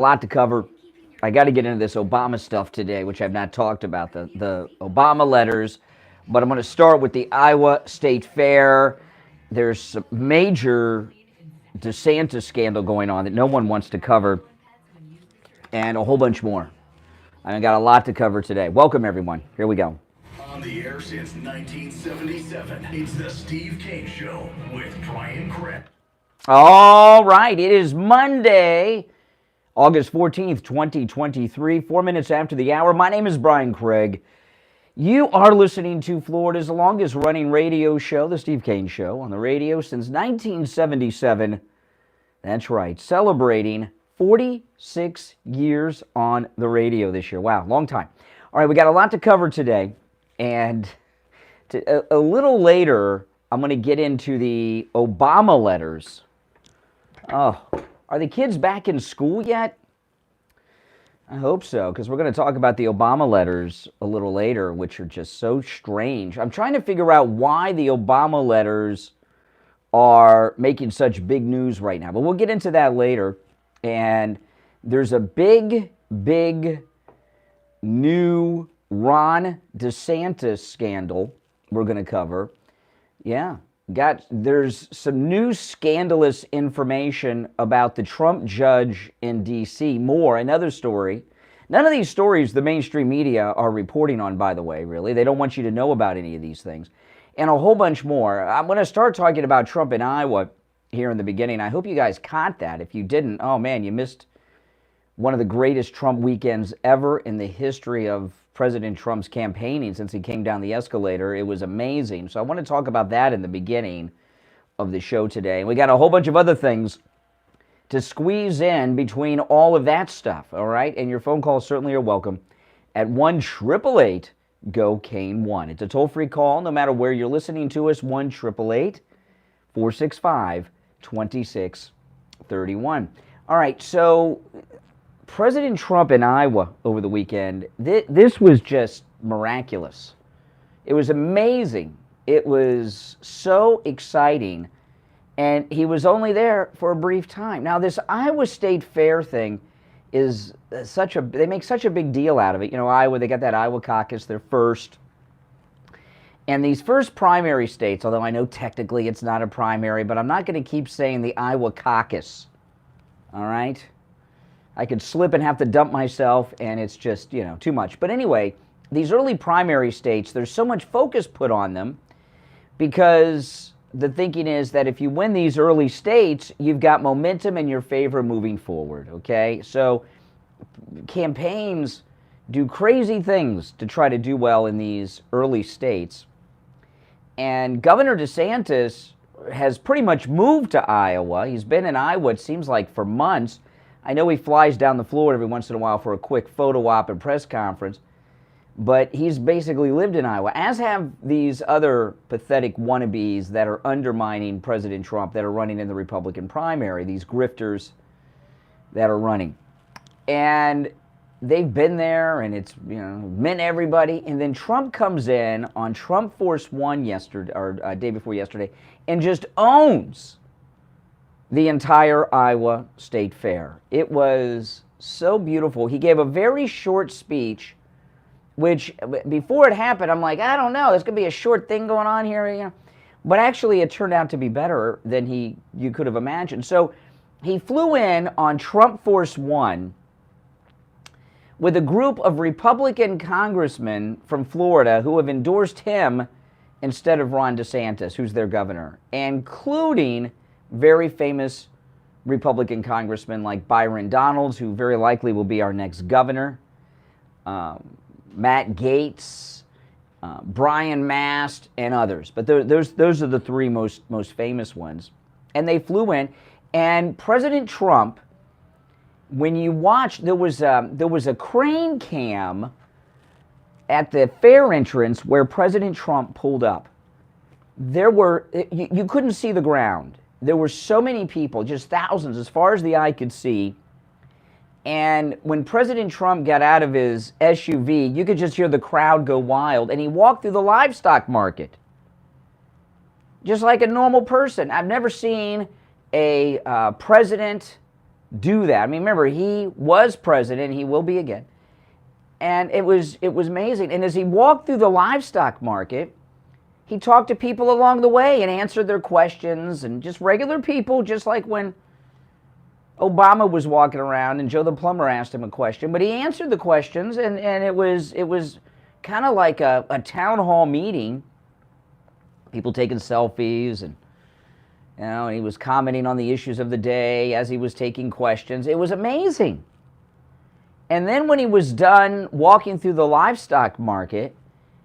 A lot to cover. I got to get into this Obama stuff today, which I've not talked about, the Obama letters. But I'm going to start with the Iowa State Fair. There's some major DeSantis scandal going on that no one wants to cover, and a whole bunch more. I've got a lot to cover today. Welcome, everyone. Here we go. On the air since 1977, it's the Steve Kane Show with Brian Craig. All right, it is Monday, August 14th, 2023, 4 minutes after the hour. My name is Brian Craig. You are listening to Florida's longest-running radio show, the Steve Kane Show, on the radio since 1977. That's right, celebrating 46 years on the radio this year. Wow, long time. All right, we got a lot to cover today, and a little later, I'm going to get into the Obama letters. Oh, are the kids back in school yet? I hope so, because we're going to talk about the Obama letters a little later, which are just so strange. I'm trying to figure out why the Obama letters are making such big news right now, but we'll get into that later. And there's a big new Ron DeSantis scandal we're going to cover. Yeah. There's some new scandalous information about the Trump judge in D.C. More, another story. None of these stories the mainstream media are reporting on, by the way, really. They don't want you to know about any of these things. And a whole bunch more. I'm going to start talking about Trump in Iowa here in the beginning. I hope you guys caught that. If you didn't, oh man, you missed one of the greatest Trump weekends ever in the history of President Trump's campaigning since he came down the escalator. It was amazing. So I want to talk about that in the beginning of the show today. And we got a whole bunch of other things to squeeze in between all of that stuff, all right? And your phone calls certainly are welcome at 1-888-GO-KANE1. It's a toll-free call no matter where you're listening to us, 1-888-465-2631. All right, so President Trump in Iowa over the weekend, this was just miraculous. It was amazing. It was so exciting, and he was only there for a brief time. Now, this Iowa State Fair thing is they make such a big deal out of it. You know, Iowa, they got that Iowa caucus, their first. And these first primary states, although I know technically it's not a primary, but I'm not going to keep saying the Iowa caucus, all right? I could slip and have to dump myself, and it's just, too much. But anyway, these early primary states, there's so much focus put on them because the thinking is that if you win these early states, you've got momentum in your favor moving forward, okay? So campaigns do crazy things to try to do well in these early states. And Governor DeSantis has pretty much moved to Iowa. He's been in Iowa, it seems like, for months. I know he flies down the floor every once in a while for a quick photo op and press conference, but he's basically lived in Iowa, as have these other pathetic wannabes that are undermining President Trump, that are running in the Republican primary, these grifters that are running. And they've been there, and it's, meant everybody. And then Trump comes in on Trump Force One yesterday, or day before yesterday, and just owns the entire Iowa State Fair. It was so beautiful. He gave a very short speech, which before it happened, I'm like, I don't know, there's going to be a short thing going on here, But actually, it turned out to be better than you could have imagined. So he flew in on Trump Force One with a group of Republican congressmen from Florida who have endorsed him instead of Ron DeSantis, who's their governor, including very famous Republican congressmen like Byron Donalds, who very likely will be our next governor, Matt Gaetz, Brian Mast, and others. But those are the three most famous ones. And they flew in, and President Trump, when you watch, there was a crane cam at the fair entrance where President Trump pulled up. You couldn't see the ground. There were so many people, just thousands, as far as the eye could see. And when President Trump got out of his SUV, you could just hear the crowd go wild. And he walked through the livestock market, just like a normal person. I've never seen a president do that. I mean, remember, he was president. He will be again. And it was amazing. And as he walked through the livestock market, he talked to people along the way and answered their questions, and just regular people, just like when Obama was walking around and Joe the Plumber asked him a question. But he answered the questions, and it was kind of like a town hall meeting. People taking selfies, and he was commenting on the issues of the day as he was taking questions. It was amazing. And then when he was done walking through the livestock market,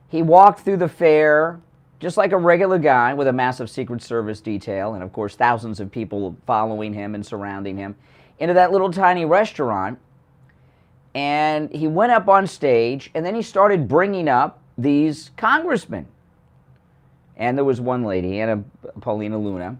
he walked through the fair just like a regular guy with a massive Secret Service detail, and of course thousands of people following him and surrounding him, into that little tiny restaurant. And he went up on stage, and then he started bringing up these congressmen. And there was one lady, Paulina Luna,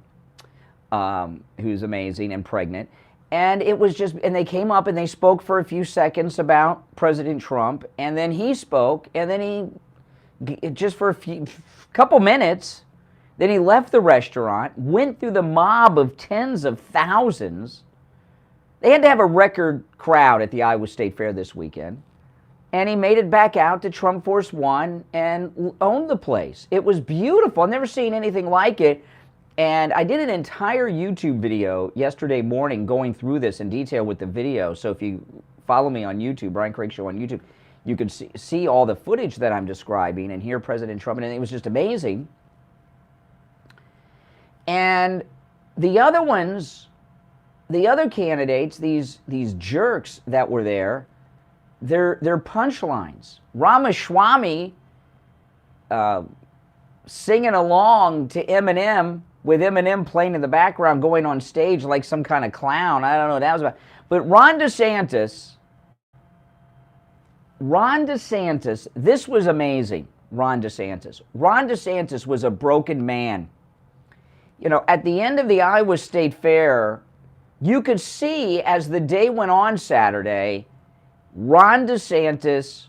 who's amazing and pregnant. And it was just, and they came up and they spoke for a few seconds about President Trump, and then he spoke, and then he, just for a couple minutes, then he left the restaurant, went through the mob of tens of thousands. They had to have a record crowd at the Iowa State Fair this weekend, and he made it back out to Trump Force One and owned the place. It was beautiful. I've never seen anything like it. And I did an entire YouTube video yesterday morning going through this in detail with the video. So if you follow me on YouTube, Brian Craig Show on YouTube, you can see all the footage that I'm describing and hear President Trump. And it was just amazing. And the other ones, the other candidates, these jerks that were there, their punchlines. Ramaswamy singing along to Eminem, with Eminem playing in the background, going on stage like some kind of clown. I don't know what that was about. But Ron DeSantis, this was amazing, Ron DeSantis was a broken man. At the end of the Iowa State Fair, you could see as the day went on Saturday, Ron DeSantis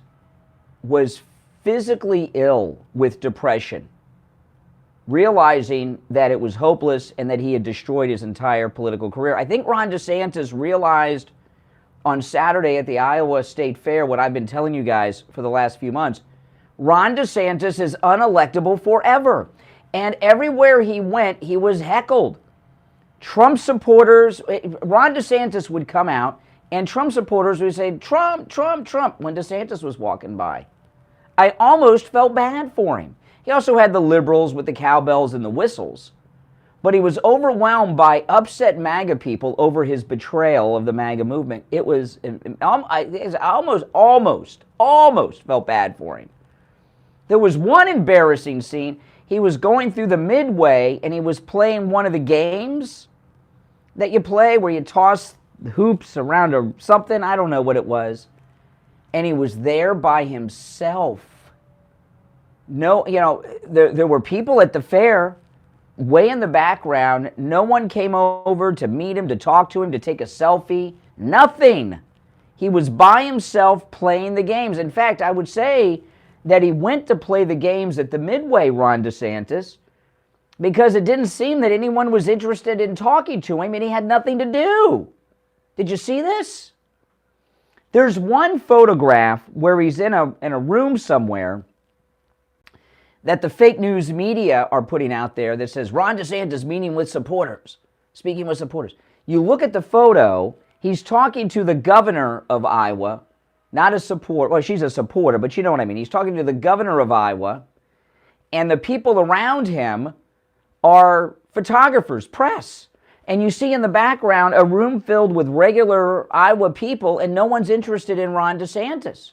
was physically ill with depression, realizing that it was hopeless and that he had destroyed his entire political career. I think Ron DeSantis realized on Saturday at the Iowa State Fair what I've been telling you guys for the last few months. Ron DeSantis is unelectable forever. And everywhere he went, he was heckled. Trump supporters, Ron DeSantis would come out, and Trump supporters would say, Trump, Trump, Trump, when DeSantis was walking by. I almost felt bad for him. He also had the liberals with the cowbells and the whistles. But he was overwhelmed by upset MAGA people over his betrayal of the MAGA movement. I almost felt bad for him. There was one embarrassing scene. He was going through the Midway, and he was playing one of the games that you play where you toss hoops around something. I don't know what it was. And he was there by himself. No, there were people at the fair way in the background. No one came over to meet him, to talk to him, to take a selfie. Nothing. He was by himself playing the games. In fact, I would say that he went to play the games at the Midway, Ron DeSantis, because it didn't seem that anyone was interested in talking to him, and he had nothing to do. Did you see this? There's one photograph where he's in a room somewhere that the fake news media are putting out there that says Ron DeSantis speaking with supporters. You look at the photo, he's talking to the governor of Iowa, not a supporter. Well, she's a supporter, but you know what I mean. He's talking to the governor of Iowa, and the people around him are photographers, press. And you see in the background a room filled with regular Iowa people, and no one's interested in Ron DeSantis.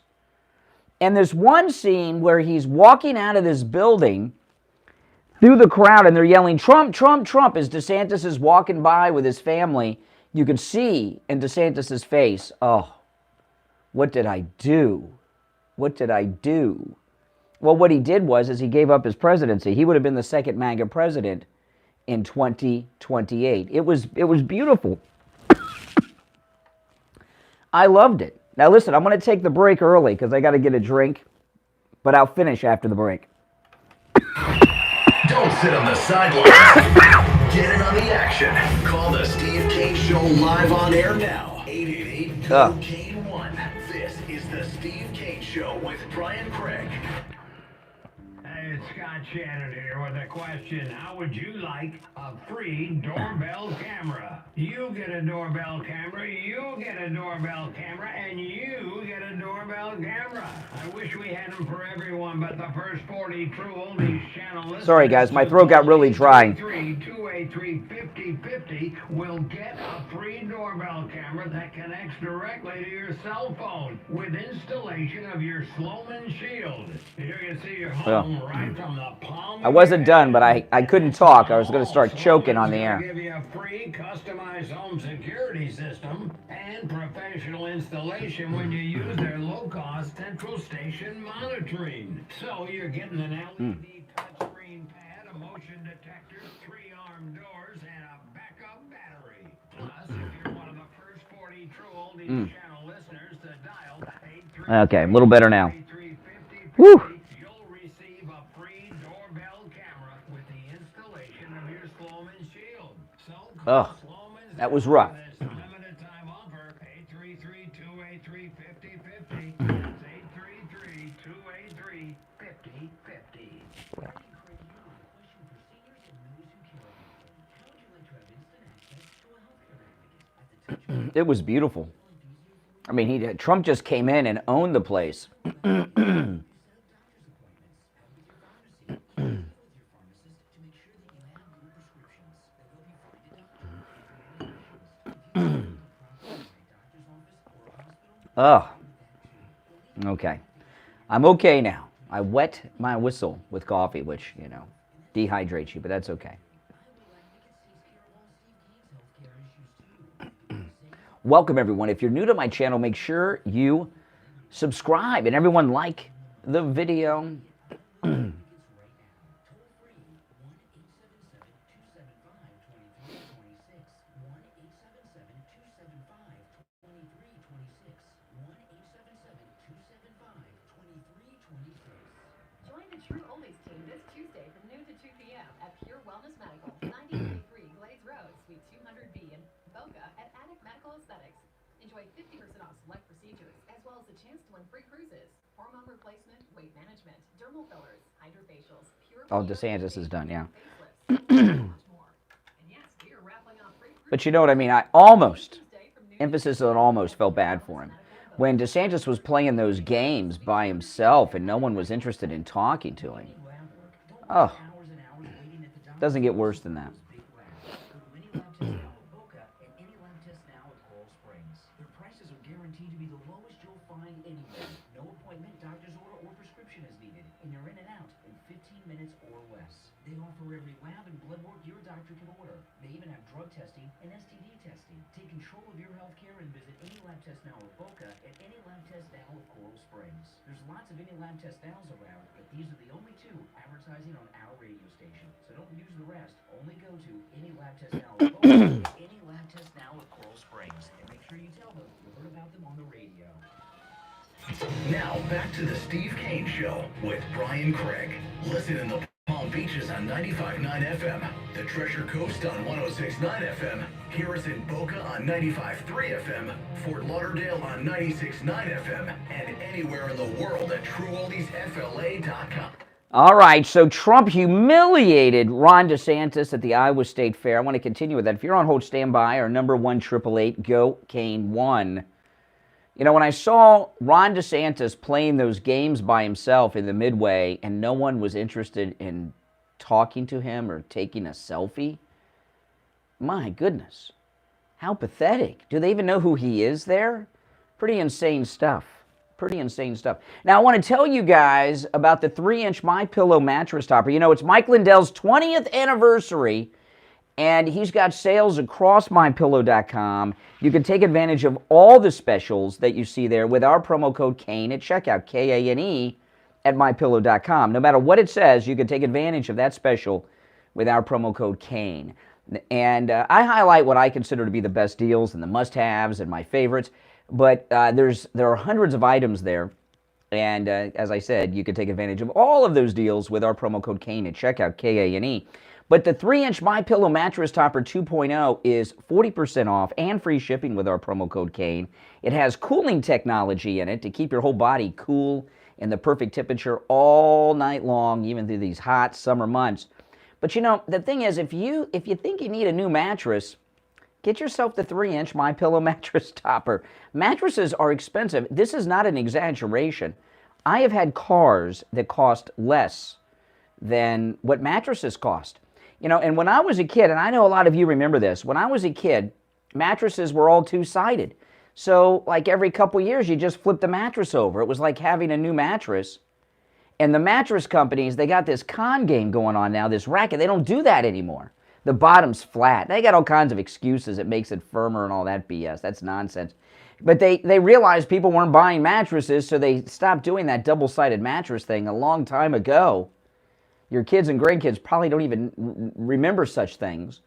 And there's one scene where he's walking out of this building through the crowd, and they're yelling, Trump, Trump, Trump, as DeSantis is walking by with his family. You can see in DeSantis' face, oh, what did I do? What did I do? Well, what he did was he gave up his presidency. He would have been the second MAGA president in 2028. It was beautiful. I loved it. Now listen, I'm going to take the break early because I got to get a drink, but I'll finish after the break. Don't sit on the sidelines. Get in on the action. Call the Steve Kane Show live on air now. 888-GO-KANE-1. This is the Steve Kane Show with Brian Craig. Hey, it's Scott Shannon here with a question. How would you like a free doorbell camera? You get a doorbell camera, you get a doorbell camera, and you get a doorbell camera. I wish we had them for everyone, but the first 40 true oldies channel listeners... Sorry, guys, my throat got really dry. 283-283-5050 will get a free doorbell camera that connects directly to your cell phone with installation of your Sloman Shield. You can see your home right from the palm. I wasn't done, but I couldn't talk. I was going to start choking on the air. Give you a free customized home security system and professional installation when you use their low-cost central station monitoring. So you're getting an LED touchscreen pad, a motion detector, 3-arm doors, and a backup battery. Plus, if you're one of the first 40 true oldies channel listeners to dial 833 Okay, a little better now. 833-5050, Whew. you'll receive a free doorbell camera with the installation of your Sloman Shield. So Ugh, Sloman's that was rough. this limited time offer, 833-283-5050. That's 833-283-5050. It was beautiful. I mean, Trump just came in and owned the place. Oh, okay. I'm okay now. I wet my whistle with coffee, which, you know, dehydrates you, but that's okay. Welcome, everyone. If you're new to my channel, make sure you subscribe and everyone like the video. Join the True Oldies team this Tuesday from noon to 2 p.m. at Pure Wellness Medical, 9023 Glades Road, Suite 200B in Boca at Attic Medical Aesthetics. Enjoy 50% off select procedures, as well as a chance to win free cruises, hormone replacement, weight management, dermal fillers, hydrofacials, pure... Oh, DeSantis is done, yeah. And yes, we are raffling off free cruises But you know what I mean? I almost, Tuesday from noon emphasis on almost, felt bad for him. When DeSantis was playing those games by himself and no one was interested in talking to him. Oh, doesn't get worse than that. They offer every lab and blood work your doctor can order. They even have drug testing and STD testing. Take control of your health care and visit Any Lab Test Now at Boca and Any Lab Test Now at Coral Springs. There's lots of Any Lab Test Nows around, but these are the only two advertising on our radio station. So don't use the rest. Only go to Any Lab Test Now at Boca and Any Lab Test Now at Coral Springs. And make sure you tell them you heard about them on the radio. Now back to the Steve Kane Show with Brian Craig. Listen in the Palm Beaches on 95.9 FM, the Treasure Coast on 106.9 FM, hear us in Boca on 95.3 FM, Fort Lauderdale on 96.9 FM, and anywhere in the world at TrueOldiesFLA.com. All right, so Trump humiliated Ron DeSantis at the Iowa State Fair. I want to continue with that. If you're on hold, stand by. Our number 1-888-GO-KANE-1. You know, when I saw Ron DeSantis playing those games by himself in the Midway and no one was interested in talking to him or taking a selfie, my goodness, how pathetic. Do they even know who he is there? Pretty insane stuff. Pretty insane stuff. Now, I want to tell you guys about the 3-inch MyPillow mattress topper. You know, it's Mike Lindell's 20th anniversary, and he's got sales across MyPillow.com. You can take advantage of all the specials that you see there with our promo code KANE at checkout, KANE, at MyPillow.com. No matter what it says, you can take advantage of that special with our promo code KANE. And I highlight what I consider to be the best deals and the must-haves and my favorites, but there are hundreds of items there. And as I said, you can take advantage of all of those deals with our promo code KANE at checkout, KANE. But the 3-inch MyPillow mattress topper 2.0 is 40% off and free shipping with our promo code Kane. It has cooling technology in it to keep your whole body cool in the perfect temperature all night long, even through these hot summer months. But you know, the thing is, if you think you need a new mattress, get yourself the 3-inch MyPillow mattress topper. Mattresses are expensive. This is not an exaggeration. I have had cars that cost less than what mattresses cost. You know, and when I was a kid, and I know a lot of you remember this, when I was a kid, mattresses were all two-sided. So, like every couple years, you just flip the mattress over. It was like having a new mattress. And the mattress companies, they got this con game going on now, this racket. They don't do that anymore. The bottom's flat. They got all kinds of excuses. It makes it firmer and all that BS. That's nonsense. But they realized people weren't buying mattresses, so they stopped doing that double-sided mattress thing a long time ago. Your kids and grandkids probably don't even remember such things.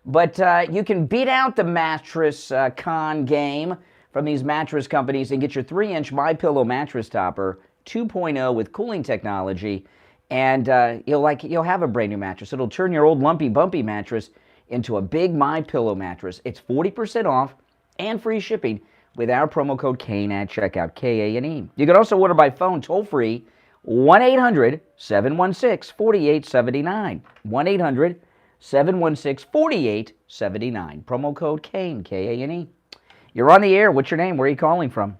But you can beat out the mattress con game from these mattress companies and get your 3-inch MyPillow mattress topper 2.0 with cooling technology, and you'll have a brand new mattress. It'll turn your old lumpy bumpy mattress into a big MyPillow mattress. It's 40% off and free shipping with our promo code Kane at checkout, K-A-N-E. You can also order by phone toll free 1-800-716-4879. 1-800-716-4879. Promo code Kane, K-A-N-E. You're on the air. What's your name? Where are you calling from?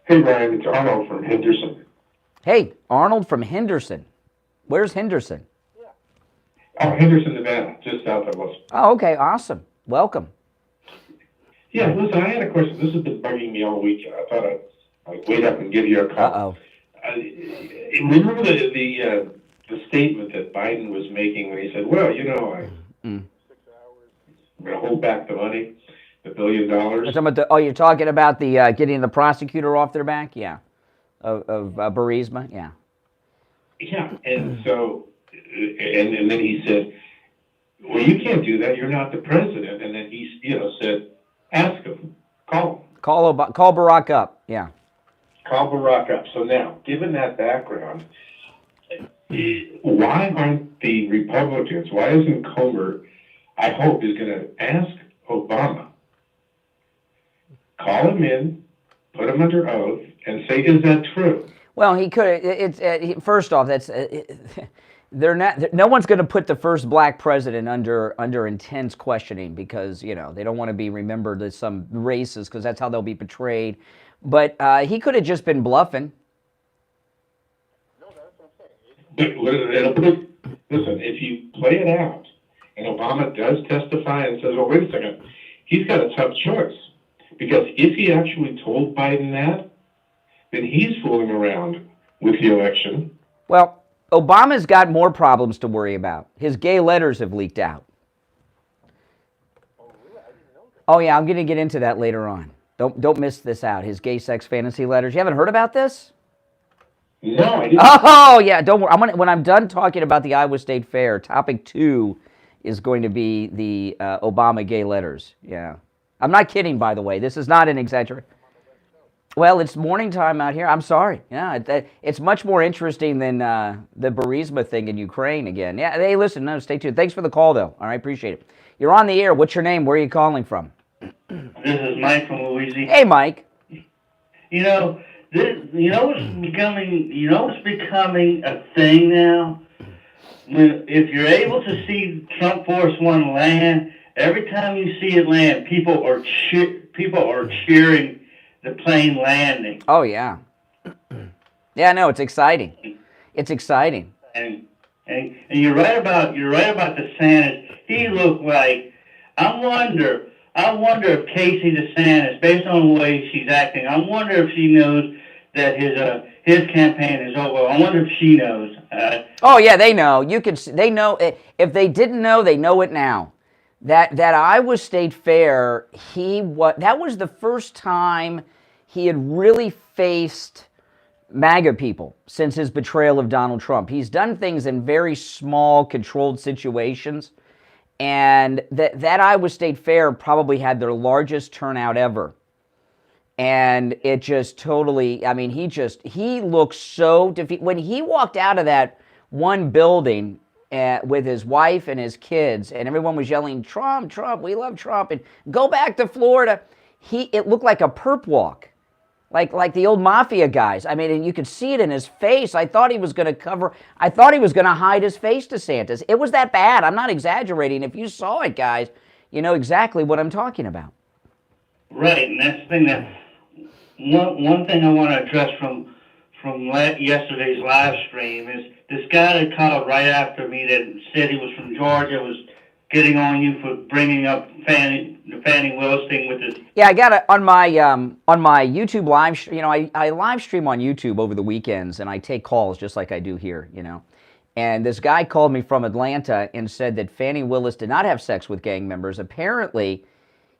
Hey, Brian, it's Arnold from Henderson. Hey, Arnold from Henderson. Where's Henderson? Oh, Henderson, Nevada, just south of us. Oh, okay, awesome. Welcome. Yeah, listen, I had a question. This has been bugging me all week. I thought I'd wait up and give you a call. Uh-oh. Remember the statement that Biden was making when he said, well, you know, I'm going to hold back the money, the $1 billion. You're talking about the getting the prosecutor off their back? Yeah. Of Burisma? Yeah. Yeah, and so, and then he said, well, you can't do that. You're not the president. And then he, said, ask him, call him. Call Barack up. Yeah. Call Barack up. So now, given that background, why aren't the Republicans, why isn't Comer, I hope, is going to ask Obama, call him in, put him under oath, and say, is that true? Well, he could. First off, that's they're not. No one's going to put the first black president under intense questioning because they don't want to be remembered as some racist because that's how they'll be portrayed. But he could have just been bluffing. Listen, if you play it out, and Obama does testify and says, "Well, wait a second," he's got a tough choice because if he actually told Biden that, then he's fooling around with the election. Well, Obama's got more problems to worry about. His gay letters have leaked out. Oh yeah, I'm going to get into that later on. Don't miss this out. His gay sex fantasy letters. You haven't heard about this? No, I didn't. Oh yeah, don't worry. When I'm done talking about the Iowa State Fair, topic 2 is going to be the Obama gay letters. Yeah, I'm not kidding. By the way, this is not an exaggeration. Well, it's morning time out here. I'm sorry. Yeah, it's much more interesting than the Burisma thing in Ukraine again. Yeah, hey, listen, no, stay tuned. Thanks for the call, though. All right, appreciate it. You're on the air. What's your name? Where are you calling from? This is Mike from Louisiana. Hey, Mike. What's becoming a thing now? If you're able to see Trump Force One land, every time you see it land, people are cheering the plane landing. Oh yeah, yeah. No, it's exciting. It's exciting. And you're right about DeSantis. He looked like I wonder if Casey DeSantis, based on the way she's acting, I wonder if she knows that his campaign is over. I wonder if she knows. Oh yeah, they know. They know. If they didn't know, they know it now. That Iowa State Fair, that was the first time he had really faced MAGA people since his betrayal of Donald Trump. He's done things in very small, controlled situations, and that Iowa State Fair probably had their largest turnout ever. And it just totally, I mean, he looked so defeated. When he walked out of that one building with his wife and his kids, and everyone was yelling, Trump, Trump, we love Trump, and go back to Florida. It looked like a perp walk, like the old mafia guys. I mean, and you could see it in his face. I thought he was going to hide his face, DeSantis. It was that bad. I'm not exaggerating. If you saw it, guys, you know exactly what I'm talking about. Right, and that's the thing that one thing I want to address from yesterday's live stream is this guy that called right after me that said he was from Georgia was getting on you for bringing up the Fannie Willis thing with this. Yeah, I got it on my YouTube live. You know, I live stream on YouTube over the weekends, and I take calls just like I do here. You know, and this guy called me from Atlanta and said that Fannie Willis did not have sex with gang members. Apparently,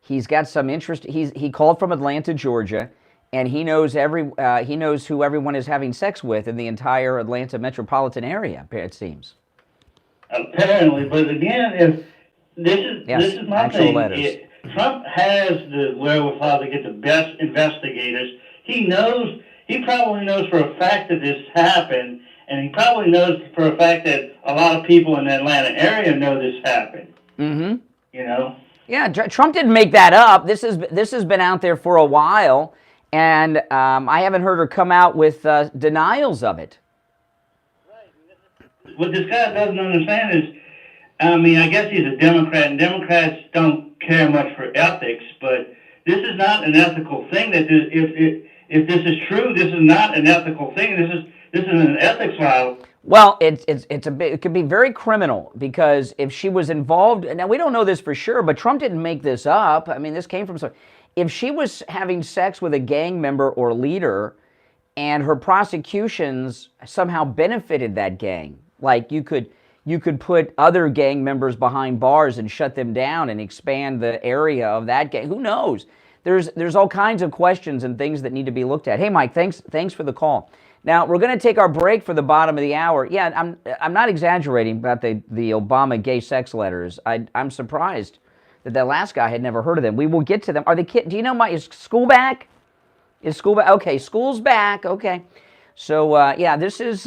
he's got some interest. He called from Atlanta, Georgia, and he knows who everyone is having sex with in the entire Atlanta metropolitan area. It seems. Apparently, but again, if this is my thing. Trump has the wherewithal to get the best investigators. He probably knows for a fact that this happened, and he probably knows for a fact that a lot of people in the Atlanta area know this happened. Mm-hmm. You know? Yeah, Trump didn't make that up. This has been out there for a while, and I haven't heard her come out with denials of it. What this guy doesn't understand is, I mean, I guess he's a Democrat, and Democrats don't care much for ethics, but this is not an ethical thing. If this is true, this is not an ethical thing. This is an ethics file. Well, it could be very criminal, because if she was involved, now we don't know this for sure, but Trump didn't make this up. I mean, this came from some. If she was having sex with a gang member or leader, and her prosecutions somehow benefited that gang, like you could put other gang members behind bars and shut them down and expand the area of that gang. Who knows? There's all kinds of questions and things that need to be looked at. Hey, Mike, thanks for the call. Now, we're going to take our break for the bottom of the hour. Yeah, I'm not exaggerating about the Obama gay sex letters. I'm surprised that last guy had never heard of them. We will get to them. Are the kids? Do you know is school back? Is school back? Okay, school's back. Okay, so yeah, this is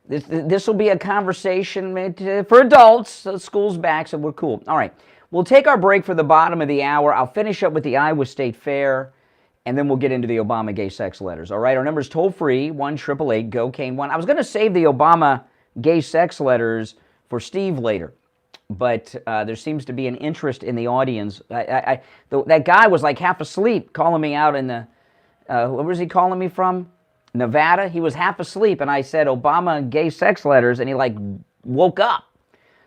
this will be a conversation for adults. So school's back, so we're cool. All right, we'll take our break for the bottom of the hour. I'll finish up with the Iowa State Fair, and then we'll get into the Obama gay sex letters. All right, our number is toll free 1-888-GO-CANE1. I was going to save the Obama gay sex letters for Steve later, but there seems to be an interest in the audience. That guy was like half asleep calling me out in the, where was he calling me from? Nevada. He was half asleep, and I said Obama gay sex letters, and he like woke up.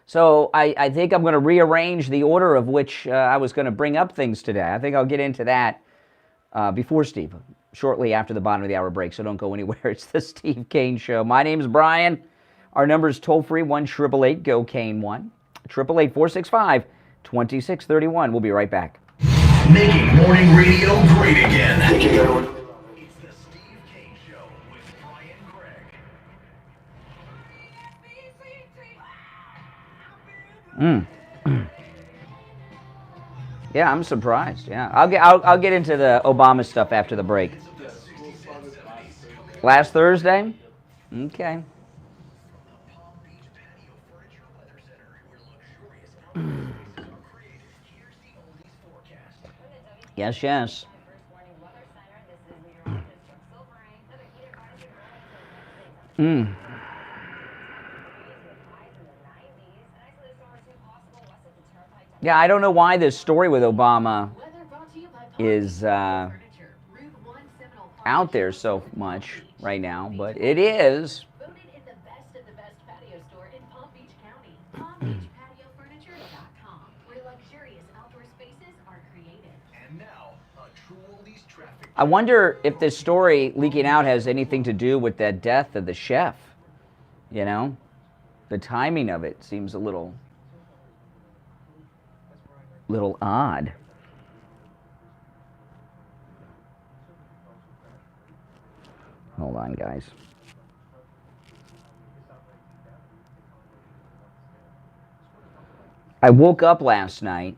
So I think I'm going to rearrange the order of which I was going to bring up things today. I think I'll get into that before Steve, shortly after the bottom of the hour break, so don't go anywhere. It's the Steve Kane Show. My name's Brian. Our number is toll-free 1-888-GO-CANE1, 888-465-2631. We'll be right back. Making morning radio great again. It's the Steve Kane Show with Brian Craig. Yeah, I'm surprised. Yeah, I'll get into the Obama stuff after the break. Last Thursday? Okay. Yes, yes. Yeah, I don't know why this story with Obama is out there so much right now, but it is. Voted in the best of the best patio store in Palm Beach County. PalmBeachPatioFurniture.com, where luxurious outdoor spaces are created. And now, a true oldies traffic. I wonder if this story leaking out has anything to do with that death of the chef. You know, the timing of it seems a little odd. Hold on, guys. I woke up last night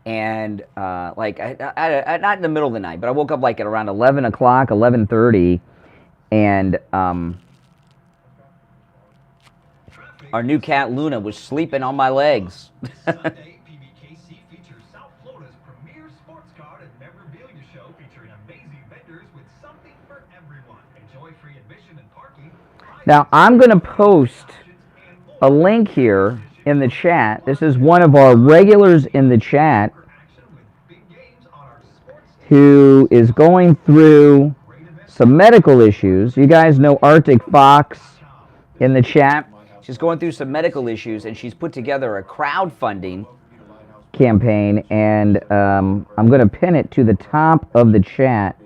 and like I not in the middle of the night, but I woke up like at around 11 o'clock, 11:30, and Our new cat Luna was sleeping on my legs. Sunday, PBKC features South Florida's premier sports card and memorabilia show featuring amazing vendors with something for everyone. Enjoy free admission and parking. Now, I'm going to post a link here in the chat. This is one of our regulars in the chat who is going through some medical issues. You guys know Arctic Fox in the chat. She's going through some medical issues, and she's put together a crowdfunding campaign, and I'm going to pin it to the top of the chat.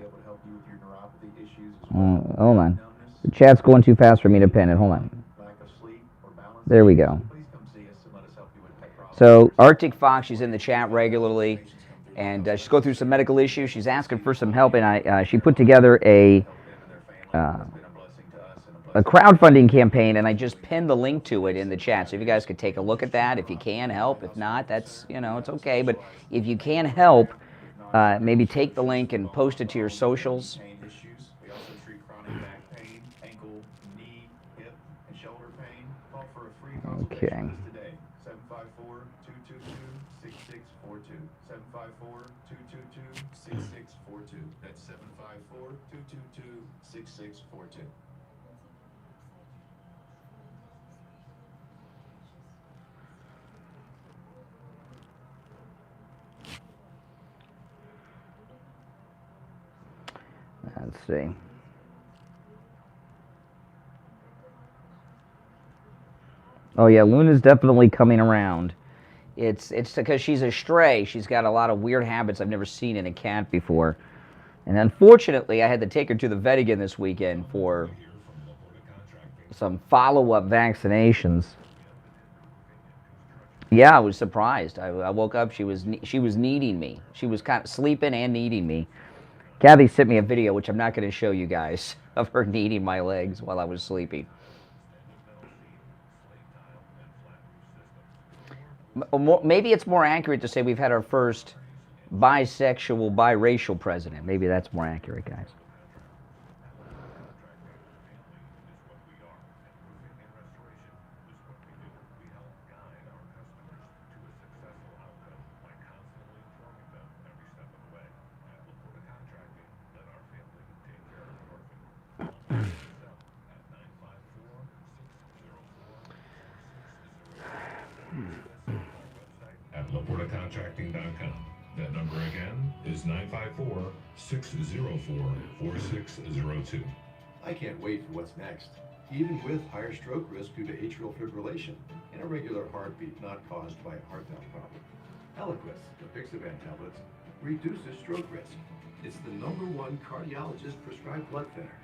Hold on. The chat's going too fast for me to pin it. Hold on. There we go. So Arctic Fox, she's in the chat regularly, and she's going through some medical issues. She's asking for some help, and she put together a crowdfunding campaign, and I just pinned the link to it in the chat. So if you guys could take a look at that, if you can help. If not, that's, it's okay. But if you can help, maybe take the link and post it to your socials. Okay. 754-222-6642. That's 754-222-6642. Let's see. Oh yeah, Luna's definitely coming around. It's because she's a stray. She's got a lot of weird habits I've never seen in a cat before. And unfortunately, I had to take her to the vet again this weekend for some follow-up vaccinations. Yeah, I was surprised. I woke up, she was needing me. She was kind of sleeping and needing me. Kathy sent me a video, which I'm not going to show you guys, of her kneading my legs while I was sleeping. Maybe it's more accurate to say we've had our first bisexual, biracial president. Maybe that's more accurate, guys. At LaportaContracting.com. That number again is 954-604-4602. I can't wait for what's next. Even with higher stroke risk due to atrial fibrillation and irregular heartbeat not caused by a heart valve problem. Eliquis, the Pixaban tablets, reduces stroke risk. It's the #1 cardiologist prescribed blood thinner.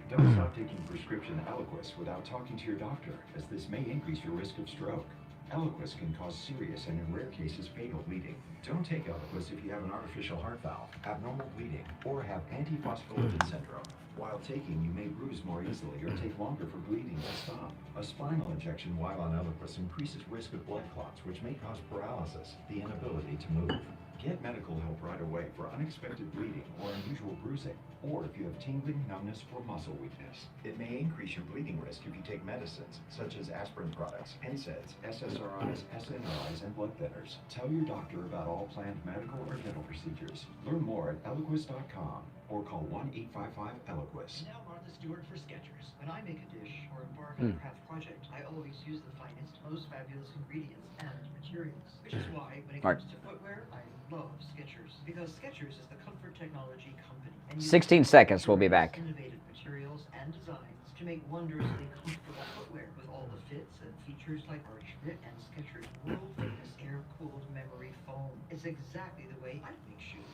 Don't stop taking prescription Eliquis without talking to your doctor, as this may increase your risk of stroke. Eliquis can cause serious and, in rare cases, fatal bleeding. Don't take Eliquis if you have an artificial heart valve, abnormal bleeding, or have antiphospholipid syndrome. While taking, you may bruise more easily or take longer for bleeding to stop. A spinal injection while on Eliquis increases risk of blood clots, which may cause paralysis, the inability to move. Get medical help right away for unexpected bleeding or unusual bruising, or if you have tingling, numbness, or muscle weakness. It may increase your bleeding risk if you take medicines, such as aspirin products, NSAIDs, SSRIs, SNRIs, and blood thinners. Tell your doctor about all planned medical or dental procedures. Learn more at Eliquis.com or call 1-855-ELIQUIS. Now Martha Stewart for Skechers. When I make a dish or embark on a craft project, I always use the finest, most fabulous ingredients and materials. Which is why, when it comes to footwear, I love Skechers. Because Skechers is the comfort technology company. And 16 seconds, we'll be back. Innovative materials and designs to make wondrously comfortable footwear with all the fits and features like Arch Fit and Skechers World Fitness Air-Cooled Memory Foam. It's exactly the way I make shoes.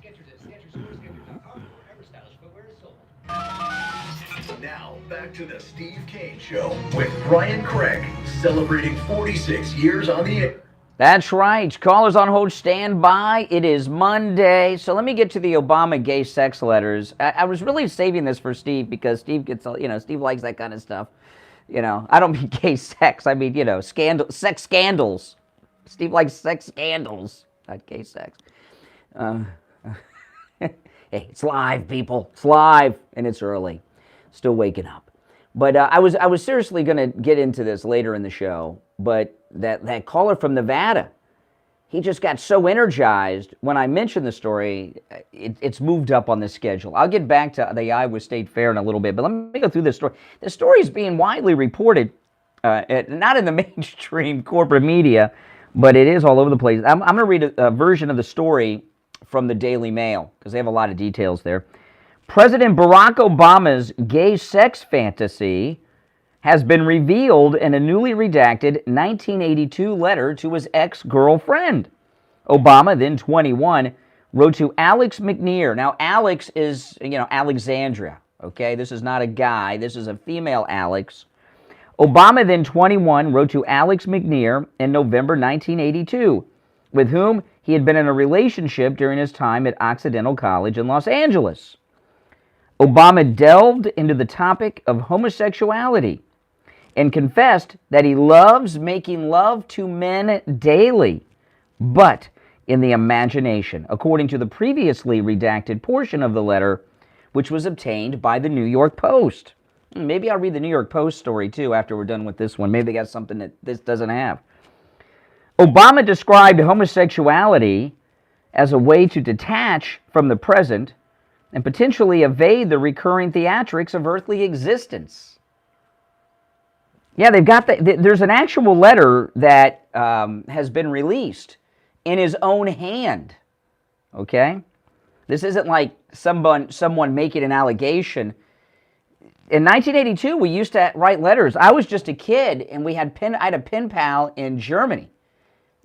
Skechers at Skechers or Skechers.com, wherever stylish footwear is sold. Now, back to the Steve Kane Show with Brian Craig, celebrating 46 years on the air. That's right. Callers on hold, stand by. It is Monday. So let me get to the Obama gay sex letters. I was really saving this for Steve because Steve gets, Steve likes that kind of stuff. I don't mean gay sex. I mean, sex scandals. Steve likes sex scandals, not gay sex. Hey, it's live, people. It's live, and it's early. Still waking up. But I was seriously going to get into this later in the show, but that caller from Nevada, he just got so energized when I mentioned the story, it's moved up on the schedule. I'll get back to the Iowa State Fair in a little bit, but let me go through this story. The story is being widely reported, not in the mainstream corporate media, but it is all over the place. I'm going to read a version of the story from the Daily Mail, because they have a lot of details there. President Barack Obama's gay sex fantasy has been revealed in a newly redacted 1982 letter to his ex-girlfriend. Obama, then 21, wrote to Alex McNear. Now, Alex is, Alexandria, okay? This is not a guy. This is a female Alex. Obama, then 21, wrote to Alex McNear in November 1982, with whom he had been in a relationship during his time at Occidental College in Los Angeles. Obama delved into the topic of homosexuality and confessed that he loves making love to men daily, but in the imagination, according to the previously redacted portion of the letter, which was obtained by the New York Post. Maybe I'll read the New York Post story, too, after we're done with this one. Maybe they got something that this doesn't have. Obama described homosexuality as a way to detach from the present and potentially evade the recurring theatrics of earthly existence. Yeah, they've got there's an actual letter that has been released in his own hand. Okay? This isn't like someone making an allegation. In 1982, we used to write letters. I was just a kid, and I had a pen pal in Germany.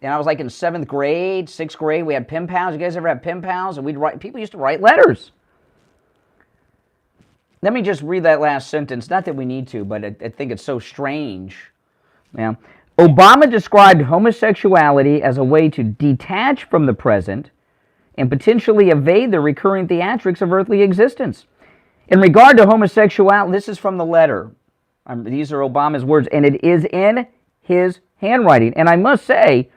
And I was like in 7th grade, 6th grade. We had pen pals. You guys ever have pen pals? And people used to write letters. Let me just read that last sentence. Not that we need to, but I think it's so strange. Yeah. Obama described homosexuality as a way to detach from the present and potentially evade the recurring theatrics of earthly existence. In regard to homosexuality, this is from the letter. These are Obama's words, and it is in his handwriting. And I must say,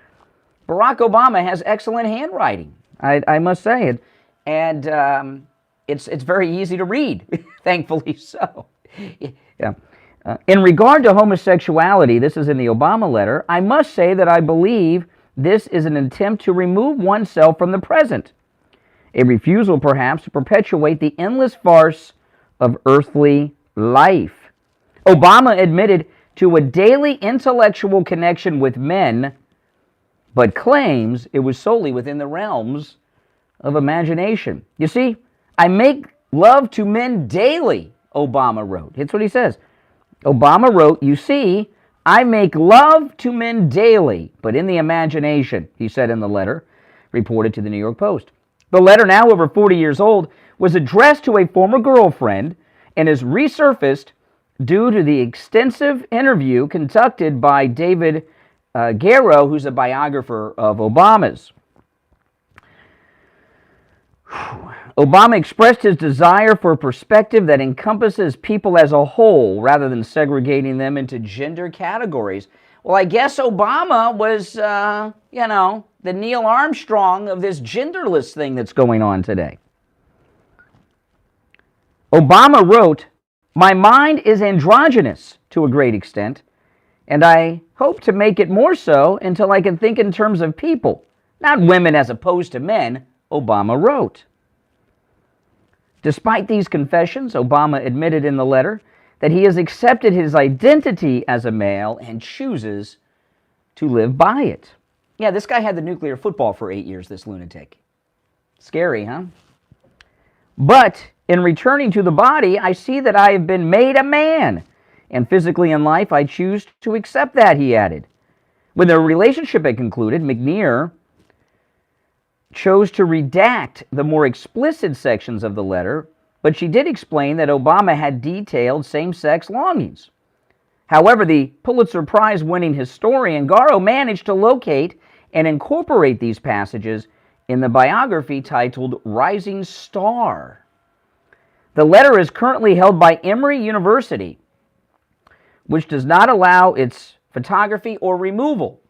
Barack Obama has excellent handwriting. I must say it. And it's very easy to read, thankfully so. Yeah. In regard to homosexuality, this is in the Obama letter, I must say that I believe this is an attempt to remove oneself from the present, a refusal perhaps to perpetuate the endless farce of earthly life. Obama admitted to a daily intellectual connection with men, but claims it was solely within the realms of imagination. You see, I make love to men daily, Obama wrote. That's what he says. Obama wrote, you see, I make love to men daily, but in the imagination, he said in the letter, reported to the New York Post. The letter, now over 40 years old, was addressed to a former girlfriend and is resurfaced due to the extensive interview conducted by David Garrow, who's a biographer of Obama's. Obama expressed his desire for a perspective that encompasses people as a whole rather than segregating them into gender categories. Well, I guess Obama was, the Neil Armstrong of this genderless thing that's going on today. Obama wrote, my mind is androgynous to a great extent, and I hope to make it more so until I can think in terms of people, not women as opposed to men, Obama wrote. Despite these confessions, Obama admitted in the letter that he has accepted his identity as a male and chooses to live by it. Yeah, this guy had the nuclear football for 8 years, this lunatic. Scary, huh? But in returning to the body, I see that I have been made a man, and physically in life I choose to accept that, he added. When their relationship had concluded, McNear chose to redact the more explicit sections of the letter, but she did explain that Obama had detailed same-sex longings. However, the Pulitzer Prize-winning historian Garrow managed to locate and incorporate these passages in the biography titled Rising Star. The letter is currently held by Emory University, which does not allow its photography or removal.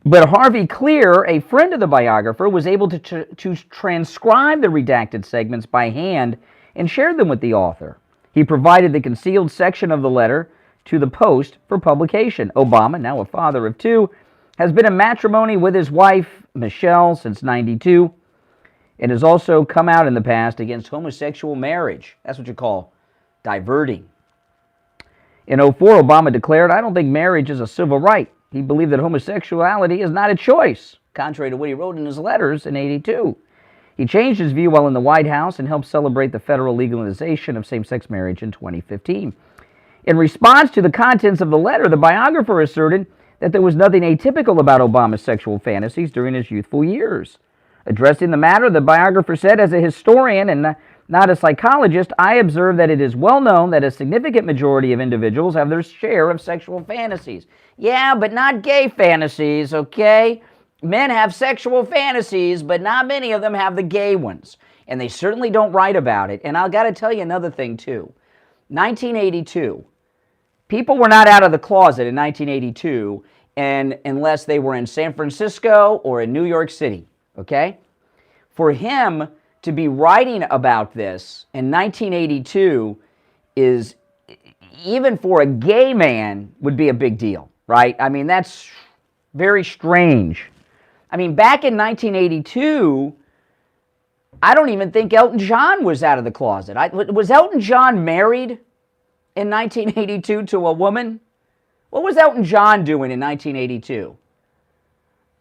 But Harvey Clear, a friend of the biographer, was able to transcribe the redacted segments by hand and shared them with the author. He provided the concealed section of the letter to the Post for publication. Obama, now a father of two, has been in matrimony with his wife, Michelle, since '92, and has also come out in the past against homosexual marriage. That's what you call diverting. In '04, Obama declared, "I don't think marriage is a civil right." He believed that homosexuality is not a choice, contrary to what he wrote in his letters in '82. He changed his view while in the White House and helped celebrate the federal legalization of same-sex marriage in 2015. In response to the contents of the letter, the biographer asserted that there was nothing atypical about Obama's sexual fantasies during his youthful years. Addressing the matter, the biographer said, "As a historian and not a psychologist, I observe that it is well known that a significant majority of individuals have their share of sexual fantasies." Yeah, but not gay fantasies, okay? Men have sexual fantasies, but not many of them have the gay ones. And they certainly don't write about it. And I've got to tell you another thing, too. 1982. People were not out of the closet in 1982 unless they were in San Francisco or in New York City, okay? For him to be writing about this in 1982 is, even for a gay man, would be a big deal, right? I mean, that's very strange. I mean, back in 1982, I don't even think Elton John was out of the closet. Was Elton John married in 1982 to a woman? What was Elton John doing in 1982?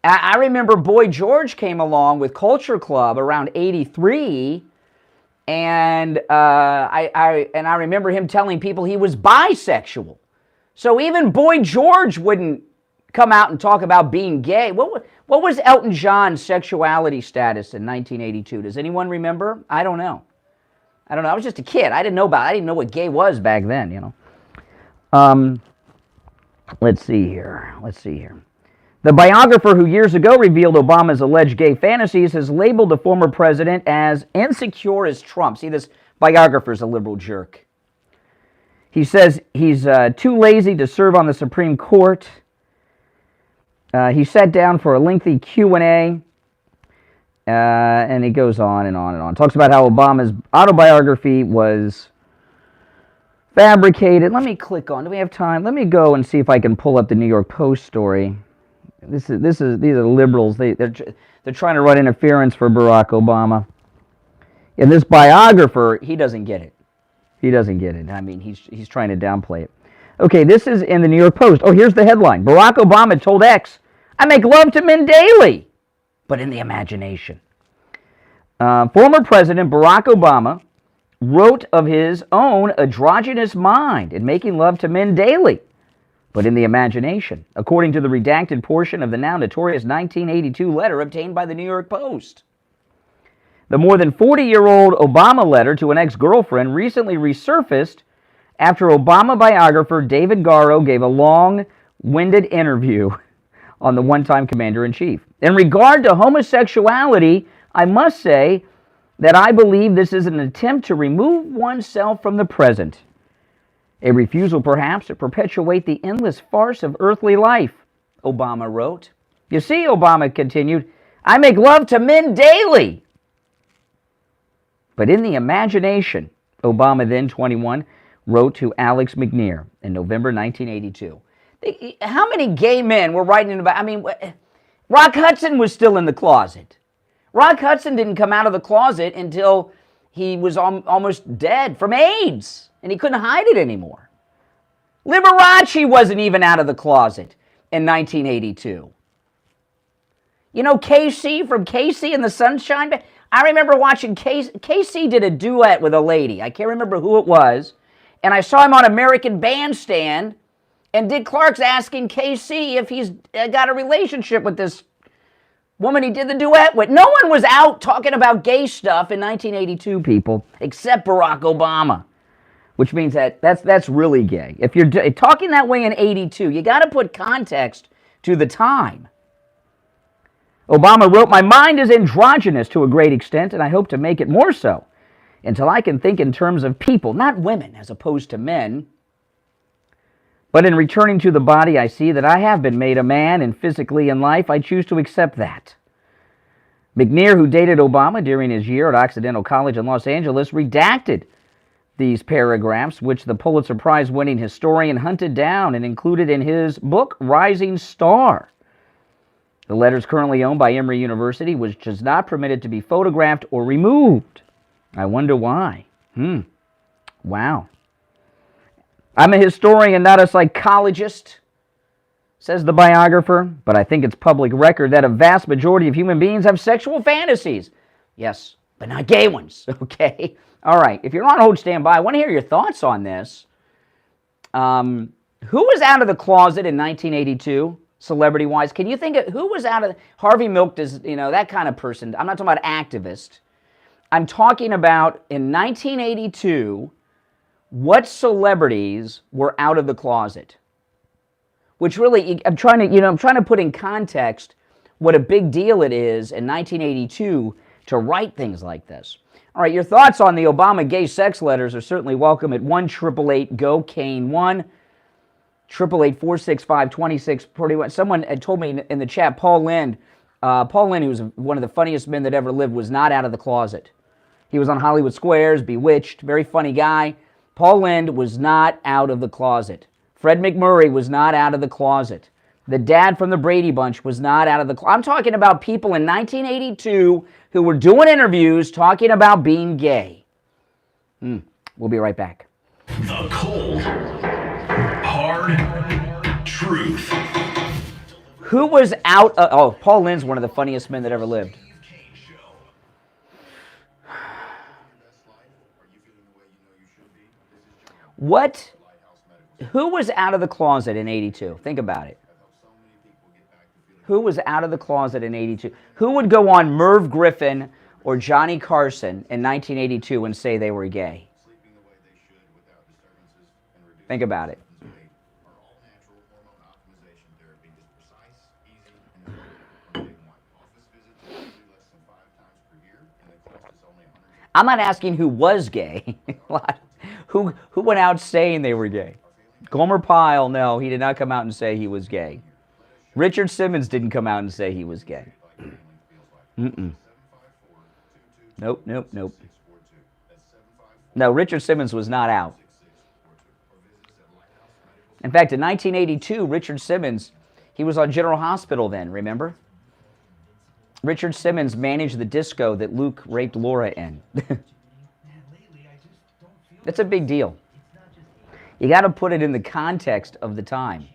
I remember Boy George came along with Culture Club around '83, and I remember him telling people he was bisexual. So even Boy George wouldn't come out and talk about being gay. What was Elton John's sexuality status in 1982? Does anyone remember? I don't know. I was just a kid. I didn't know what gay was back then, you know. Let's see here. The biographer who years ago revealed Obama's alleged gay fantasies has labeled the former president as insecure as Trump. See, this biographer's a liberal jerk. He says he's too lazy to serve on the Supreme Court. He sat down for a lengthy Q&A, and he goes on and on and on. Talks about how Obama's autobiography was fabricated. Let me click on. Do we have time? Let me go and see if I can pull up the New York Post story. These are liberals. They're trying to run interference for Barack Obama. And this biographer, he doesn't get it. I mean, he's trying to downplay it. Okay, this is in the New York Post. Oh, here's the headline. Barack Obama told X, "I make love to men daily, but in the imagination." Former President Barack Obama wrote of his own androgynous mind in making love to men daily, but in the imagination, according to the redacted portion of the now notorious 1982 letter obtained by the New York Post. The more than 40-year-old Obama letter to an ex-girlfriend recently resurfaced after Obama biographer David Garrow gave a long-winded interview on the one-time commander-in-chief. In regard to homosexuality, I must say that I believe this is an attempt to remove oneself from the present. A refusal, perhaps, to perpetuate the endless farce of earthly life, Obama wrote. You see, Obama continued, "I make love to men daily, but in the imagination," Obama, then 21, wrote to Alex McNear in November 1982. How many gay men were writing about, I mean, Rock Hudson was still in the closet. Rock Hudson didn't come out of the closet until he was almost dead from AIDS, and he couldn't hide it anymore. Liberace wasn't even out of the closet in 1982. You know, KC from KC and the Sunshine Band? I remember watching KC did a duet with a lady. I can't remember who it was. And I saw him on American Bandstand, and Dick Clark's asking KC if he's got a relationship with this woman he did the duet with. No one was out talking about gay stuff in 1982, people, except Barack Obama, which means that's really gay. If you're talking that way in 82, you got to put context to the time. Obama wrote, "My mind is androgynous to a great extent, and I hope to make it more so, until I can think in terms of people, not women, as opposed to men. But in returning to the body, I see that I have been made a man, and physically in life, I choose to accept that." McNear, who dated Obama during his year at Occidental College in Los Angeles, redacted these paragraphs, which the Pulitzer Prize-winning historian hunted down and included in his book, Rising Star. The letter is currently owned by Emory University, which is not permitted to be photographed or removed. I wonder why. Wow. I'm a historian, not a psychologist, says the biographer, but I think it's public record that a vast majority of human beings have sexual fantasies. Yes, but not gay ones, okay? All right, if you're on hold, stand by. I want to hear your thoughts on this. Who was out of the closet in 1982, celebrity-wise? Can you think of who was out of... Harvey Milk is, that kind of person. I'm not talking about activist. I'm talking about in 1982, what celebrities were out of the closet? Which really, I'm trying to put in context what a big deal it is in 1982 to write things like this. All right, your thoughts on the Obama gay sex letters are certainly welcome at 1-888-GO-CANE, 1-888-465-2641. Someone had told me in the chat, Paul Lynde, who was one of the funniest men that ever lived, was not out of the closet. He was on Hollywood Squares, Bewitched, very funny guy. Paul Lynde was not out of the closet. Fred McMurray was not out of the closet. The dad from the Brady Bunch was not out of the closet. I'm talking about people in 1982 who were doing interviews talking about being gay. We'll be right back. The cold, hard truth. Who was out of... Paul Lynde's one of the funniest men that ever lived. Who was out of the closet in 82? Think about it. Who was out of the closet in 82? Who would go on Merv Griffin or Johnny Carson in 1982 and say they were gay? Think about it. I'm not asking who was gay. Who went out saying they were gay? Gomer Pyle, no, he did not come out and say he was gay. Richard Simmons didn't come out and say he was gay. Nope. No, Richard Simmons was not out. In fact, in 1982, Richard Simmons, he was on General Hospital then, remember? Richard Simmons managed the disco that Luke raped Laura in. That's a big deal. You got to put it in the context of the time.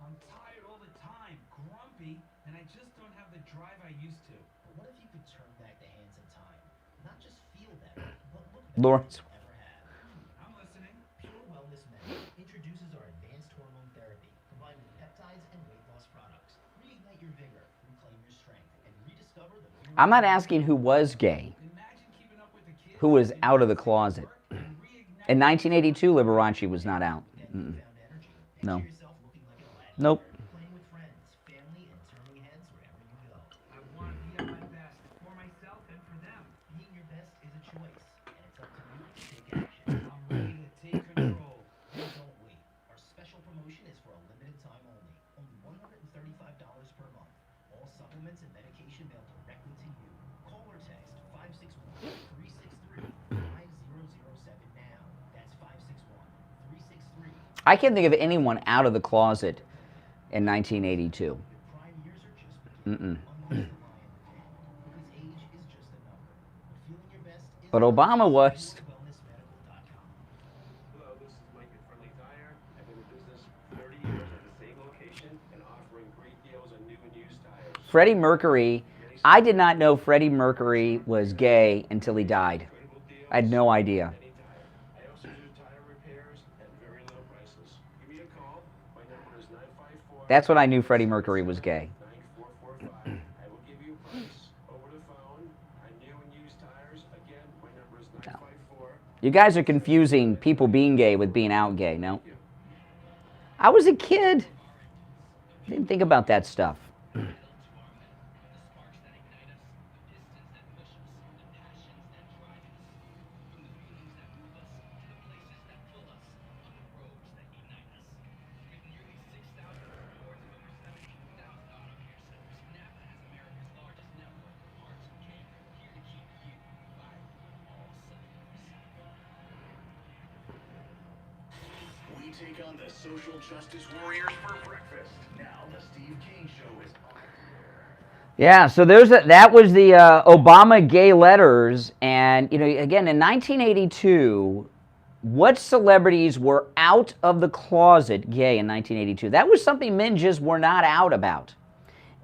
I'm tired all the time, grumpy, and I just don't have the drive I used to. But what if you could turn back the hands of time? Not just feel better, but look better Lawrence. than you ever had. I'm listening. Pure Wellness Medical introduces our advanced hormone therapy, combined with peptides and weight loss products. Reignite your vigor, reclaim your strength, and rediscover the... I'm not asking who was gay. Who was out of the closet. In 1982, Liberace was not out. No. Nope. I can't think of anyone out of the closet in 1982. But Obama was. Hello, this is Mike at Friendly Tire. I've been in business 30 years at the same location and offering great deals on new and used tires. Freddie Mercury. I did not know Freddie Mercury was gay until he died. I had no idea. That's when I knew Freddie Mercury was gay. No. You guys are confusing people being gay with being out gay, no? I was a kid. Didn't think about that stuff. take on the social justice warriors for breakfast. Now the Steve Kane Show is on. Yeah, so that was the Obama gay letters, and again in 1982, what celebrities were out of the closet gay in 1982? That was something men just were not out about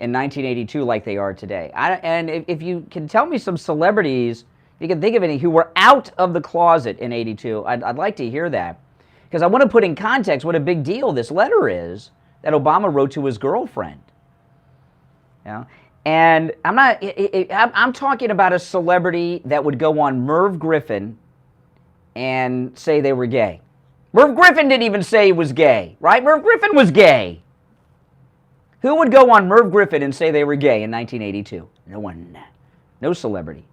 in 1982 like they are today. And if you can tell me some celebrities, if you can think of any who were out of the closet in 82, I'd like to hear that, because I want to put in context what a big deal this letter is that Obama wrote to his girlfriend. Yeah. And I'm talking about a celebrity that would go on Merv Griffin and say they were gay. Merv Griffin didn't even say he was gay, right? Merv Griffin was gay. Who would go on Merv Griffin and say they were gay in 1982? No one. No celebrity.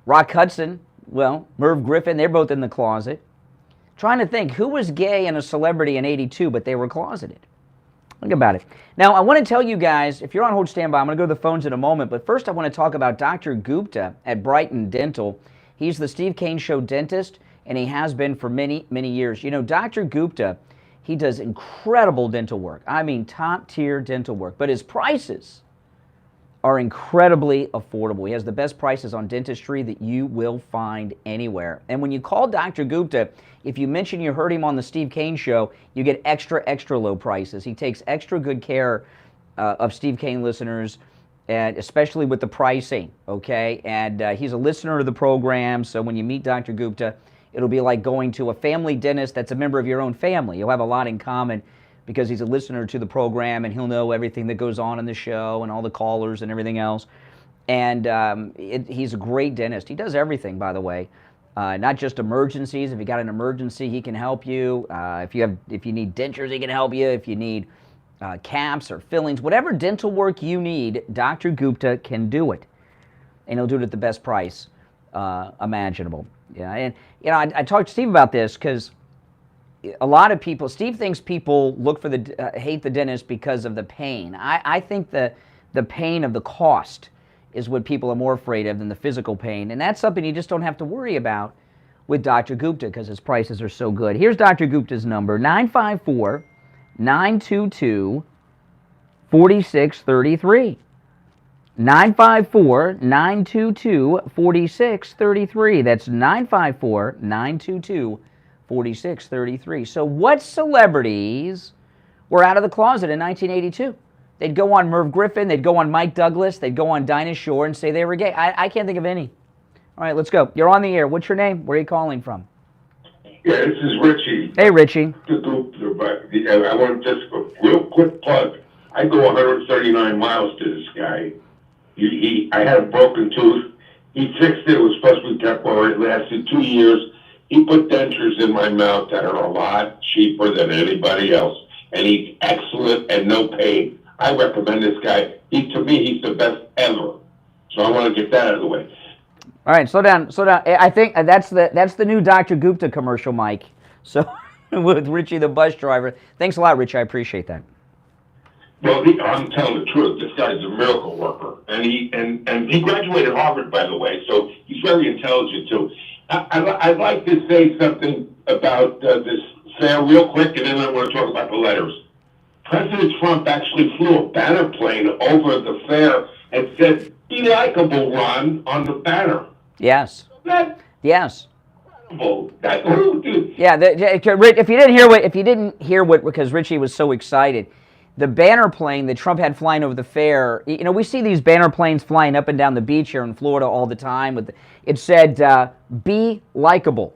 Rock Hudson, well, Merv Griffin, they're both in the closet. Trying to think, who was gay and a celebrity in 82, but they were closeted? Think about it. Now, I want to tell you guys, if you're on hold standby, I'm going to go to the phones in a moment, but first I want to talk about Dr. Gupta at Brighton Dental. He's the Steve Kane Show dentist, and he has been for many, many years. Dr. Gupta, he does incredible dental work. I mean, top-tier dental work, but his prices are incredibly affordable. He has the best prices on dentistry that you will find anywhere. And when you call Dr. Gupta, if you mention you heard him on the Steve Kane Show, you get extra, extra low prices. He takes extra good care of Steve Kane listeners, and especially with the pricing, okay? And he's a listener of the program, so when you meet Dr. Gupta, it'll be like going to a family dentist that's a member of your own family. You'll have a lot in common because he's a listener to the program, and he'll know everything that goes on in the show and all the callers and everything else. And he's a great dentist. He does everything, by the way. Not just emergencies. If you got an emergency, he can help you. If you need dentures, he can help you. If you need caps or fillings, whatever dental work you need, Dr. Gupta can do it, and he'll do it at the best price imaginable. Yeah, and I talked to Steve about this because a lot of people, Steve thinks people look for hate the dentist because of the pain. I think the pain of the cost is what people are more afraid of than the physical pain, and that's something you just don't have to worry about with Dr. Gupta because his prices are so good. Here's Dr. Gupta's number, 954-922-4633. 954-922-4633. That's 954-922-4633. So what celebrities were out of the closet in 1982? They'd go on Merv Griffin, they'd go on Mike Douglas, they'd go on Dinah Shore and say they were gay. I can't think of any. All right, let's go. You're on the air. What's your name? Where are you calling from? Yeah, this is Richie. Hey, Richie. I want just a real quick plug. I go 139 miles to this guy. I had a broken tooth. He fixed it. It was supposed to be temporary. It lasted 2 years. He put dentures in my mouth that are a lot cheaper than anybody else. And he's excellent and no pain. I recommend this guy. To me, he's the best ever. So I want to get that out of the way. All right, slow down. I think that's the new Dr. Gupta commercial, Mike. So with Richie the bus driver. Thanks a lot, Richie. I appreciate that. Well, I'm telling the truth. This guy's a miracle worker, and he graduated Harvard, by the way. So he's very intelligent too. I'd like to say something about this fair real quick, and then I want to talk about the letters. President Trump actually flew a banner plane over the fair and said, "Be likable, Ron," on the banner. Yes. Yes. Yeah. If you didn't hear what, because Richie was so excited, the banner plane that Trump had flying over the fair. We see these banner planes flying up and down the beach here in Florida all the time. It said, "Be likable."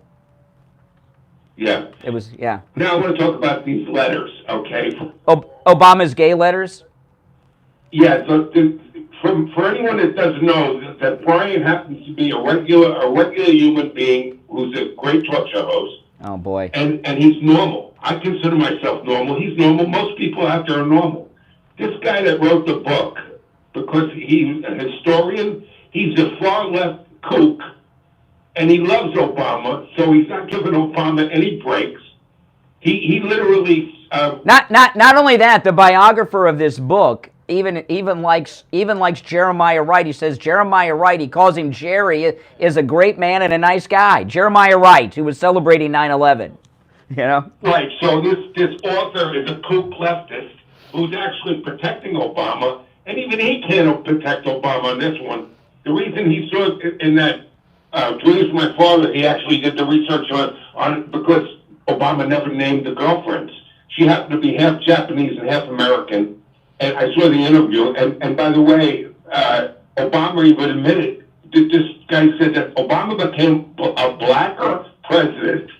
Yeah. It was, yeah. Now I want to talk about these letters, okay? Obama's gay letters? Yeah, so for anyone that doesn't know, that Brian happens to be a regular human being who's a great talk show host. Oh, boy. And he's normal. I consider myself normal. He's normal. Most people out there are normal. This guy that wrote the book, because he's a historian, he's a far-left kook, and he loves Obama, so he's not giving Obama any breaks. He literally... Not only that, the biographer of this book even likes Jeremiah Wright. He says Jeremiah Wright, he calls him Jerry, is a great man and a nice guy. Jeremiah Wright, who was celebrating 9/11. You know? Right, so this author is a kook leftist who's actually protecting Obama, and even he can't protect Obama on this one. The reason he saw it in that Dreams of My Father, he actually did the research on because Obama never named the girlfriends. She happened to be half Japanese and half American, and I saw the interview, and by the way, Obama even admitted that this guy said that Obama became a blacker president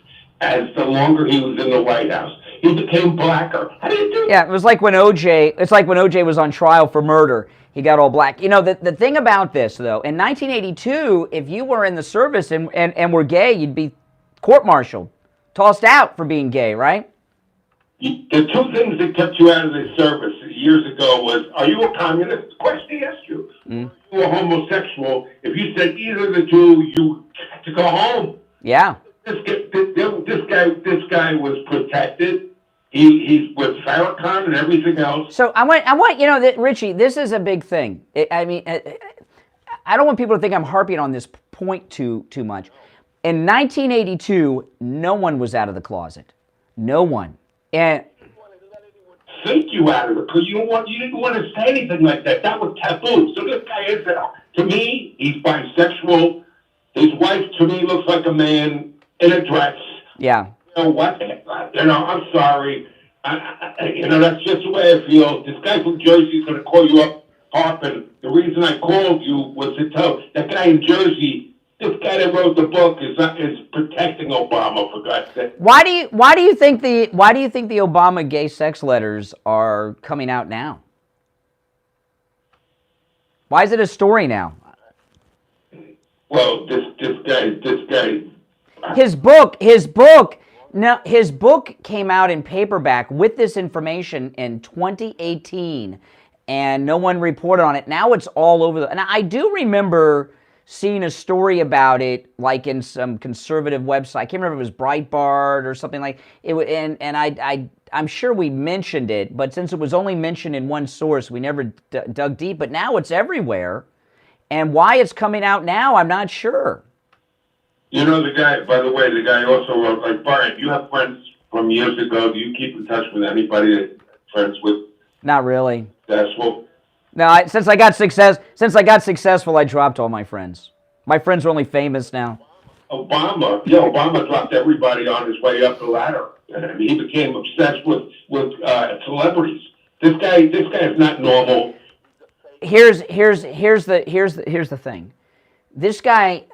as the longer he was in the White House. He became blacker. How do you do that? Yeah, it was like when OJ was on trial for murder. He got all black. You know, the thing about this, though, in 1982, if you were in the service and were gay, you'd be court-martialed, tossed out for being gay, right? The two things that kept you out of the service years ago was, are you a communist? The question he asked you. Are you a homosexual? If you said either of the two, you had to go home. Yeah. This guy was protected. He's with Farrakhan and everything else. So I want you know that Richie, this is a big thing. I don't want people to think I'm harping on this point too much. In 1982, no one was out of the closet. No one. And think you out of it because you didn't want to say anything like that. That was taboo. So this guy is to me, he's bisexual. His wife to me looks like a man in a dress. Yeah. You know what? I'm sorry. That's just the way I feel. This guy from Jersey is going to call you up, Harpin. The reason I called you was to tell that guy in Jersey. This guy that wrote the book is protecting Obama, for God's sake. Why do you think the Obama gay sex letters are coming out now? Why is it a story now? Well, this guy. His book came out in paperback with this information in 2018, and no one reported on it. Now it's all over and I do remember seeing a story about it, like in some conservative website. I can't remember if it was Breitbart or something like it. And I'm sure we mentioned it, but since it was only mentioned in one source, we never dug deep. But now it's everywhere, and why it's coming out now, I'm not sure. You know, the guy. By the way, the guy also wrote, like, Brian. You have friends from years ago. Do you keep in touch with anybody that friends with? Not really. Successful. No, since I got successful, I dropped all my friends. My friends are only famous now. Obama dropped everybody on his way up the ladder. I mean, he became obsessed with celebrities. This guy is not normal. Here's the thing. This guy,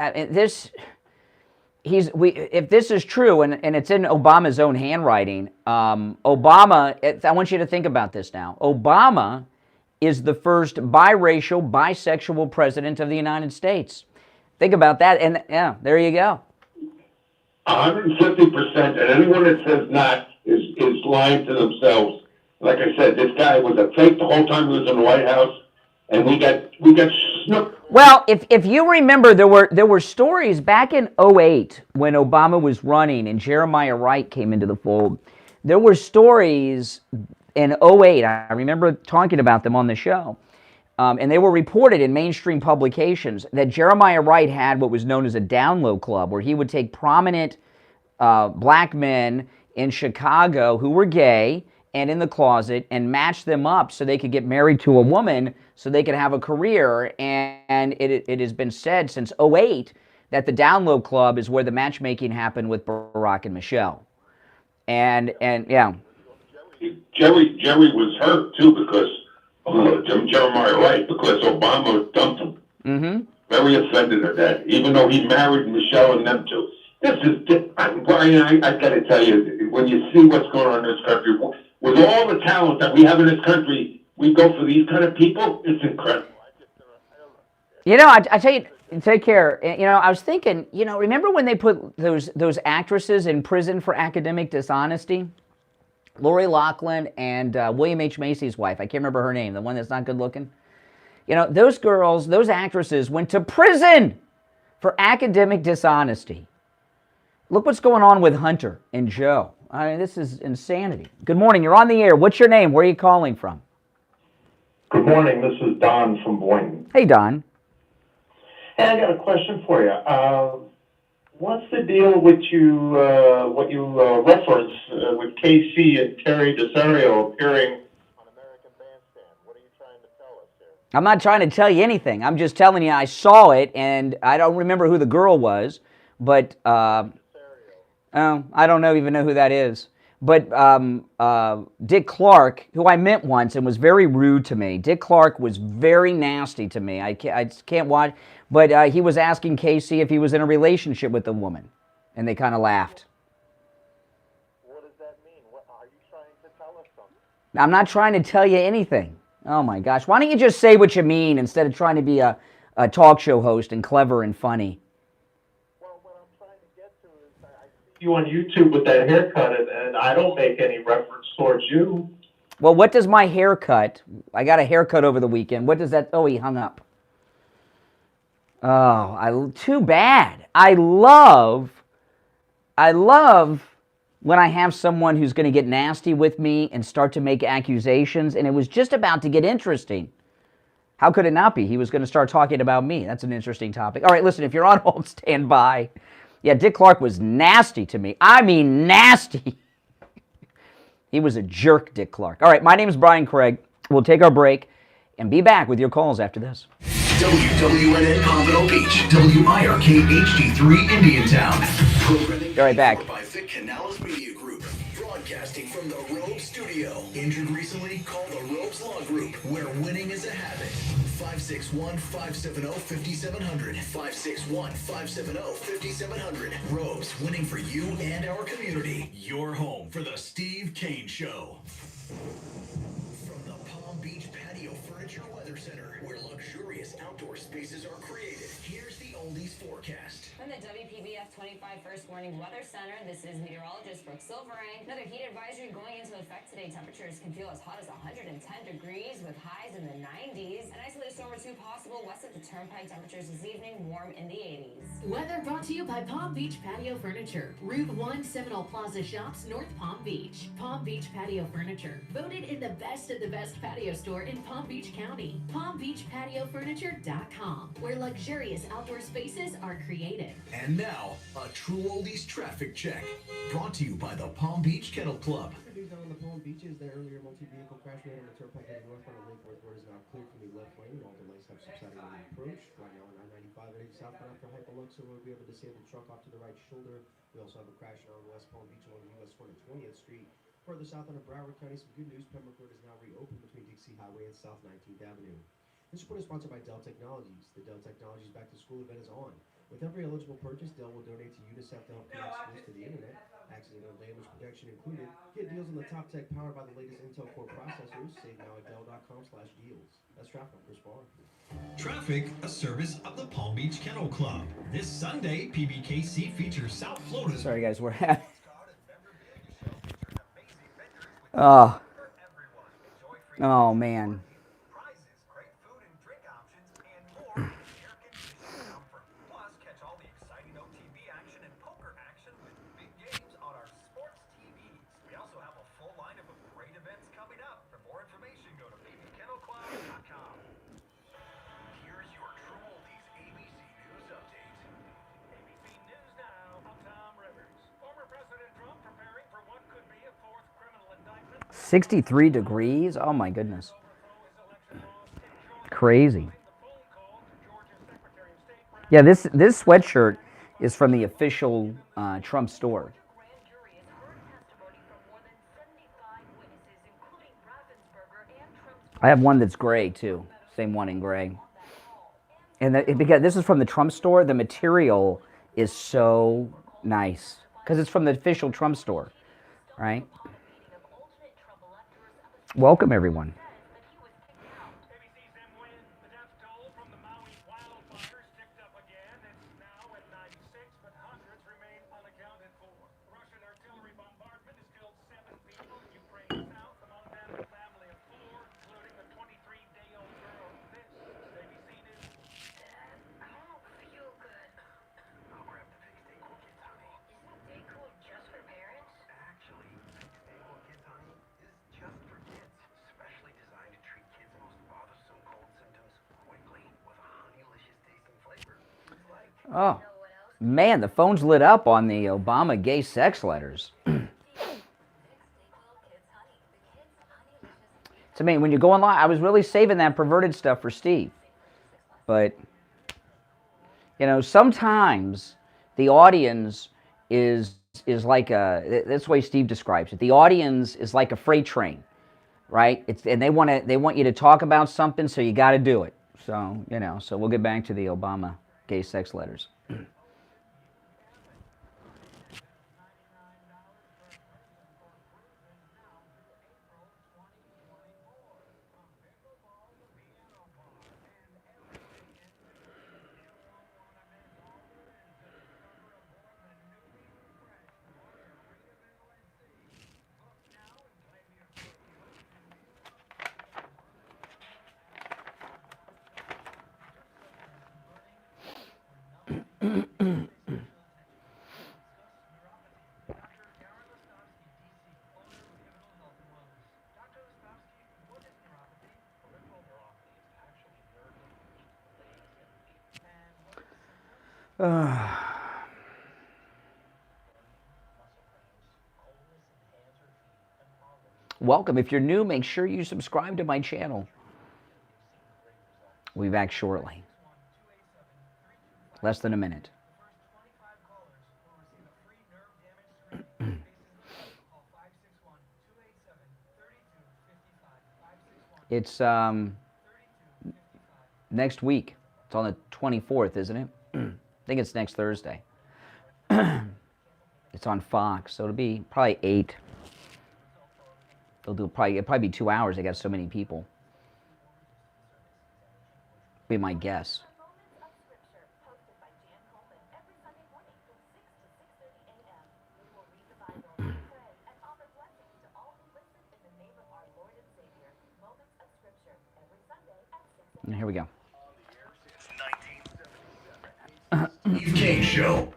if this is true, and it's in Obama's own handwriting, Obama. I want you to think about this now. Obama is the first biracial, bisexual president of the United States. Think about that, and yeah, there you go. 150%, and anyone that says not is lying to themselves. Like I said, this guy was a fake the whole time he was in the White House, and we got snooked. Well, if you remember, there were stories back in 2008 when Obama was running and Jeremiah Wright came into the fold. There were stories in 2008, I remember talking about them on the show, and they were reported in mainstream publications that Jeremiah Wright had what was known as a down low club, where he would take prominent black men in Chicago who were gay and in the closet and match them up so they could get married to a woman so they could have a career. And it has been said since 2008 that the down low club is where the matchmaking happened with Barack and Michelle. And yeah. Jerry was hurt too because Jeremiah Wright, because Obama dumped him. Mm-hmm. Very offended at that, even though he married Michelle and them too. This is Brian. I got to tell you, when you see what's going on in this country, with all the talent that we have in this country, we go for these kind of people. It's incredible. You know, I tell you, take care. You know, I was thinking. You know, remember when they put those actresses in prison for academic dishonesty? Lori Loughlin and William H. Macy's wife. I can't remember her name, the one that's not good looking. You know, those girls, those actresses went to prison for academic dishonesty. Look what's going on with Hunter and Joe. I mean, this is insanity. Good morning. You're on the air. What's your name? Where are you calling from? Good morning. This is Don from Boynton. Hey, Don. Hey, I got a question for you. What's the deal with you, what you reference with KC and Terry DeSario appearing? I'm not trying to tell you anything. I'm just telling you I saw it, and I don't remember who the girl was, but I don't even know who that is. But Dick Clark, who I met once and was very rude to me. Dick Clark was very nasty to me. I just can't watch. But he was asking Casey if he was in a relationship with the woman, and they kind of laughed. What does that mean? What, are you trying to tell us something? I'm not trying to tell you anything. Oh my gosh. Why don't you just say what you mean instead of trying to be a talk show host and clever and funny? Well, what I'm trying to get to is I see you on YouTube with that haircut, and I don't make any reference towards you. Well, what does my haircut, I got a haircut over the weekend. What does that, oh, he hung up. Oh, too bad. I love when I have someone who's going to get nasty with me and start to make accusations, and it was just about to get interesting. How could it not be? He was going to start talking about me. That's an interesting topic. All right, listen, if you're on hold, stand by. Yeah, Dick Clark was nasty to me. I mean nasty. He was a jerk, Dick Clark. All right, my name is Brian Craig. We'll take our break and be back with your calls after this. WWNN Pompano Beach, WIRK HD3 Indiantown. Be right back. By Vic Canales Media Group, broadcasting from the Robes Studio. Injured recently? Call the Robes Law Group, where winning is a habit. 561-570-5700. 561-570-5700. Robes, winning for you and our community. Your home for the Steve Kane Show. From the Palm Beach Patio Furniture Weather Center, where luxurious outdoor spaces are created, here's the oldies forecast. From the WPBF 25 First Warning Weather Center, this is meteorologist Brooke Silverang. Another heat advisory going into effect today. Temperatures can feel as hot as 110 degrees with highs in the 90s. An isolated storm or two possible west of the Turnpike. Temperatures this evening warm in the 80s. Weather brought to you by Palm Beach Patio Furniture. Route 1 Seminole Plaza Shops, North Palm Beach. Palm Beach Patio Furniture. Voted in the best of the best patio store in Palm Beach County. PalmBeachPatioFurniture.com, where luxurious outdoor spaces are created. And now, a true oldies traffic check. Brought to you by the Palm Beach Kennel Club. News down in the Palm Beaches. The earlier multi-vehicle crash rate on the Turnpike heading northbound on Lake Worth Road is now cleared from the left lane. All delays have subsided on the approach. Right now on I-95 heading southbound after Hypoluxo Road, we have a disabled truck off to the right shoulder. We also have a crash on West Palm Beach along US 420th Street. Further south on Broward County, some good news. Pembroke Road is now reopened between Dixie Highway and South 19th Avenue. This report is sponsored by Dell Technologies. The Dell Technologies Back to School event is on. With every eligible purchase, Dell will donate to UNICEF to help connect schools to the internet. Accidental damage protection included. Get deals on the top tech powered by the latest Intel Core processors. Save now at Dell.com/deals. That's traffic on Chris Barr. Traffic, a service of the Palm Beach Kennel Club. This Sunday, PBKC features South Florida's... Sorry, guys, we're having... Oh, man. indictment. 63 degrees? Oh my goodness. Crazy. Yeah, this sweatshirt is from the official Trump store. I have one that's gray too. Same one in gray. And because this is from the Trump store, the material is so nice because it's from the official Trump store, right? Welcome, everyone. Oh. Man, the phone's lit up on the Obama gay sex letters. I mean, when you go online, I was really saving that perverted stuff for Steve. But, you know, sometimes the audience is like that's the way Steve describes it. The audience is like a freight train, right? And they want you to talk about something, so you got to do it. So, you know, so we'll get back to the Obama gay sex letters. Welcome. If you're new, make sure you subscribe to my channel. We'll be back shortly. Less than a minute. It's next week. It's on the 24th, isn't it? I think it's next Thursday. It's on Fox, so it'll be probably 8. It'll probably be 2 hours. They got so many people. Be my guess. Here we go. Steve Kane Show.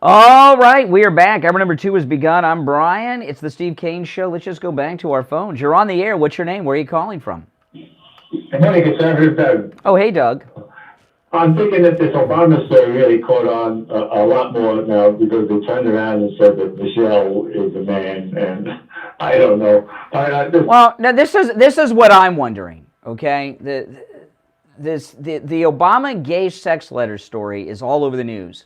All right, we are back. Hour number 2 has begun. I'm Brian. It's the Steve Kane Show. Let's just go back to our phones. You're on the air. What's your name? Where are you calling from? Morning, conservative Doug. Oh, hey, Doug. I'm thinking that this Obama story really caught on a lot more now because they turned around and said that Michelle is a man, and I don't know. Well, now this is what I'm wondering. Okay, the Obama gay sex letter story is all over the news.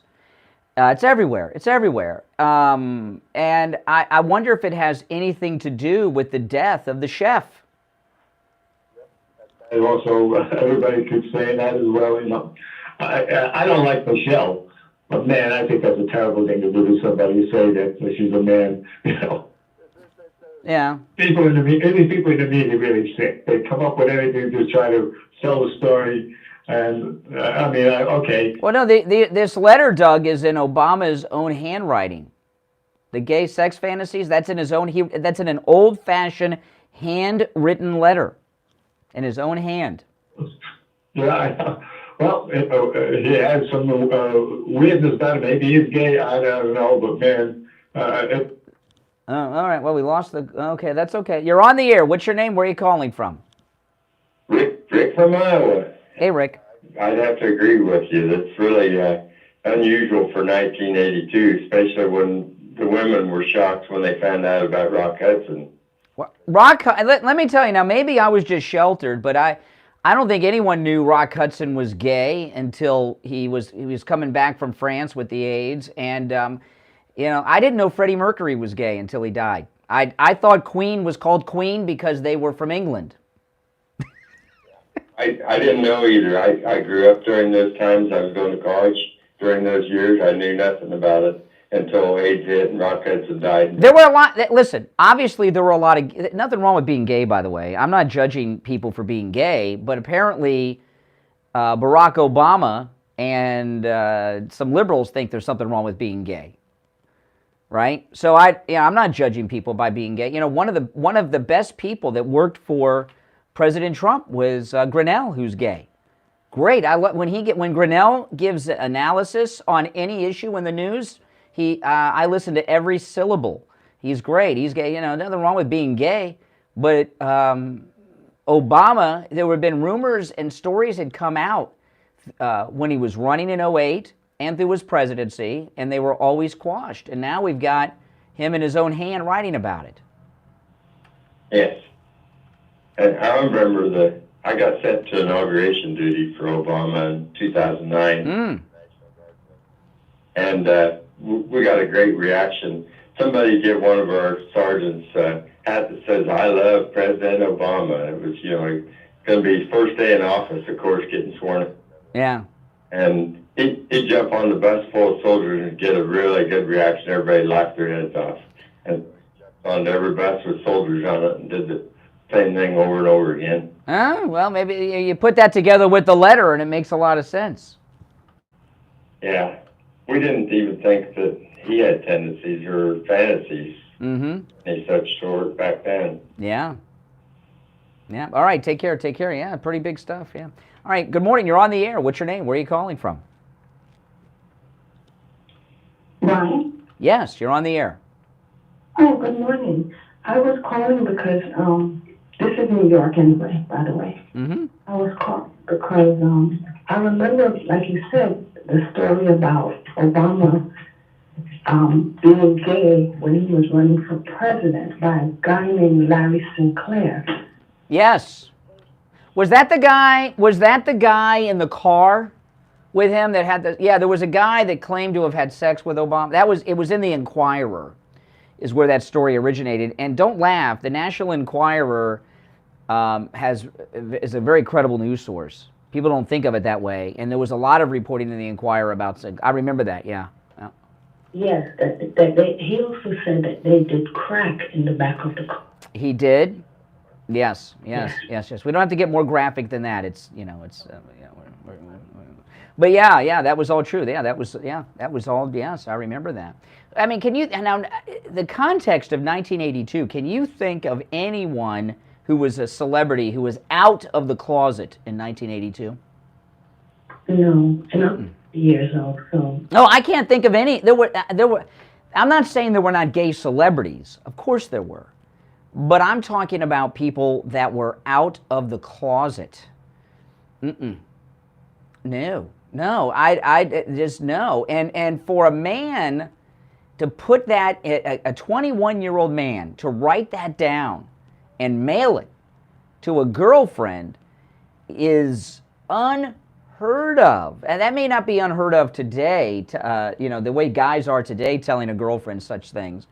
It's everywhere. It's everywhere. And I wonder if it has anything to do with the death of the chef. And also, everybody keeps saying that as well. You know, I don't like Michelle, but man, I think that's a terrible thing to do to somebody. Say that she's a man. You know. Yeah. People in the media really sick. They come up with anything to try to sell the story. And I mean, okay. Well, no, this letter, Doug, is in Obama's own handwriting. The gay sex fantasies, that's in his own. That's in an old-fashioned handwritten letter, in his own hand. Yeah. Well, he had some weirdness about it. Maybe he's gay. I don't know, but man. All right. Well, we lost the. Okay, that's okay. You're on the air. What's your name? Where are you calling from? Rick from Iowa. Hey, Rick. I'd have to agree with you. That's really unusual for 1982, especially when the women were shocked when they found out about Rock Hudson. Let me tell you now. Maybe I was just sheltered, but I don't think anyone knew Rock Hudson was gay until he was coming back from France with the AIDS, and you know, I didn't know Freddie Mercury was gay until he died. I thought Queen was called Queen because they were from England. I didn't know either. I grew up during those times. I was going to college during those years. I knew nothing about it until AIDS hit and Rock Hudson died. There were a lot. Listen, obviously there were a lot of. Nothing wrong with being gay, by the way. I'm not judging people for being gay, but apparently Barack Obama and some liberals think there's something wrong with being gay. Right? So I'm not judging people by being gay. You know, one of the best people that worked for President Trump was Grinnell, who's gay. Great. When Grinnell gives analysis on any issue in the news, I listen to every syllable. He's great. He's gay. You know, nothing wrong with being gay. But Obama, there have been rumors and stories had come out when he was running in 2008 and through his presidency, and they were always quashed. And now we've got him in his own hand writing about it. Yes. And I remember I got sent to inauguration duty for Obama in 2009. And we got a great reaction. Somebody gave one of our sergeants a hat that says, "I love President Obama." It was, going to be his first day in office, of course, getting sworn in. Yeah. And he'd jump on the bus full of soldiers and get a really good reaction. Everybody laughed their heads off. And jumped on every bus with soldiers on it and did the same thing over and over again. Oh, well, maybe you put that together with the letter and it makes a lot of sense. Yeah. We didn't even think that he had tendencies or fantasies. Mm-hmm. He's such short back then. Yeah. Yeah. All right. Take care. Take care. Yeah. Pretty big stuff. Yeah. All right. Good morning. You're on the air. What's your name? Where are you calling from? Brian? Yes, you're on the air. Oh, good morning. I was calling because, this is New York anyway, by the way. Mm-hmm. I was calling because I remember, like you said, the story about Obama being gay when he was running for president by a guy named Larry Sinclair. Yes. Was that the guy in the car with him that had the... Yeah, there was a guy that claimed to have had sex with Obama. It was in the Enquirer, is where that story originated. And don't laugh, the National Enquirer is a very credible news source. People don't think of it that way. And there was a lot of reporting in the Enquirer about... I remember that, yeah. Yes, he also said that they did crack in the back of the car. He did? Yes. We don't have to get more graphic than that. But yeah, that was all true. Yeah, that was all, yes, I remember that. I mean, now, the context of 1982, can you think of anyone who was a celebrity who was out of the closet in 1982? No, and I'm years old, so. No, I can't think of any. There were. I'm not saying there were not gay celebrities. Of course there were. But I'm talking about people that were out of the closet. No. I just no. And for a man to put that, a 21-year-old man, to write that down and mail it to a girlfriend is unheard of. And that may not be unheard of today, the way guys are today telling a girlfriend such things.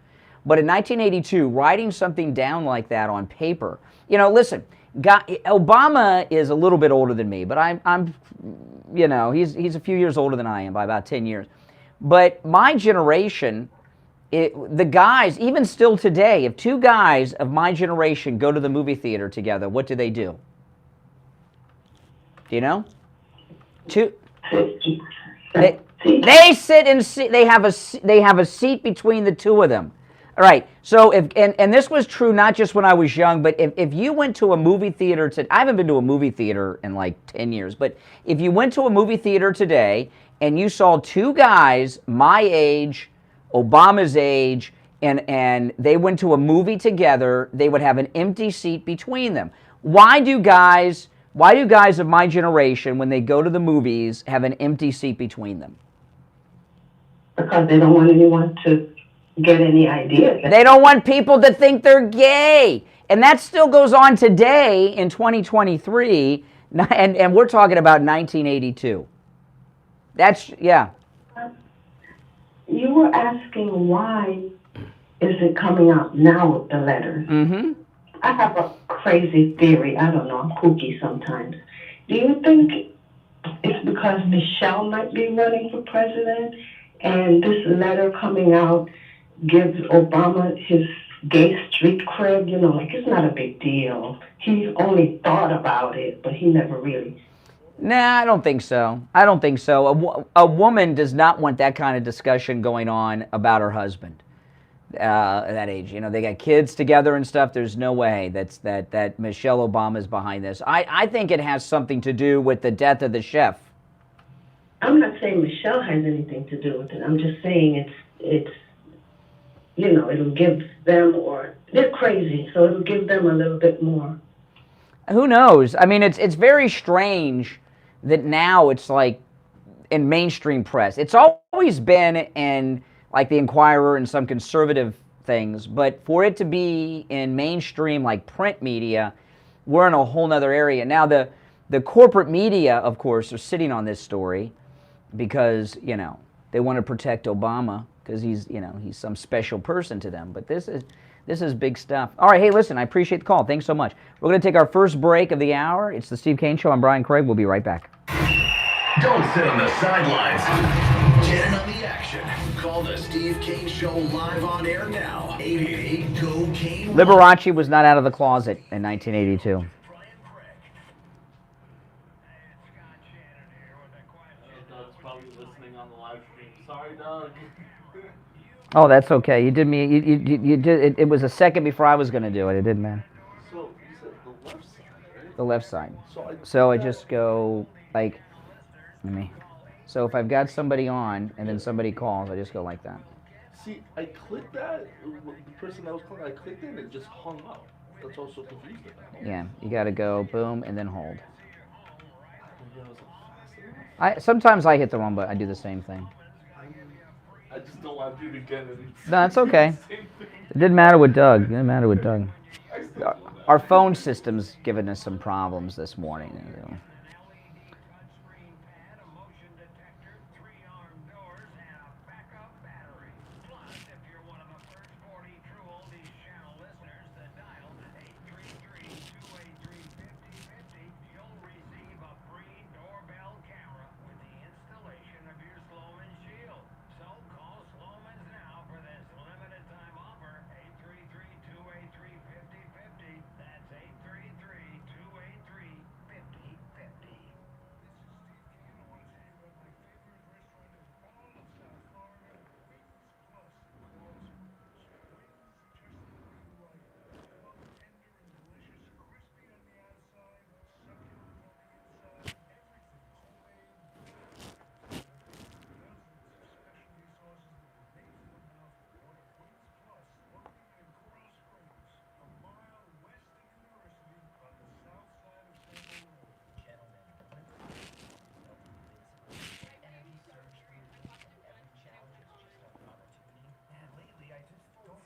But in 1982, writing something down like that on paper, listen, Obama is a little bit older than me, but I'm he's a few years older than I am by about 10 years. But my generation, the guys, even still today, if two guys of my generation go to the movie theater together, what do? Do you know? They sit and see. They have a seat between the two of them. All right. So and this was true not just when I was young, but if you went to a movie theater I haven't been to a movie theater in like 10 years, but if you went to a movie theater today and you saw two guys my age, Obama's age, and they went to a movie together, they would have an empty seat between them. Why do guys of my generation, when they go to the movies, have an empty seat between them? Because they don't want anyone to get any ideas. They don't want people to think they're gay. And that still goes on today in 2023, and we're talking about 1982. Yeah. You were asking why is it coming out now with the letters? Mm-hmm. I have a crazy theory. I don't know. I'm kooky sometimes. Do you think it's because Michelle might be running for president and this letter coming out gives Obama his gay street cred? It's not a big deal. He only thought about it, but he never really... Nah, I don't think so. A woman does not want that kind of discussion going on about her husband at that age. They got kids together and stuff. There's no way that Michelle Obama is behind this. I think it has something to do with the death of the chef. I'm not saying Michelle has anything to do with it. I'm just saying it's it'll give them, or they're crazy, so it'll give them a little bit more. Who knows? I mean, it's very strange that now it's like in mainstream press. It's always been in like the Inquirer and some conservative things, but for it to be in mainstream like print media, we're in a whole nother area. Now the corporate media, of course, are sitting on this story because, you know, they want to protect Obama because he's, you know, he's some special person to them. But this is big stuff. All right, hey, listen, I appreciate the call. Thanks so much. We're going to take our first break of the hour. It's the Steve Kane Show. I'm Brian Craig. We'll be right back. Don't sit on the sidelines. Get in on the action. Call the Steve Kane Show live on air now. 888-GO-KANE. Liberace was not out of the closet in 1982. Doug's probably listening on the live stream. Sorry, Doug. Oh, that's okay. You did me. You did. It was a second before I was going to do it. It didn't matter. So you said the left side, right? The left side. So I just go like, let me. So if I've got somebody on and then somebody calls, I just go like that. See, I clicked that. The person that was calling, I clicked it and it just hung up. That's also confusing. Yeah, you got to go boom and then hold. Sometimes I hit the wrong button. I do the same thing. I just don't want you to get it. No, that's okay. It didn't matter with Doug. It didn't matter with Doug. Our phone system's given us some problems this morning. You know.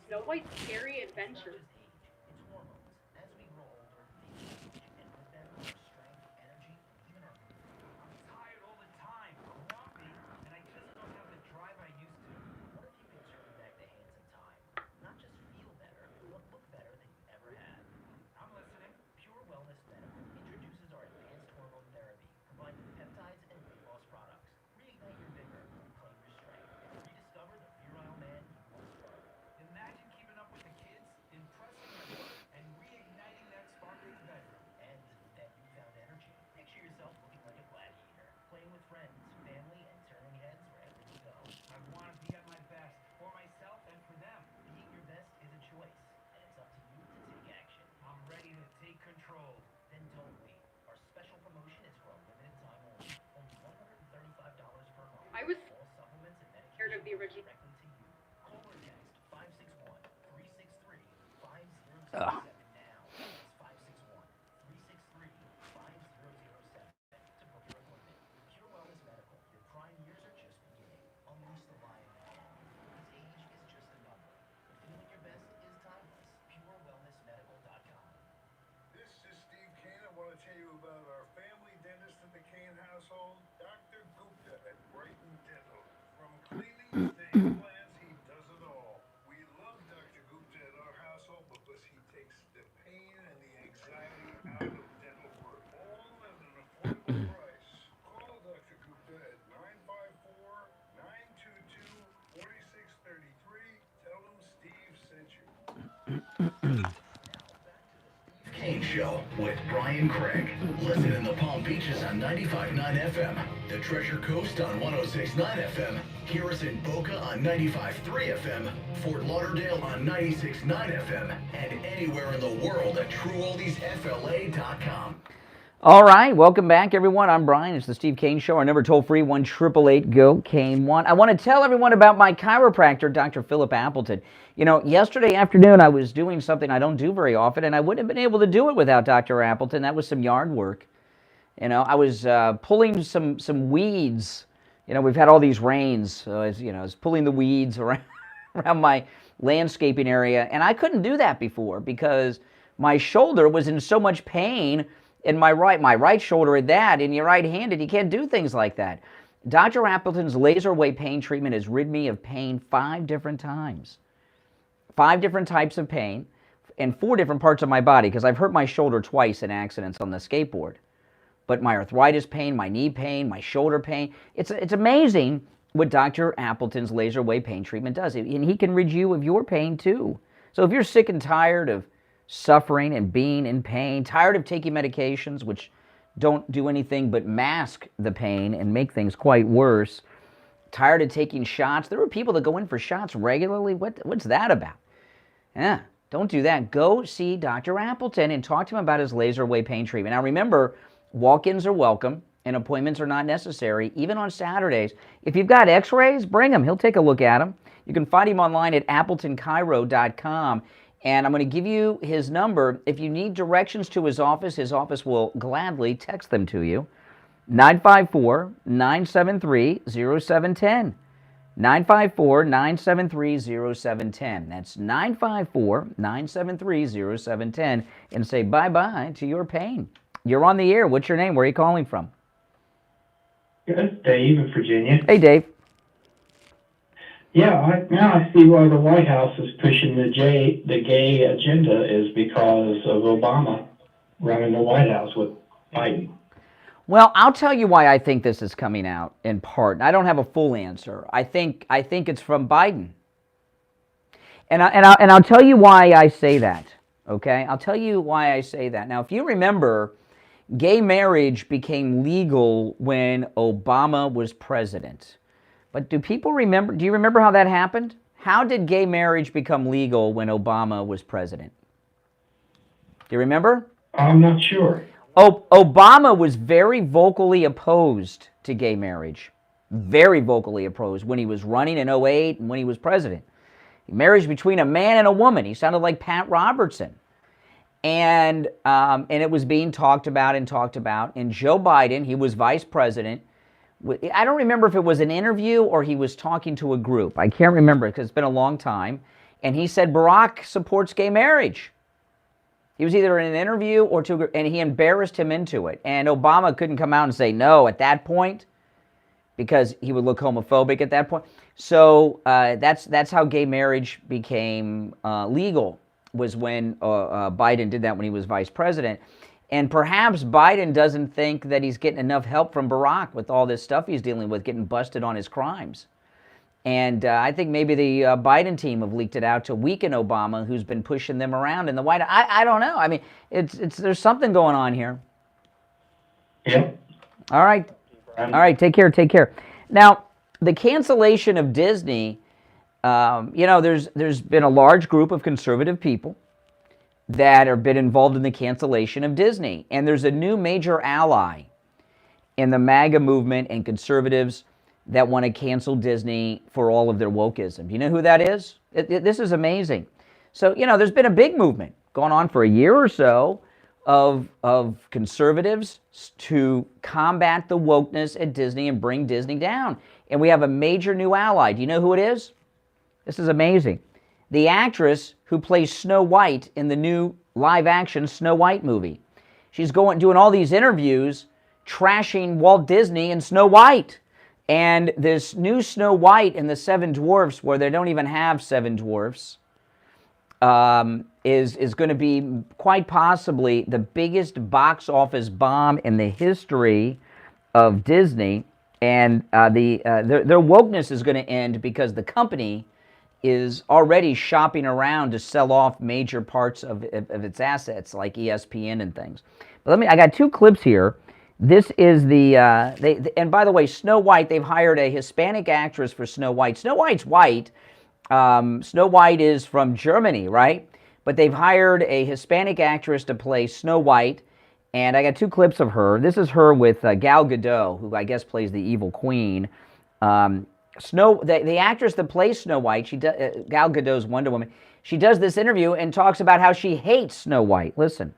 Snow White's Scary Adventure. I was scared of the original. Ugh. This is Steve Kane. I want to tell you about our family dentist in the Kane household, Dr. Gupta at Brighton Dental. From cleaning to implants, he does it all. We love Dr. Gupta at our household because he takes the pain and the anxiety out of dental work, all at an affordable price. Call Dr. Gupta at 954-922-4633. Tell him Steve sent you. Kane Show with Brian Craig. Listen in the Palm Beaches on 95.9 FM, the Treasure Coast on 106.9 FM, hear us in Boca on 95.3 FM, Fort Lauderdale on 96.9 FM, and anywhere in the world at TrueOldiesFLA.com. All right, welcome back, everyone. I'm Brian. It's the Steve Kane Show. Our number toll-free, 1-888-GO-KANE-1. I want to tell everyone about my chiropractor, Dr. Philip Appleton. You know, yesterday afternoon, I was doing something I don't do very often, and I wouldn't have been able to do it without Dr. Appleton. That was some yard work. You know, I was pulling some weeds You know, we've had all these rains, so I was pulling the weeds around my landscaping area, and I couldn't do that before because my shoulder was in so much pain in my right shoulder at that, and you're right-handed, you can't do things like that. Dr. Appleton's laser wave pain treatment has rid me of pain 5 different times. 5 different types of pain in 4 different parts of my body, because I've hurt my shoulder twice in accidents on the skateboard. But my arthritis pain, my knee pain, my shoulder pain, it's amazing what Dr. Appleton's laser wave pain treatment does. And he can rid you of your pain too. So if you're sick and tired of suffering and being in pain, tired of taking medications which don't do anything but mask the pain and make things quite worse, tired of taking shots. There are people that go in for shots regularly. What's that about? Yeah, don't do that. Go see Dr. Appleton and talk to him about his laser wave pain treatment. Now remember, walk-ins are welcome and appointments are not necessary, even on Saturdays. If you've got x-rays, bring them. He'll take a look at them. You can find him online at AppletonChiro.com. And I'm going to give you his number. If you need directions to his office will gladly text them to you. 954-973-0710. 954-973-0710. That's 954-973-0710. And say bye-bye to your pain. You're on the air. What's your name? Where are you calling from? Good. Dave in Virginia. Hey, Dave. Yeah, now I see why the White House is pushing the gay agenda is because of Obama running the White House with Biden. Well, I'll tell you why I think this is coming out in part. I don't have a full answer. I think it's from Biden. And I'll tell you why I say that, okay? I'll tell you why I say that. Now, if you remember, gay marriage became legal when Obama was president. But do people remember, do you remember how that happened? How did gay marriage become legal when Obama was president? Do you remember? I'm not sure. Obama was very vocally opposed to gay marriage. Very vocally opposed when he was running in 2008 and when he was president. Marriage between a man and a woman. He sounded like Pat Robertson. And it was being talked about. And Joe Biden, he was vice president. I don't remember if it was an interview or he was talking to a group. I can't remember because it's been a long time. And he said Barack supports gay marriage. He was either in an interview or to a group, and he embarrassed him into it. And Obama couldn't come out and say no at that point because he would look homophobic at that point. So that's how gay marriage became legal, was when Biden did that when he was vice president. And perhaps Biden doesn't think that he's getting enough help from Barack with all this stuff he's dealing with, getting busted on his crimes. And I think maybe the Biden team have leaked it out to weaken Obama, who's been pushing them around in the White House. I don't know. I mean, there's something going on here. Yeah. All right. Take care. Now, the cancellation of Disney, there's been a large group of conservative people that have been involved in the cancellation of Disney. And there's a new major ally in the MAGA movement and conservatives that want to cancel Disney for all of their wokeism. Do you know who that is? This is amazing. So, there's been a big movement going on for a year or so of conservatives to combat the wokeness at Disney and bring Disney down. And we have a major new ally. Do you know who it is? This is amazing. The actress who plays Snow White in the new live-action Snow White movie. She's doing all these interviews trashing Walt Disney and Snow White. And this new Snow White and the Seven Dwarfs, where they don't even have seven dwarfs, is going to be quite possibly the biggest box office bomb in the history of Disney. And their wokeness is going to end because the company is already shopping around to sell off major parts of its assets, like ESPN and things. But I got 2 clips here. This is and by the way, Snow White, they've hired a Hispanic actress for Snow White. Snow White's white. Snow White is from Germany, right? But they've hired a Hispanic actress to play Snow White. And I got 2 clips of her. This is her with Gal Gadot, who I guess plays the evil queen. The actress that plays Snow White, Gal Gadot's Wonder Woman, she does this interview and talks about how she hates Snow White. Listen.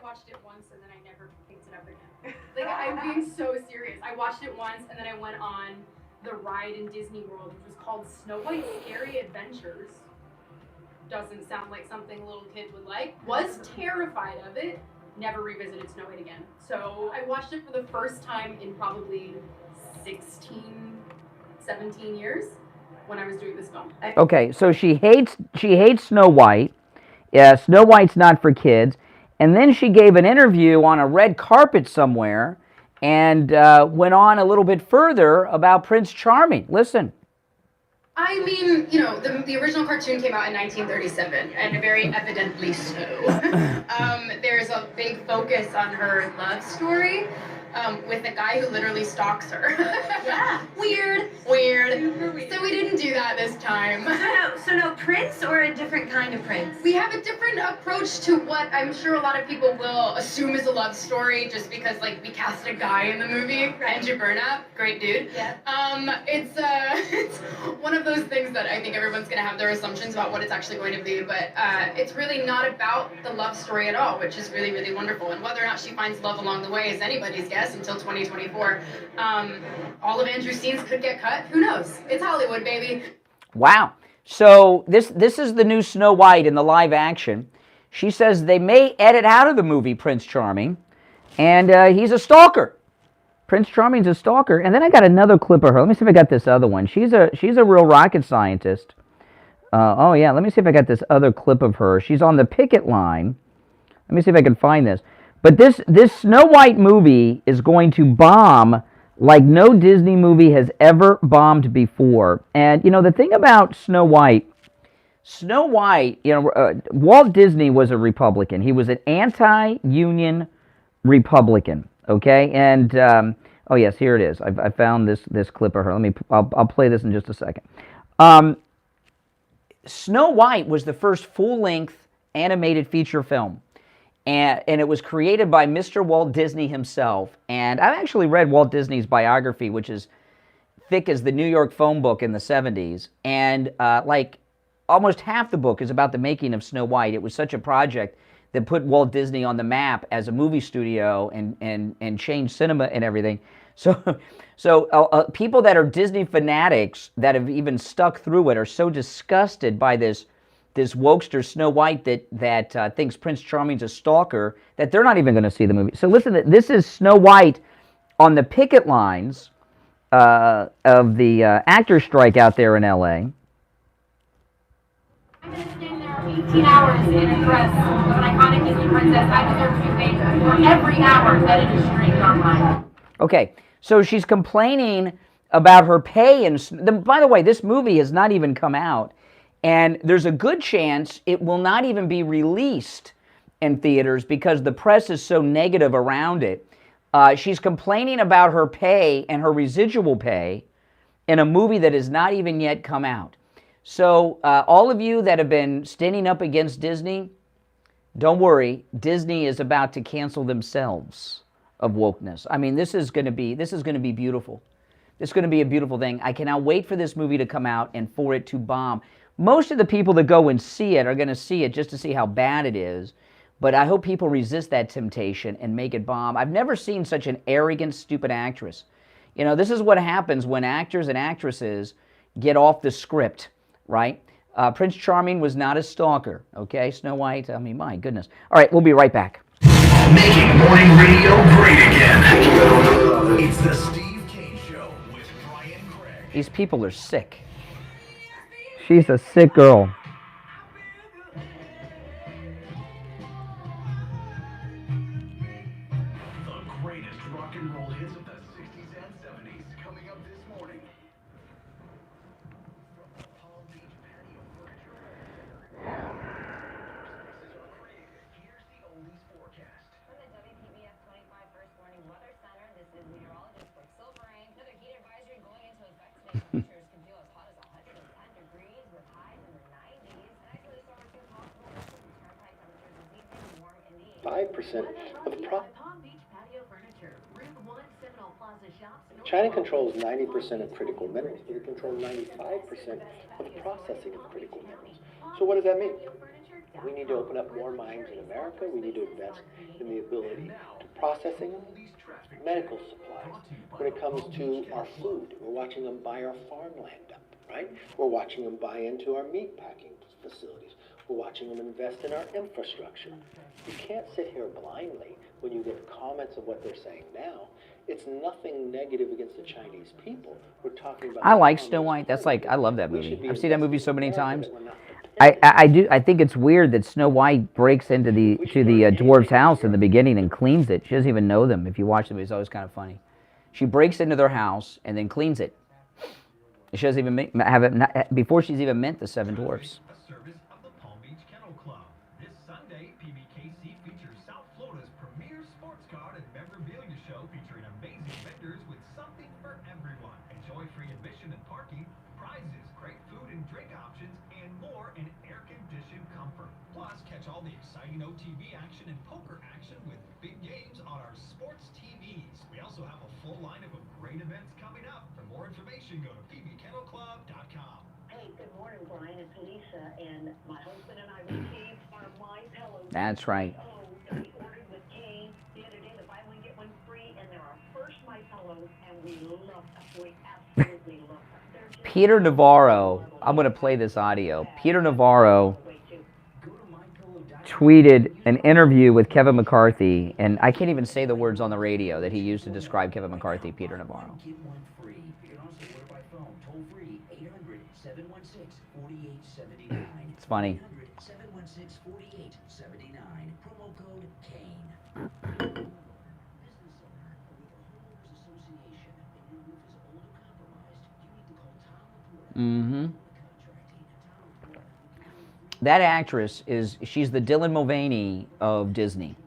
watched it once and then I never picked it up again. Like, I'm being so serious. I watched it once and then I went on the ride in Disney World, which was called Snow White's Scary Adventures. Doesn't sound like something a little kid would like. Was terrified of it. Never revisited Snow White again. So I watched it for the first time in probably 16, 17 years when I was doing this film. Okay, so she hates Snow White. Yeah, Snow White's not for kids. And then she gave an interview on a red carpet somewhere and went on a little bit further about Prince Charming. Listen. I mean, you know, the original cartoon came out in 1937, and very evidently so. There's a big focus on her love story with a guy who literally stalks her. Yeah. Weird. So we didn't do that this time. So no Prince or a different kind of Prince? We have a different approach to what I'm sure a lot of people will assume is a love story just because, like, we cast a guy in the movie, Andrew Burnap, great dude. Yeah. It's one of those things that I think everyone's going to have their assumptions about what it's actually going to be, but it's really not about the love story at all, which is really, really wonderful. And whether or not she finds love along the way is anybody's guess until 2024. All of Andrew's scenes could get cut. Who knows? It's Hollywood, baby. Wow. So this is the new Snow White in the live action. She says they may edit out of the movie Prince Charming, and he's a stalker. Prince Charming's a stalker. And then I got another clip of her. Let me see if I got this other one. She's a real rocket scientist. Oh yeah, let me see if I got this other clip of her. She's on the picket line. Let me see if I can find this. But this Snow White movie is going to bomb like no Disney movie has ever bombed before. And, you know, the thing about Snow White, you know, Walt Disney was a Republican. He was an anti-union Republican, okay? And, oh, yes, here it is. I found this clip of her. I'll play this in just a second. Snow White was the first full-length animated feature film. And it was created by Mr. Walt Disney himself. And I've actually read Walt Disney's biography, which is thick as the New York phone book in the 70s. And like almost half the book is about the making of Snow White. It was such a project that put Walt Disney on the map as a movie studio and changed cinema and everything. So people that are Disney fanatics that have even stuck through it are so disgusted by this wokester Snow White that thinks Prince Charming's a stalker that they're not even going to see the movie. So listen, this is Snow White on the picket lines of the actor strike out there in L.A. I'm going to stand there 18 hours in a dress of an iconic Disney princess. I deserve to be paid for every hour that it is streamed online. Okay, so she's complaining about her pay. And by the way, this movie has not even come out. And there's a good chance it will not even be released in theaters because the press is so negative around it. She's complaining about her pay and her residual pay in a movie that has not even yet come out. So all of you that have been standing up against Disney, don't worry. Disney is about to cancel themselves of wokeness. I mean, this is going to be beautiful. This is going to be a beautiful thing. I cannot wait for this movie to come out and for it to bomb. Most of the people that go and see it are going to see it just to see how bad it is. But I hope people resist that temptation and make it bomb. I've never seen such an arrogant, stupid actress. You know, this is what happens when actors and actresses get off the script, right? Prince Charming was not a stalker, okay? Snow White, I mean, my goodness. All right, we'll be right back. Making morning radio great again. It's the Steve Kane Show with Brian Craig. These people are sick. She's a sick girl. The greatest rock and roll hits of the 60s and 70s coming up this morning. From the Palm Beach patio furniture. Here's the oldies forecast. From the WPBF 25 First Warning Weather Center, this is meteorologist Brooke Silverang. Another heat advisory going into effect today. Temperatures can feel as hot as 110 degrees with highs in the 90s. An isolated storm or two possible. Turnpike temperatures this evening warm in the 5% of Palm Beach Patio Furniture, Route 1 Seminole Plaza Shops. China controls 90% of critical minerals, but it controls 95% of processing of critical minerals. So what does that mean? We need to open up more minds in America. We need to invest in the ability to processing medical supplies. When it comes to our food, we're watching them buy our farmland up, right? We're watching them buy into our meat packing facilities. We're watching them invest in our infrastructure. You can't sit here blindly when you get comments of what they're saying now. It's nothing negative against the Chinese people. We're talking about. I like Snow White. That's like, I love that movie. I've seen that movie so many times. I do. I think it's weird that Snow White breaks into the dwarf's house in the beginning and cleans it. She doesn't even know them. If you watch the movie, it's always kind of funny. She breaks into their house and then cleans it. She doesn't even have it before she's even met the seven dwarfs. A service of the Palm Beach Kennel Club. This Sunday, PBKC features South Florida's premier sports card and memorabilia show featuring amazing vendors with something for everyone. Enjoy free admission and parking, prizes, great food and drink options, and more in air-conditioned comfort. Plus, catch all the exciting OTV action and poker action with big games on our sports TVs. We also have a full lineup of great events coming up. For more information, go to pbkennelclub.com. Hey, good morning, Brian. It's Lisa, and my husband and I received our My Pillow. That's right. That we ordered with Kane the other day, the buy one get one free, and they're our first My Pillows, and we love them. We absolutely love them. Peter Navarro, I'm going to play this audio. Peter Navarro tweeted an interview with Kevin McCarthy, and I can't even say the words on the radio that he used to describe Kevin McCarthy, Peter Navarro. It's funny. Mm-hmm. That actress she's the Dylan Mulvaney of Disney.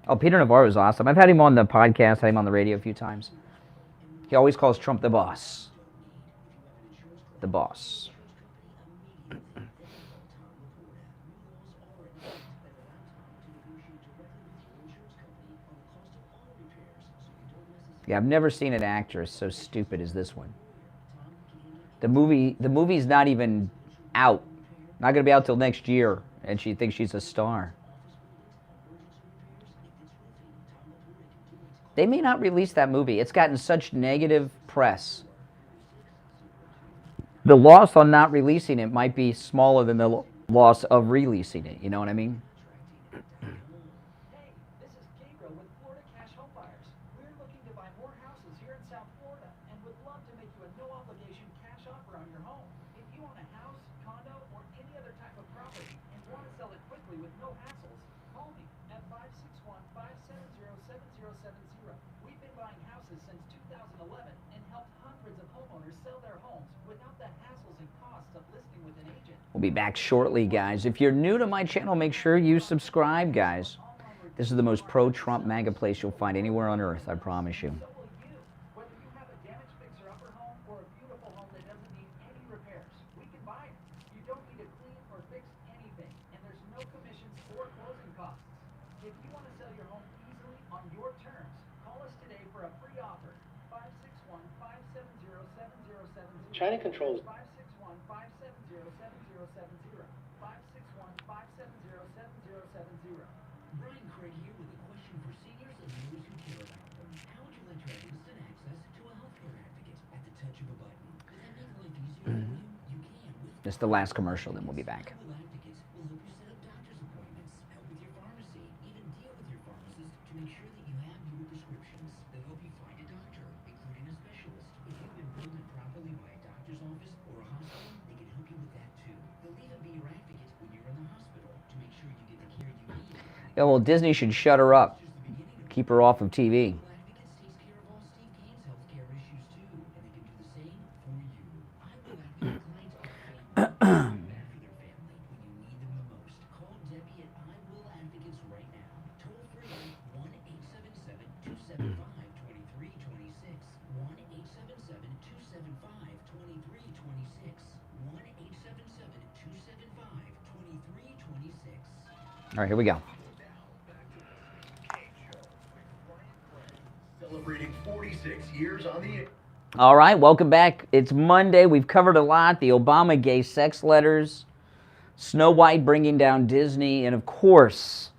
Oh, Peter Navarro is awesome. I've had him on the podcast, had him on the radio a few times. He always calls Trump the boss. The boss. Yeah, I've never seen an actress so stupid as this one. The movie's not even out. Not going to be out till next year, and she thinks she's a star. They may not release that movie. It's gotten such negative press. The loss on not releasing it might be smaller than the loss of releasing it. You know what I mean? We'll be back shortly, guys. If you're new to my channel, make sure you subscribe, guys. This is the most pro-Trump MAGA place you'll find anywhere on earth, I promise you. China controls. Brian Craig here with a question for seniors and those who care about them. How would you like to have instant access to a healthcare advocate at the touch of a button? Does that make life easier for you? You can with This is the last commercial, then we'll be back. advocates will help you set up doctor's appointments, help with your pharmacy, even deal with your pharmacist to make sure that you have your prescriptions. They'll help you find a doctor, including a specialist. If you've been billed improperly by a doctor's office or a hospital, they can help you with that too. They'll even be your advocate when you're in the hospital to make sure you get the care you need. Yeah, well, Disney should shut her up. Keep her off of TV. All right, here we go. Celebrating 46 years on the air. All right, welcome back. It's Monday. We've covered a lot. The Obama gay sex letters, Snow White bringing down Disney, and of course,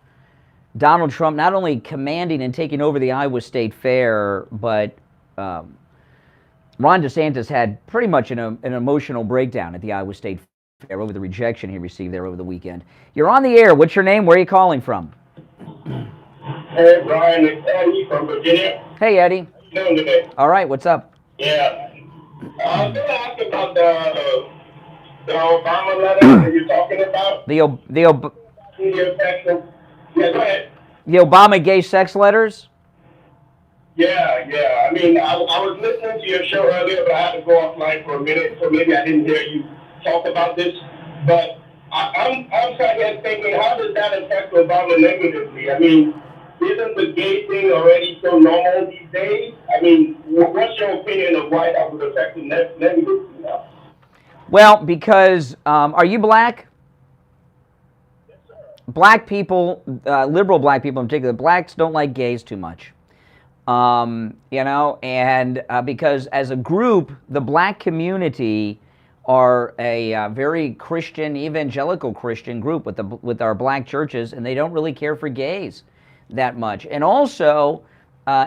Donald Trump not only commanding and taking over the Iowa State Fair, but Ron DeSantis had pretty much an emotional breakdown at the Iowa State Fair over the rejection he received there over the weekend. You're on the air. What's your name? Where are you calling from? Hey, Brian, it's Eddie from Virginia. Hey, Eddie. How you doing today? All right, what's up? Yeah. I was going to ask about the Obama letter that you're talking about. Yeah, go ahead. The Obama gay sex letters? Yeah. I mean, I was listening to your show earlier, but I had to go offline for a minute, so maybe I didn't hear you talk about this. But I'm sitting here thinking, how does that affect Obama negatively? I mean, isn't the gay thing already so normal these days? I mean, what's your opinion of why that would affect him negatively now? Well, because, are you black? Black people, liberal black people in particular, blacks don't like gays too much. And because as a group, the black community are a very Christian, evangelical Christian group with our black churches, and they don't really care for gays that much. And also,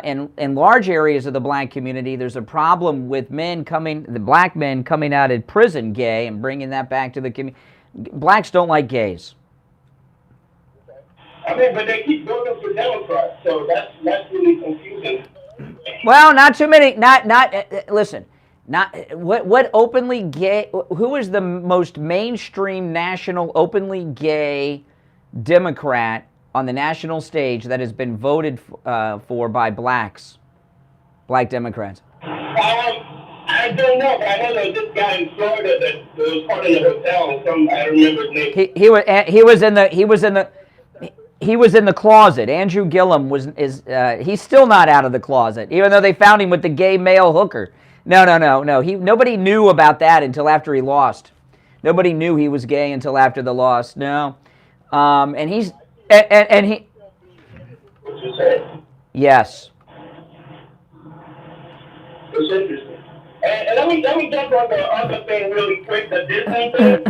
in large areas of the black community, there's a problem with the black men coming out of prison gay and bringing that back to the community. Blacks don't like gays. I mean, but they keep voting for Democrats, so that's really confusing. Well, not too many. Listen. What openly gay? Who is the most mainstream national openly gay Democrat on the national stage that has been voted for by blacks, black Democrats? I don't know, but I know there's this guy in Florida that was caught in a hotel. I don't remember his name. He was in the closet. Andrew Gillum he's still not out of the closet, even though they found him with the gay male hooker. No. Nobody knew about that until after he lost. Nobody knew he was gay until after the loss. No, and he. What you say? Yes. It's interesting. And let me jump on the other thing really quick, the Disney thing.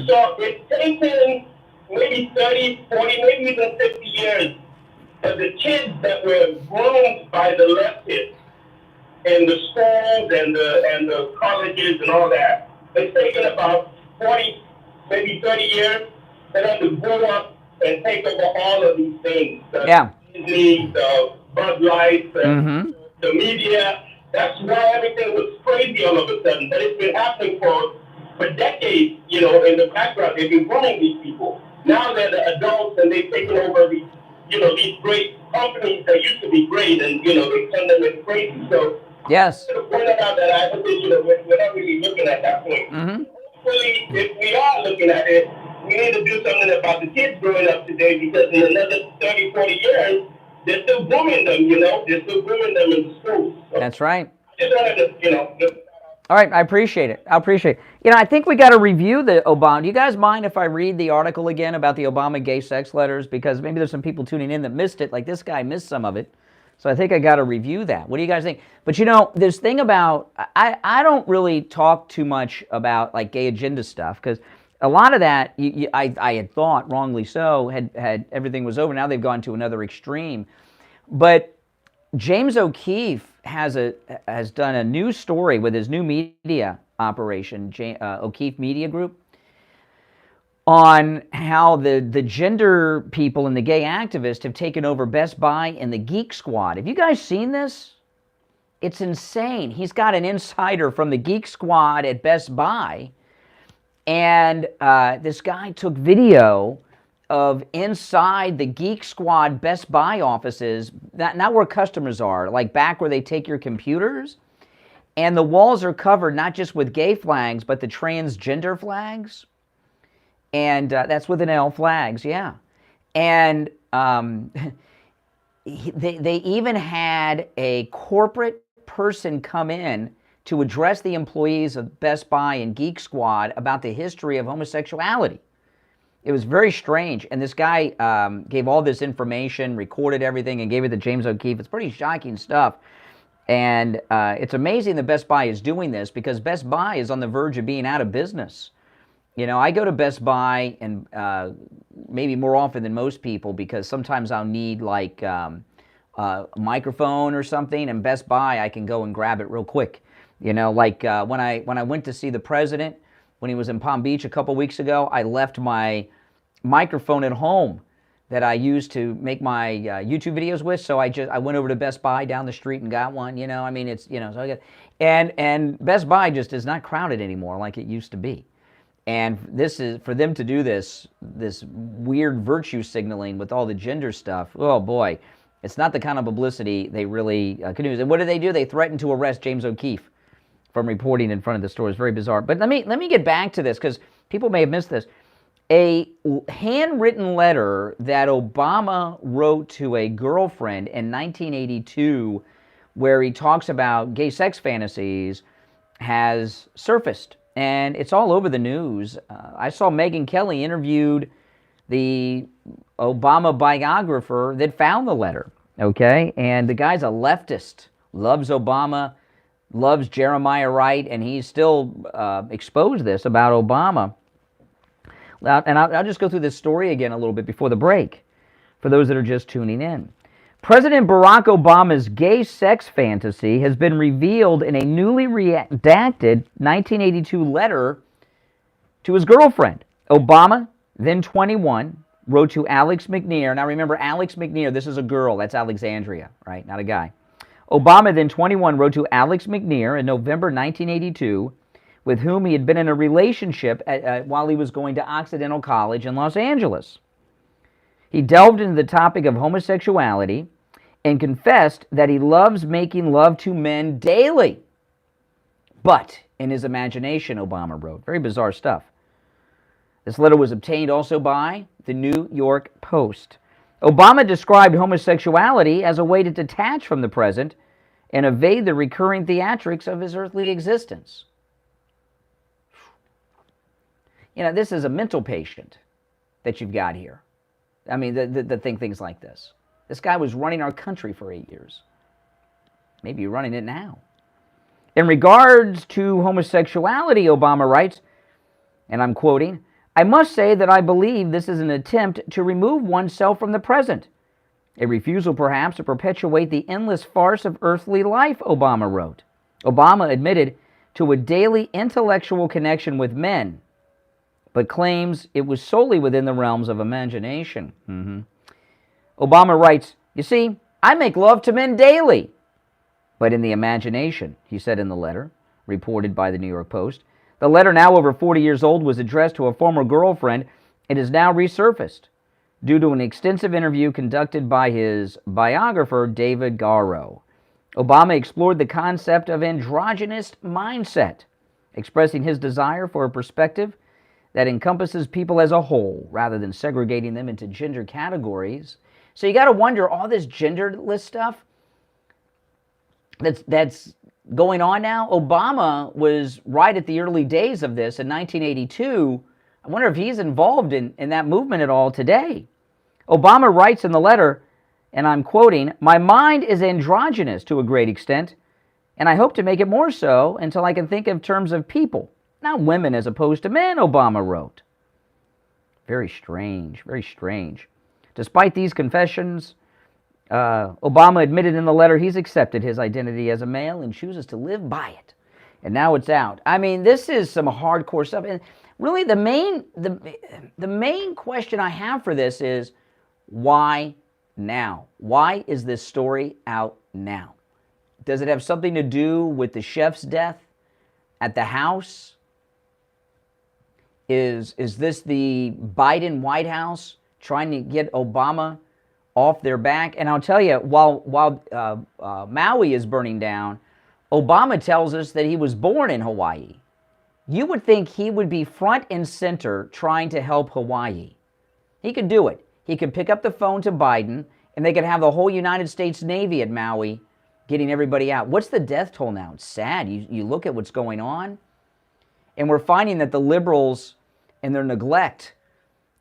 So it's taken maybe 30, 40, maybe even 50 years for the kids that were groomed by the leftists in the schools and the colleges and all that. It's taken about 40, maybe 30 years for them to grow up and take over all of these things. The Disney, the Bud Light, the media. That's why everything was crazy all of a sudden. But it's been happening for decades, in the background. They've been growing these people. Now they're the adults and they've taken over these, these great companies that used to be great, and, they turn them into crazy. So, yes. To point out that I think, we're not really looking at that point. Hopefully, if we are looking at it, we need to do something about the kids growing up today, because in another 30, 40 years, they're still grooming them, They're still grooming them in the schools. So that's right. I just wanted to, All right, I appreciate it. I think we got to review the Obama. Do you guys mind if I read the article again about the Obama gay sex letters? Because maybe there's some people tuning in that missed it, like this guy missed some of it. So I think I got to review that. What do you guys think? But this thing about, I don't really talk too much about like gay agenda stuff, because a lot of that, I had thought, wrongly so, had everything was over. Now they've gone to another extreme. But James O'Keefe has done a new story with his new media operation, O'Keefe Media Group, on how the gender people and the gay activists have taken over Best Buy and the Geek Squad. Have you guys seen this? It's insane. He's got an insider from the Geek Squad at Best Buy, and this guy took video of inside the Geek Squad Best Buy offices, not where customers are, like back where they take your computers, and the walls are covered not just with gay flags, but the transgender flags, and that's with an L, flags, yeah. And they even had a corporate person come in to address the employees of Best Buy and Geek Squad about the history of homosexuality. It was very strange, and this guy gave all this information, recorded everything, and gave it to James O'Keefe. It's pretty shocking stuff, and it's amazing that Best Buy is doing this, because Best Buy is on the verge of being out of business. You know, I go to Best Buy and maybe more often than most people because sometimes I'll need like a microphone or something, and Best Buy I can go and grab it real quick. You know, like when I went to see the president when he was in Palm Beach a couple weeks ago, I left my microphone at home that I used to make my YouTube videos with. So I went over to Best Buy down the street and got one. You know, I mean, it's, you know, so I got, and Best Buy just is not crowded anymore like it used to be. And this is, for them to do this weird virtue signaling with all the gender stuff, oh boy, it's not the kind of publicity they really could use. And what do? They threatened to arrest James O'Keefe from reporting in front of the store. It's very bizarre. But let me get back to this because people may have missed this. A handwritten letter that Obama wrote to a girlfriend in 1982 where he talks about gay sex fantasies has surfaced. And it's all over the news. I saw Megyn Kelly interviewed the Obama biographer that found the letter, okay? And the guy's a leftist, loves Obama, loves Jeremiah Wright, and he's still exposed this about Obama. And I'll just go through this story again a little bit before the break for those that are just tuning in. President Barack Obama's gay sex fantasy has been revealed in a newly redacted 1982 letter to his girlfriend. Obama, then 21, wrote to Alex McNear. Now remember, Alex McNear, this is a girl. That's Alexandria, right? Not a guy. Obama, then 21, wrote to Alex McNear in November 1982, with whom he had been in a relationship while he was going to Occidental College in Los Angeles. He delved into the topic of homosexuality and confessed that he loves making love to men daily. But in his imagination, Obama wrote. Very bizarre stuff. This letter was obtained also by the New York Post. Obama described homosexuality as a way to detach from the present and evade the recurring theatrics of his earthly existence. You know, this is a mental patient that you've got here. I mean, that think things like this. This guy was running our country for 8 years. Maybe you're running it now. In regards to homosexuality, Obama writes, and I'm quoting, "I must say that I believe this is an attempt to remove oneself from the present. A refusal, perhaps, to perpetuate the endless farce of earthly life," Obama wrote. Obama admitted to a daily intellectual connection with men, but claims it was solely within the realms of imagination. Obama writes, "You see, I make love to men daily, but in the imagination," he said in the letter, reported by the New York Post. The letter, now over 40 years old, was addressed to a former girlfriend. It is now resurfaced due to an extensive interview conducted by his biographer, David Garrow. Obama explored the concept of androgynous mindset, expressing his desire for a perspective that encompasses people as a whole, rather than segregating them into gender categories. So you got to wonder, all this genderless stuff that's going on now, Obama was right at the early days of this in 1982. I wonder if he's involved in that movement at all today. Obama writes in the letter, and I'm quoting, "My mind is androgynous to a great extent, and I hope to make it more so until I can think of terms of people, not women as opposed to men," Obama wrote. Very strange, very strange. Despite these confessions, Obama admitted in the letter he's accepted his identity as a male and chooses to live by it. And now it's out. I mean, this is some hardcore stuff. And really, the main question I have for this is, why now? Why is this story out now? Does it have something to do with the chef's death at the house? Is this the Biden White House trying to get Obama off their back? And I'll tell you, while Maui is burning down, Obama tells us that he was born in Hawaii. You would think he would be front and center trying to help Hawaii. He could do it. He could pick up the phone to Biden, and they could have the whole United States Navy at Maui getting everybody out. What's the death toll now? It's sad. You look at what's going on, and we're finding that the liberals and their neglect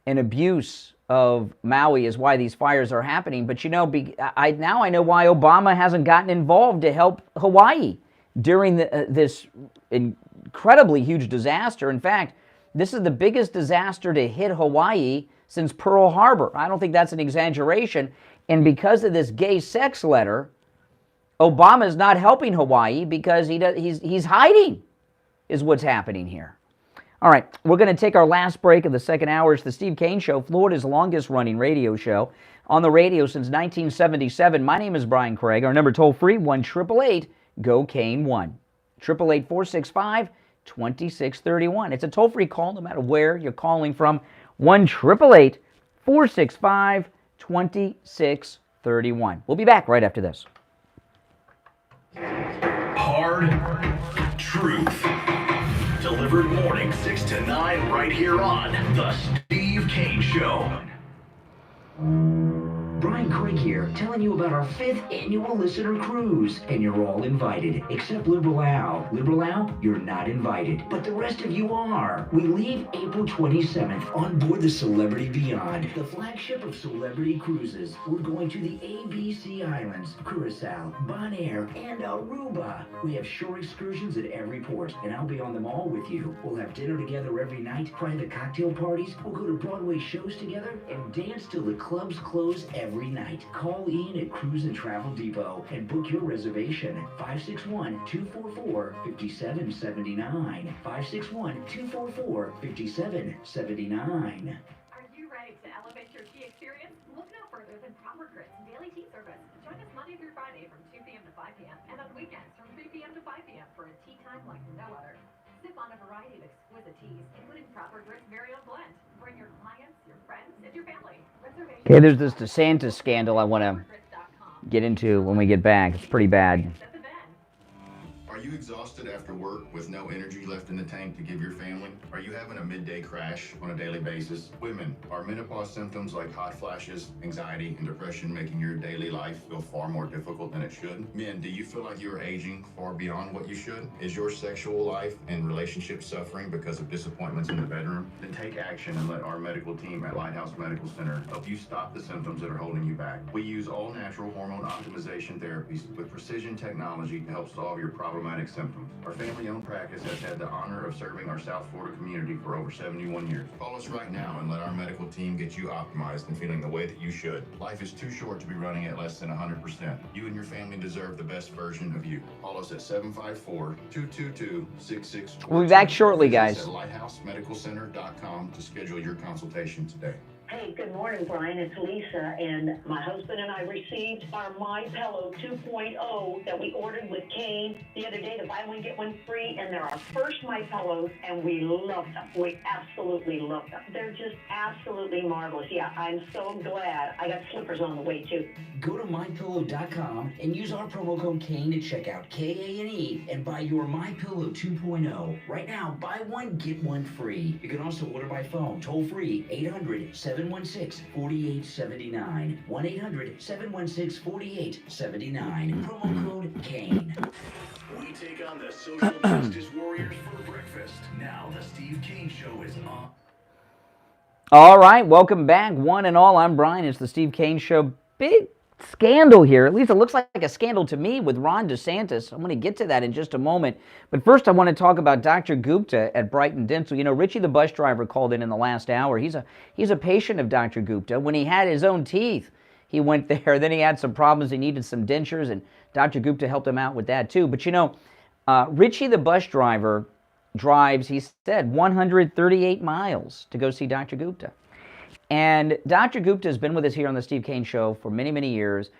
and abuse of Maui is why these fires are happening. But you know, now I know why Obama hasn't gotten involved to help Hawaii during this incredibly huge disaster. In fact, This is the biggest disaster to hit Hawaii since Pearl Harbor. I don't think that's an exaggeration. And because of this gay sex letter, Obama is not helping Hawaii because he's hiding, is what's happening here. All right, we're going to take our last break of the second hour. It's the Steve Kane Show, Florida's longest-running radio show on the radio since 1977. My name is Brian Craig. Our number toll-free, 1-888-GO-KANE-1. 888-465-2631. It's a toll-free call no matter where you're calling from. 1-888-465-2631. We'll be back right after this. Hard truth. Delivered morning 6 to 9 right here on The Steve Kane Show. Brian Craig here, telling you about our 5th annual listener cruise, and you're all invited, except Liberal Al. Liberal Al, you're not invited, but the rest of you are. We leave April 27th on board the Celebrity Beyond, the flagship of celebrity cruises. We're going to the ABC Islands, Curacao, Bonaire, and Aruba. We have shore excursions at every port, and I'll be on them all with you. We'll have dinner together every night, private cocktail parties, we'll go to Broadway shows together, and dance till the clubs close every night. Call Ian at Cruise and Travel Depot and book your reservation. 561-244-5779. 561-244-5779. Are you ready to elevate your tea experience? Look no further than Proper Grit's daily tea service. Join us Monday through Friday from 2 p.m. to 5 p.m. and on weekends from 3 p.m. to 5 p.m. for a tea time like no other. Sip on a variety of exquisite teas, including Proper Grit's very own blend. Bring your clients, your friends, and your family. Okay, there's this DeSantis scandal I want to get into when we get back. It's pretty bad. Are you exhausted after work with no energy left in the tank to give your family? Are you having a midday crash on a daily basis? Women, are menopause symptoms like hot flashes, anxiety, and depression making your daily life feel far more difficult than it should? Men, do you feel like you are aging far beyond what you should? Is your sexual life and relationship suffering because of disappointments in the bedroom? Then take action and let our medical team at Lighthouse Medical Center help you stop the symptoms that are holding you back. We use all-natural hormone optimization therapies with precision technology to help solve your problematic symptoms. Our family-owned practice has had the honor of serving our South Florida community for over 71 years. Call us right now and let our medical team get you optimized and feeling the way that you should. Life is too short to be running at less than 100%. You and your family deserve the best version of you. Call us at 754-222-6642. We'll be back shortly, guys. At lighthousemedicalcenter.com to schedule your consultation today. Hey, good morning, Brian. It's Lisa, and my husband and I received our My Pillow 2.0 that we ordered with Kane the other day, the buy one get one free, and they're our first My Pillows, and we love them. We absolutely love them. They're just absolutely marvelous. Yeah, I'm so glad. I got slippers on the way too. Go to mypillow.com and use our promo code Kane at checkout, K-A-N-E, and buy your My Pillow 2.0. Right now, buy one, get one free. You can also order by phone, toll free, 800-716-4879. 1-800-716-4879. Promo code Kane. We take on the social justice warriors for breakfast. Now the Steve Kane Show is on. All right, welcome back, one and all. I'm Brian. It's the Steve Kane Show. Big scandal here. At least it looks like a scandal to me with Ron DeSantis. I'm going to get to that in just a moment. But first, I want to talk about Dr. Gupta at Brighton Dental. You know, Richie the bus driver called in the last hour. He's a patient of Dr. Gupta. When he had his own teeth, he went there. Then he had some problems. He needed some dentures, and Dr. Gupta helped him out with that too. But you know, Richie the bus driver drives, he said, 138 miles to go see Dr. Gupta. And Dr. Gupta has been with us here on the Steve Kane Show for many, many years,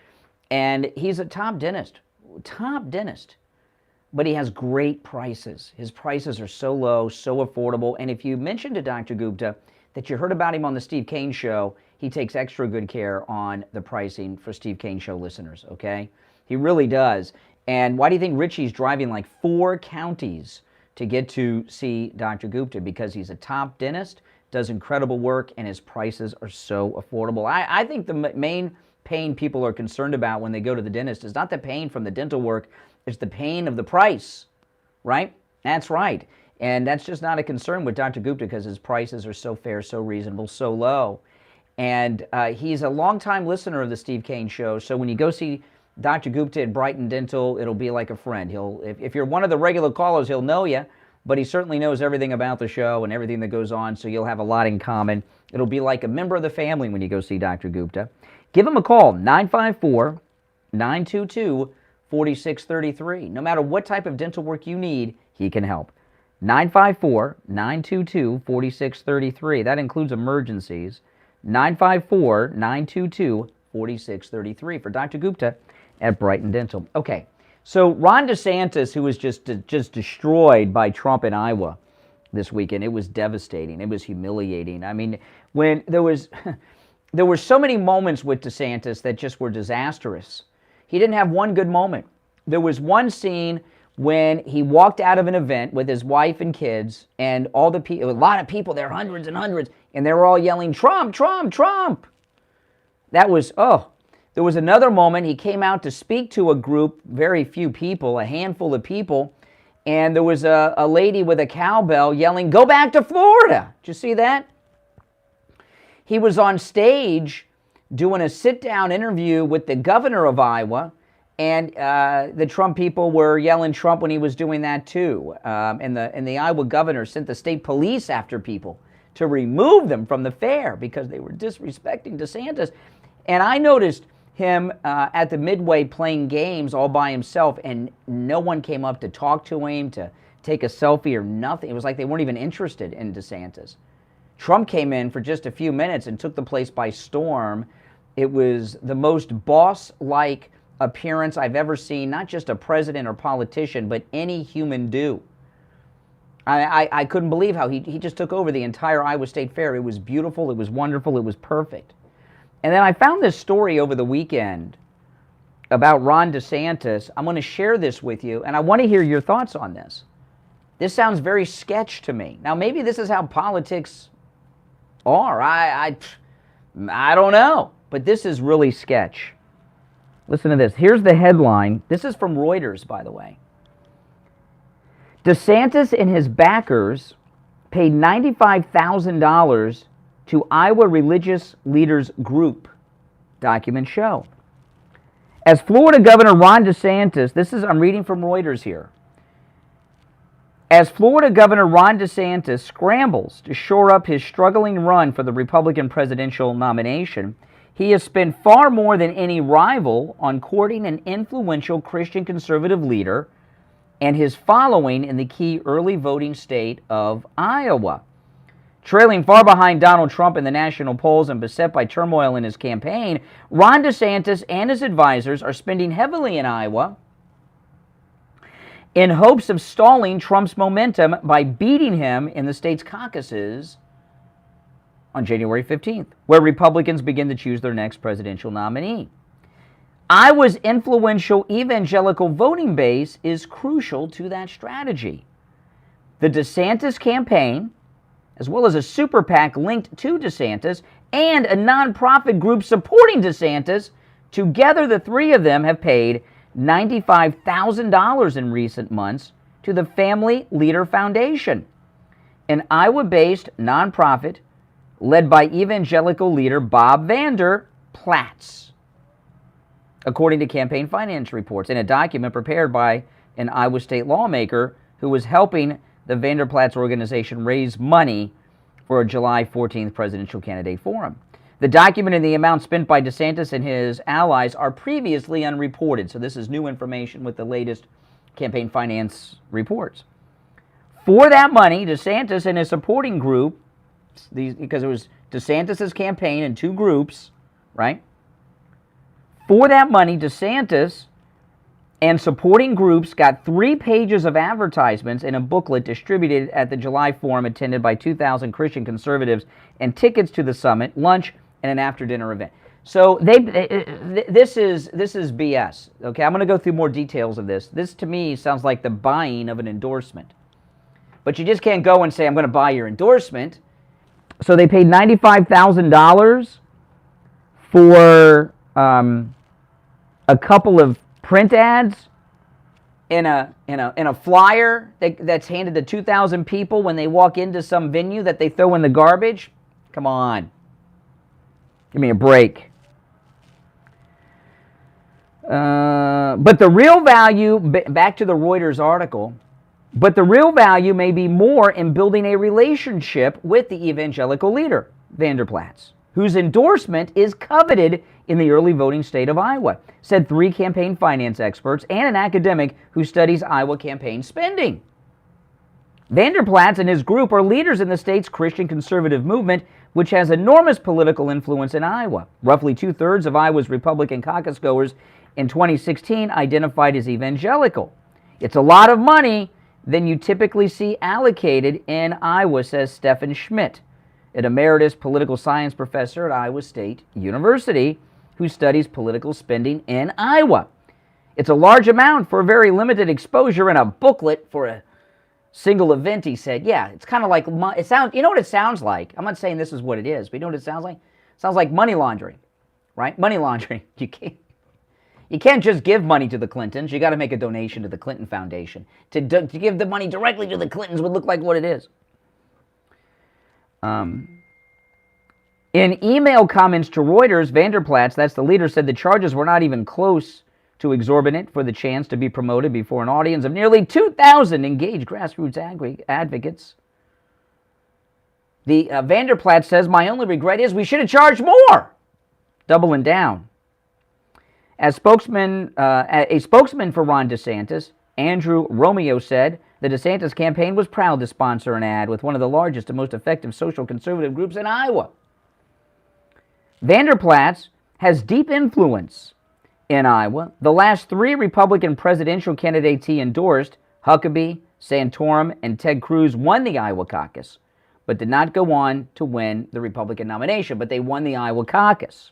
and he's a top dentist, but he has great prices. His prices are so low, so affordable, and if you mention to Dr. Gupta that you heard about him on the Steve Kane Show, he takes extra good care on the pricing for Steve Kane Show listeners, okay? He really does. And why do you think Richie's driving like 4 counties to get to see Dr. Gupta? Because he's a top dentist, does incredible work, and his prices are so affordable. I think the main pain people are concerned about when they go to the dentist is not the pain from the dental work, it's the pain of the price, right? That's right. And that's just not a concern with Dr. Gupta because his prices are so fair, so reasonable, so low. And he's a longtime listener of the Steve Kane Show, so when you go see Dr. Gupta at Brighton Dental, it'll be like a friend. If you're one of the regular callers, he'll know you. but he certainly knows everything about the show and everything that goes on, so you'll have a lot in common. It'll be like a member of the family when you go see Dr. Gupta. Give him a call, 954-922-4633. No matter what type of dental work you need, he can help. 954-922-4633. That includes emergencies. 954-922-4633 for Dr. Gupta at Brighton Dental. Okay, so Ron DeSantis, who was just destroyed by Trump in Iowa this weekend, it was devastating. It was humiliating. I mean, when there were so many moments with DeSantis that just were disastrous. He didn't have one good moment. There was one scene when he walked out of an event with his wife and kids, and all the people, a lot of people there, hundreds and hundreds, and they were all yelling, Trump, Trump, Trump. That was, There was another moment he came out to speak to a group, very few people, a handful of people, and there was a lady with a cowbell yelling, go back to Florida. Did you see that? He was on stage doing a sit-down interview with the governor of Iowa, and the Trump people were yelling Trump when he was doing that too. And the Iowa governor sent the state police after people to remove them from the fair because they were disrespecting DeSantis. And I noticed him at the Midway playing games all by himself, and no one came up to talk to him, to take a selfie or nothing. It was like they weren't even interested in DeSantis. Trump came in for just a few minutes and took the place by storm. It was the most boss-like appearance I've ever seen, not just a president or politician, but any human do. I couldn't believe how he just took over the entire Iowa State Fair. It was beautiful, it was wonderful, it was perfect. And then I found this story over the weekend about Ron DeSantis. I'm going to share this with you, and I want to hear your thoughts on this. This sounds very sketch to me. Now, maybe this is how politics are. I don't know, but this is really sketch. Listen to this. Here's the headline. This is from Reuters, by the way. DeSantis and his backers paid $95,000 to Iowa religious leaders group, documents show. As Florida Governor Ron DeSantis, I'm reading from Reuters here. As Florida Governor Ron DeSantis scrambles to shore up his struggling run for the Republican presidential nomination, he has spent far more than any rival on courting an influential Christian conservative leader and his following in the key early voting state of Iowa. Trailing far behind Donald Trump in the national polls and beset by turmoil in his campaign, Ron DeSantis and his advisors are spending heavily in Iowa in hopes of stalling Trump's momentum by beating him in the state's caucuses on January 15th, where Republicans begin to choose their next presidential nominee. Iowa's influential evangelical voting base is crucial to that strategy. The DeSantis campaign, as well as a super PAC linked to DeSantis and a nonprofit group supporting DeSantis, together the three of them have paid $95,000 in recent months to the Family Leader Foundation, an Iowa-based nonprofit led by evangelical leader Bob Vander Plaats, according to campaign finance reports in a document prepared by an Iowa State lawmaker who was helping the Vander Plaats organization raise money for a July 14th presidential candidate forum. The document and the amount spent by DeSantis and his allies are previously unreported, so this is new information with the latest campaign finance reports. For that money, DeSantis and his supporting group, because it was DeSantis' campaign in two groups, right? For that money, DeSantis and supporting groups got 3 pages of advertisements in a booklet distributed at the July forum attended by 2,000 Christian conservatives and tickets to the summit, lunch, and an after-dinner event. So this is BS. Okay, I'm going to go through more details of this. This to me sounds like the buying of an endorsement. But you just can't go and say, I'm going to buy your endorsement. So they paid $95,000 for a couple of print ads in a flyer that's handed to 2,000 people when they walk into some venue that they throw in the garbage. Come on. Give me a break. But the real value, back to the Reuters article, But the real value may be more in building a relationship with the evangelical leader, Vanderplatz, whose endorsement is coveted in the early voting state of Iowa, said 3 campaign finance experts and an academic who studies Iowa campaign spending. Vanderplatz and his group are leaders in the state's Christian conservative movement, which has enormous political influence in Iowa. Roughly 2/3 of Iowa's Republican caucus goers in 2016 identified as evangelical. It's a lot of money than you typically see allocated in Iowa, says Stephen Schmidt, an emeritus political science professor at Iowa State University who studies political spending in Iowa. It's a large amount for a very limited exposure in a booklet for a single event, he said. Yeah, it's kind of like, it sounds. You know what it sounds like? I'm not saying this is what it is, but you know what it sounds like? It sounds like money laundering, right? Money laundering. You can't just give money to the Clintons. You got to make a donation to the Clinton Foundation. To give the money directly to the Clintons would look like what it is. In email comments to Reuters, Vanderplatz, that's the leader, said the charges were not even close to exorbitant for the chance to be promoted before an audience of nearly 2,000 engaged grassroots advocates. The Vanderplatz says, my only regret is we should have charged more. Doubling down. A spokesman for Ron DeSantis, Andrew Romeo, said the DeSantis campaign was proud to sponsor an ad with one of the largest and most effective social conservative groups in Iowa. Vanderplatz has deep influence in Iowa. The last 3 Republican presidential candidates he endorsed, Huckabee, Santorum, and Ted Cruz, won the Iowa caucus, but did not go on to win the Republican nomination, but they won the Iowa caucus.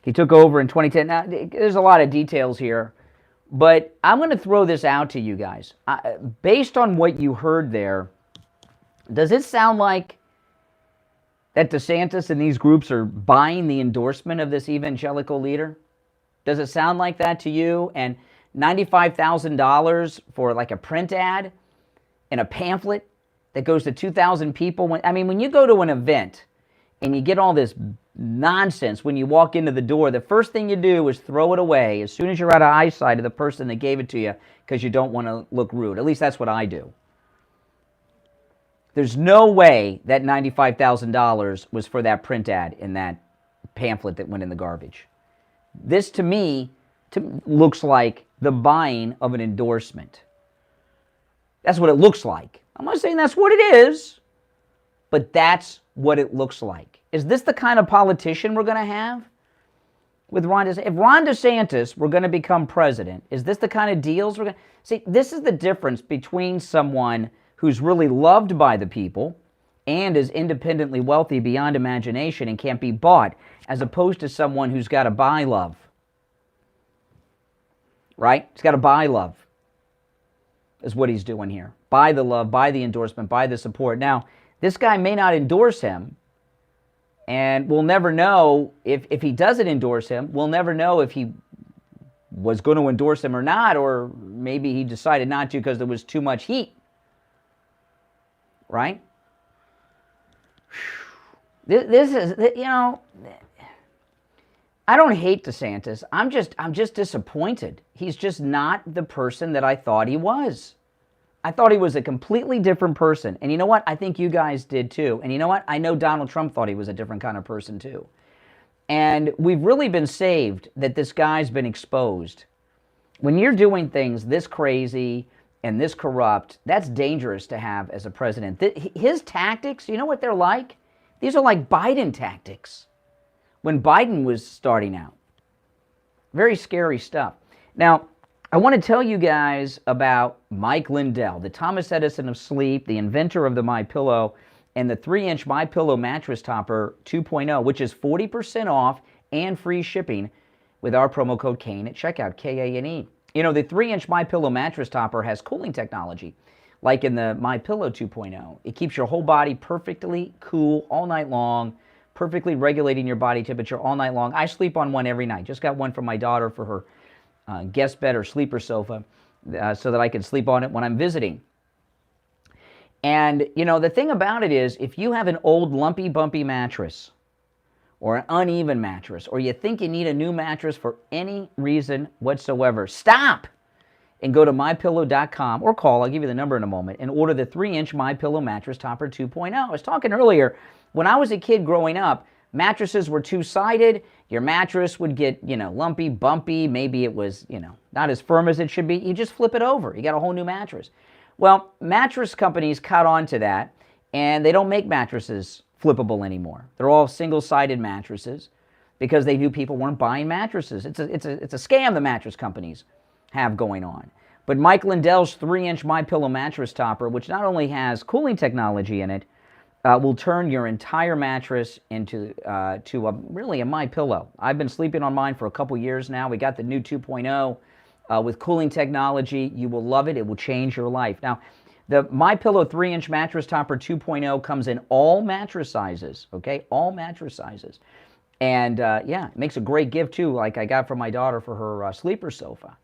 He took over in 2010. Now, there's a lot of details here, but I'm going to throw this out to you guys. Based on what you heard there, does it sound like that DeSantis and these groups are buying the endorsement of this evangelical leader? Does it sound like that to you? And $95,000 for like a print ad and a pamphlet that goes to 2,000 people? When you go to an event and you get all this nonsense when you walk into the door, the first thing you do is throw it away as soon as you're out of eyesight of the person that gave it to you because you don't want to look rude. At least that's what I do. There's no way that $95,000 was for that print ad in that pamphlet that went in the garbage. This, to me, looks like the buying of an endorsement. That's what it looks like. I'm not saying that's what it is, but that's what it looks like. Is this the kind of politician we're going to have with Ron DeSantis? If Ron DeSantis were going to become president, is this the kind of deals we're going to... See, this is the difference between someone who's really loved by the people and is independently wealthy beyond imagination and can't be bought, as opposed to someone who's got to buy love. Right? He's got to buy love, is what he's doing here. Buy the love, buy the endorsement, buy the support. Now, this guy may not endorse him, and we'll never know if he doesn't endorse him. We'll never know if he was going to endorse him or not, or maybe he decided not to because there was too much heat. Right? This is, I don't hate DeSantis. I'm just disappointed. He's just not the person that I thought he was. I thought he was a completely different person. And you know what? I think you guys did too. And you know what? I know Donald Trump thought he was a different kind of person too. And we've really been saved that this guy's been exposed. When you're doing things this crazy and this corrupt, that's dangerous to have as a president. His tactics, you know what they're like? These are like Biden tactics when Biden was starting out. Very scary stuff. Now, I want to tell you guys about Mike Lindell, the Thomas Edison of sleep, the inventor of the MyPillow, and the 3-inch MyPillow mattress topper 2.0, which is 40% off and free shipping with our promo code KANE at checkout, K-A-N-E. You know, the 3-inch MyPillow mattress topper has cooling technology, like in the MyPillow 2.0. It keeps your whole body perfectly cool all night long, perfectly regulating your body temperature all night long. I sleep on one every night. Just got one for my daughter for her guest bed or sleeper sofa so that I can sleep on it when I'm visiting. And, you know, the thing about it is, if you have an old lumpy, bumpy mattress or an uneven mattress, or you think you need a new mattress for any reason whatsoever, stop. and go to mypillow.com or call, I'll give you the number in a moment, and order the 3-inch MyPillow mattress topper 2.0. I was talking earlier, when I was a kid growing up, mattresses were two-sided. Your mattress would get, lumpy, bumpy. Maybe it was, not as firm as it should be. You just flip it over. You got a whole new mattress. Well, mattress companies caught on to that, and they don't make mattresses flippable anymore. They're all single-sided mattresses because they knew people weren't buying mattresses. It's a scam the mattress companies have going on. But Mike Lindell's 3-inch MyPillow mattress topper, which not only has cooling technology in it, will turn your entire mattress into really a MyPillow. I've been sleeping on mine for a couple years now. We got the new 2.0 with cooling technology. You will love it. It will change your life. Now, the MyPillow 3-inch mattress topper 2.0 comes in all mattress sizes, okay? All mattress sizes. And, it makes a great gift, too, like I got for my daughter for her sleeper sofa.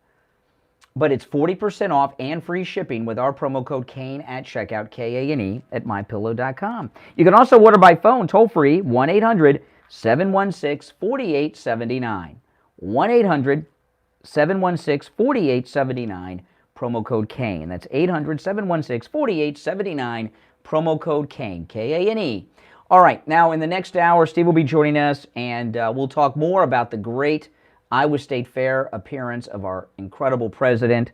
But it's 40% off and free shipping with our promo code KANE at checkout, K-A-N-E, at mypillow.com. You can also order by phone, toll-free, 1-800-716-4879. 1-800-716-4879, promo code KANE. That's 800-716-4879, promo code KANE, K-A-N-E. All right, now in the next hour, Steve will be joining us, and we'll talk more about the great Iowa State Fair appearance of our incredible president.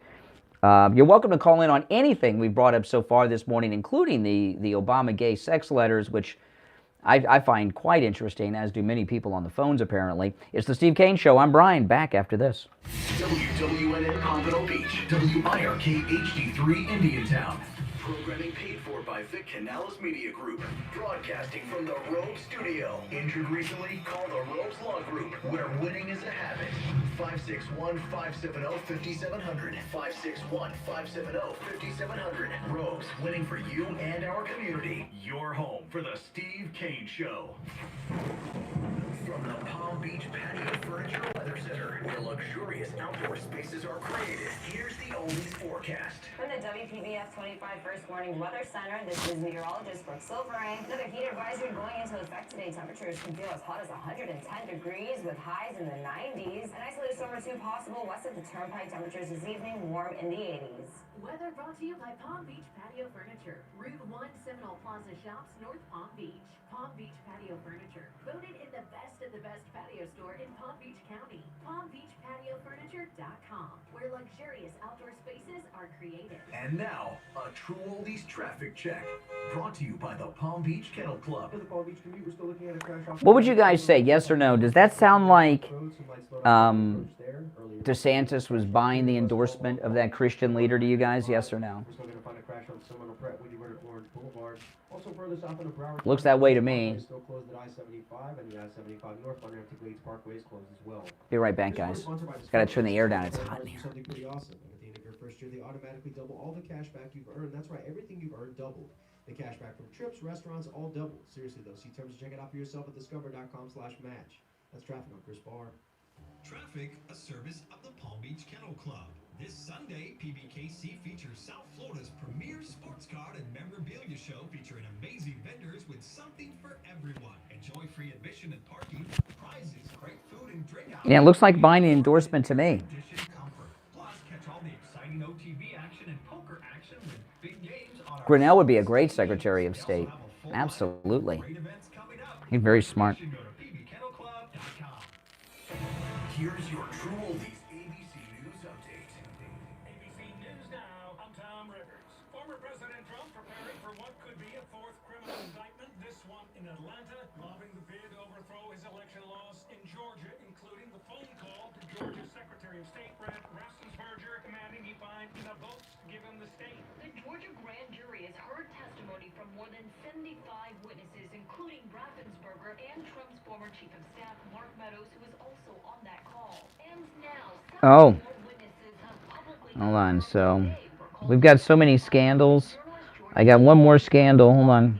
You're welcome to call in on anything we've brought up so far this morning, including the Obama gay sex letters, which I find quite interesting, as do many people on the phones, apparently. It's the Steve Kane Show. I'm Brian, back after this. WWNN Pompano Beach, WIRK HD3 Indiantown. Programming paid for by Vic Canales Media Group. Broadcasting from the Rogue Studio. Injured recently? Call the Rogues Law Group, where winning is a habit. 561-570-5700. 561-570-5700. Rogues, winning for you and our community. Your home for the Steve Kane Show. From the Palm Beach Patio Furniture Weather Center, where luxurious outdoor spaces are created, here's the Oldies forecast. From the WPBF 25 First Warning Weather Center, this is meteorologist Brooke Silverang. Another heat advisory going into effect today. Temperatures can feel as hot as 110 degrees with highs in the 90s. An isolated storm or two possible west of the Turnpike. Temperatures this evening warm in the 80s. Weather brought to you by Palm Beach Patio Furniture. Route 1 Seminole Plaza Shops, North Palm Beach. Palm Beach Patio Furniture. Voted in the best of the best patio store in Palm Beach County. PalmBeachPatioFurniture.com, where luxurious outdoor spaces are created. And now, a True Oldies traffic check. Brought to you by the Palm Beach Kennel Club. What would you guys say, yes or no? Does that sound like DeSantis was buying the endorsement of that Christian leader to you guys, yes or no? Looks that way to me. Be right back, guys. Gotta turn the air down. It's hot in here. First year, they automatically double all the cash back you've earned. That's right, everything you've earned doubled. The cash back from trips, restaurants, all doubled. Seriously though, see terms and check it out for yourself at discover.com/match. That's traffic on Chris Barr. Traffic, a service of the Palm Beach Kennel Club. This Sunday, PBKC features South Florida's premier sports card and memorabilia show featuring amazing vendors with something for everyone. Enjoy free admission and parking, prizes, great food and drink. Yeah, it looks like buying an endorsement to me. Grinnell would be a great Secretary of State. Absolutely. He's very smart. Here's your True Oldies ABC News Update. ABC News Now, I'm Tom Rivers. Former President Trump preparing for what could be a fourth criminal indictment, this one in Atlanta, lobbying the bid to overthrow his election loss in Georgia, including the phone call to Georgia's Secretary of State, Brad Raffensperger, demanding he find enough votes to give him the state. The Georgia grand jury has heard testimony from more than 75 witnesses, including Raffensperger and Trump's former chief of staff, Mark Meadows, who was also on that call. And now, Oh. Hold on. So we've got so many scandals. I got one more scandal. Hold on.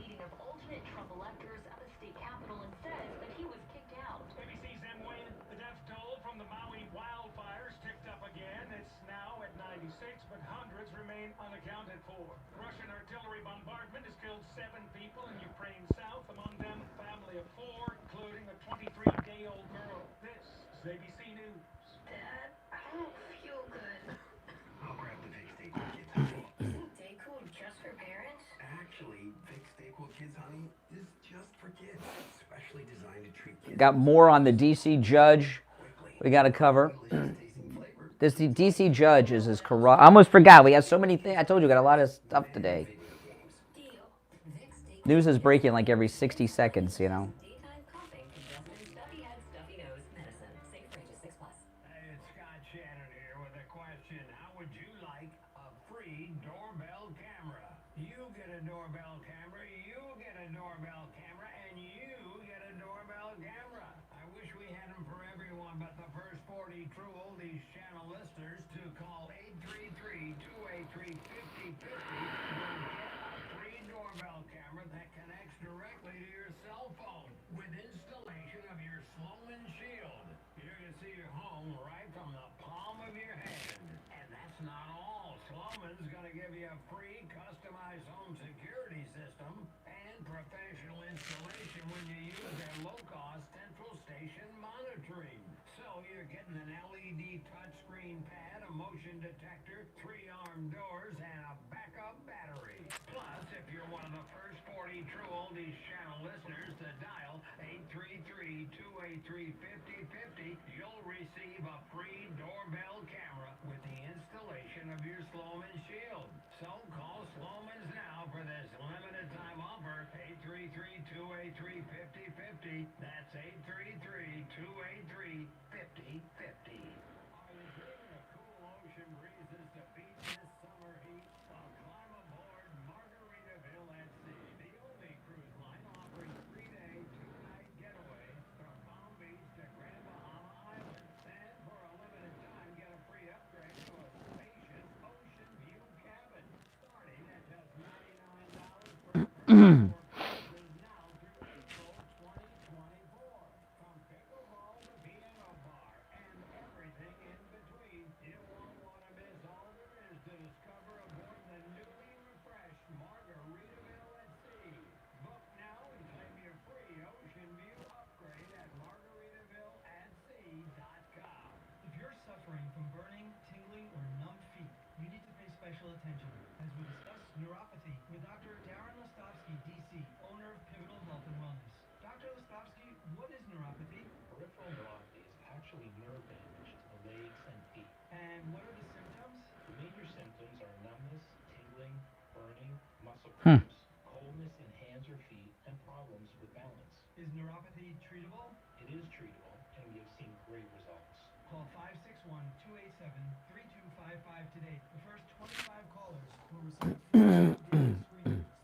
ABC's Em Nguyen, the death toll from the Maui wildfires ticked up again. It's now at 96, but hundreds remain unaccounted for. Russian artillery bombardment has killed 7 people in Ukraine's south, among them a family of 4, including a 23-day-old girl. This is ABC News. Dad, I don't feel good. I'll grab kids, honey, is just for kids. Specially designed to treat kids. Got more on the D.C. judge we got to cover. This D.C. judge is as corrupt. I almost forgot. We had so many things. I told you, we got a lot of stuff today. News is breaking like every 60 seconds, you know. It's Scott Shannon here with a question. How would you like a free doorbell camera? You get a doorbell camera, you get a doorbell camera, and you get a doorbell camera. I wish we had them for everyone, but the first 40 true oldies channel listeners to call 833-283-5050 will get a free doorbell camera that connects directly to your cell phone with installation of your Sloman Shield. You're going to see your home right from the palm of your hand. And that's not all. Sloman's going to give you a free customized home security system and professional installation when you use their low-cost central station monitoring. So you're getting an LED touchscreen pad, a motion detector, 3-arm doors, and a backup battery. Plus, if you're one of the first 40 true oldies channel listeners to dial 833-283-5050, you'll receive a free doorbell camera with the installation of your Sloman Shield. So call Sloman's now for this limited time offer, 833-283-5050. That's 833-283-5050. Are you dreaming of cool ocean breezes to beat this summer heat? Well, climb aboard Margaritaville at Sea, the only cruise line offering 3-day, 2-night getaway from Palm Beach to Grand Bahama Island. And for a limited time, get a free upgrade to a spacious ocean view cabin, starting at just $99 per person. Now through April 2024. From pickleball to piano bar and everything in between, you won't want to miss all there is to discover aboard the newly refreshed Margaritaville at Sea. Book now and claim your free ocean view upgrade at margaritavilleatsea.com. If you're suffering from burning, tingling, or numb feet, you need to pay special attention as we discuss neuropathy with Dr. Darren Lestovsky, D.C., owner of Pivotal Health and Wellness. Dr. Lestovsky, what is neuropathy? Peripheral neuropathy is actually nerve damage to the legs and feet. And what are the symptoms? The major symptoms are numbness, tingling, burning, muscle cramps, coldness in hands or feet, and problems with balance. Is neuropathy treatable? It is treatable, and we have seen great results. Call 561-287-3255 today. The first 25 callers will receive free screening.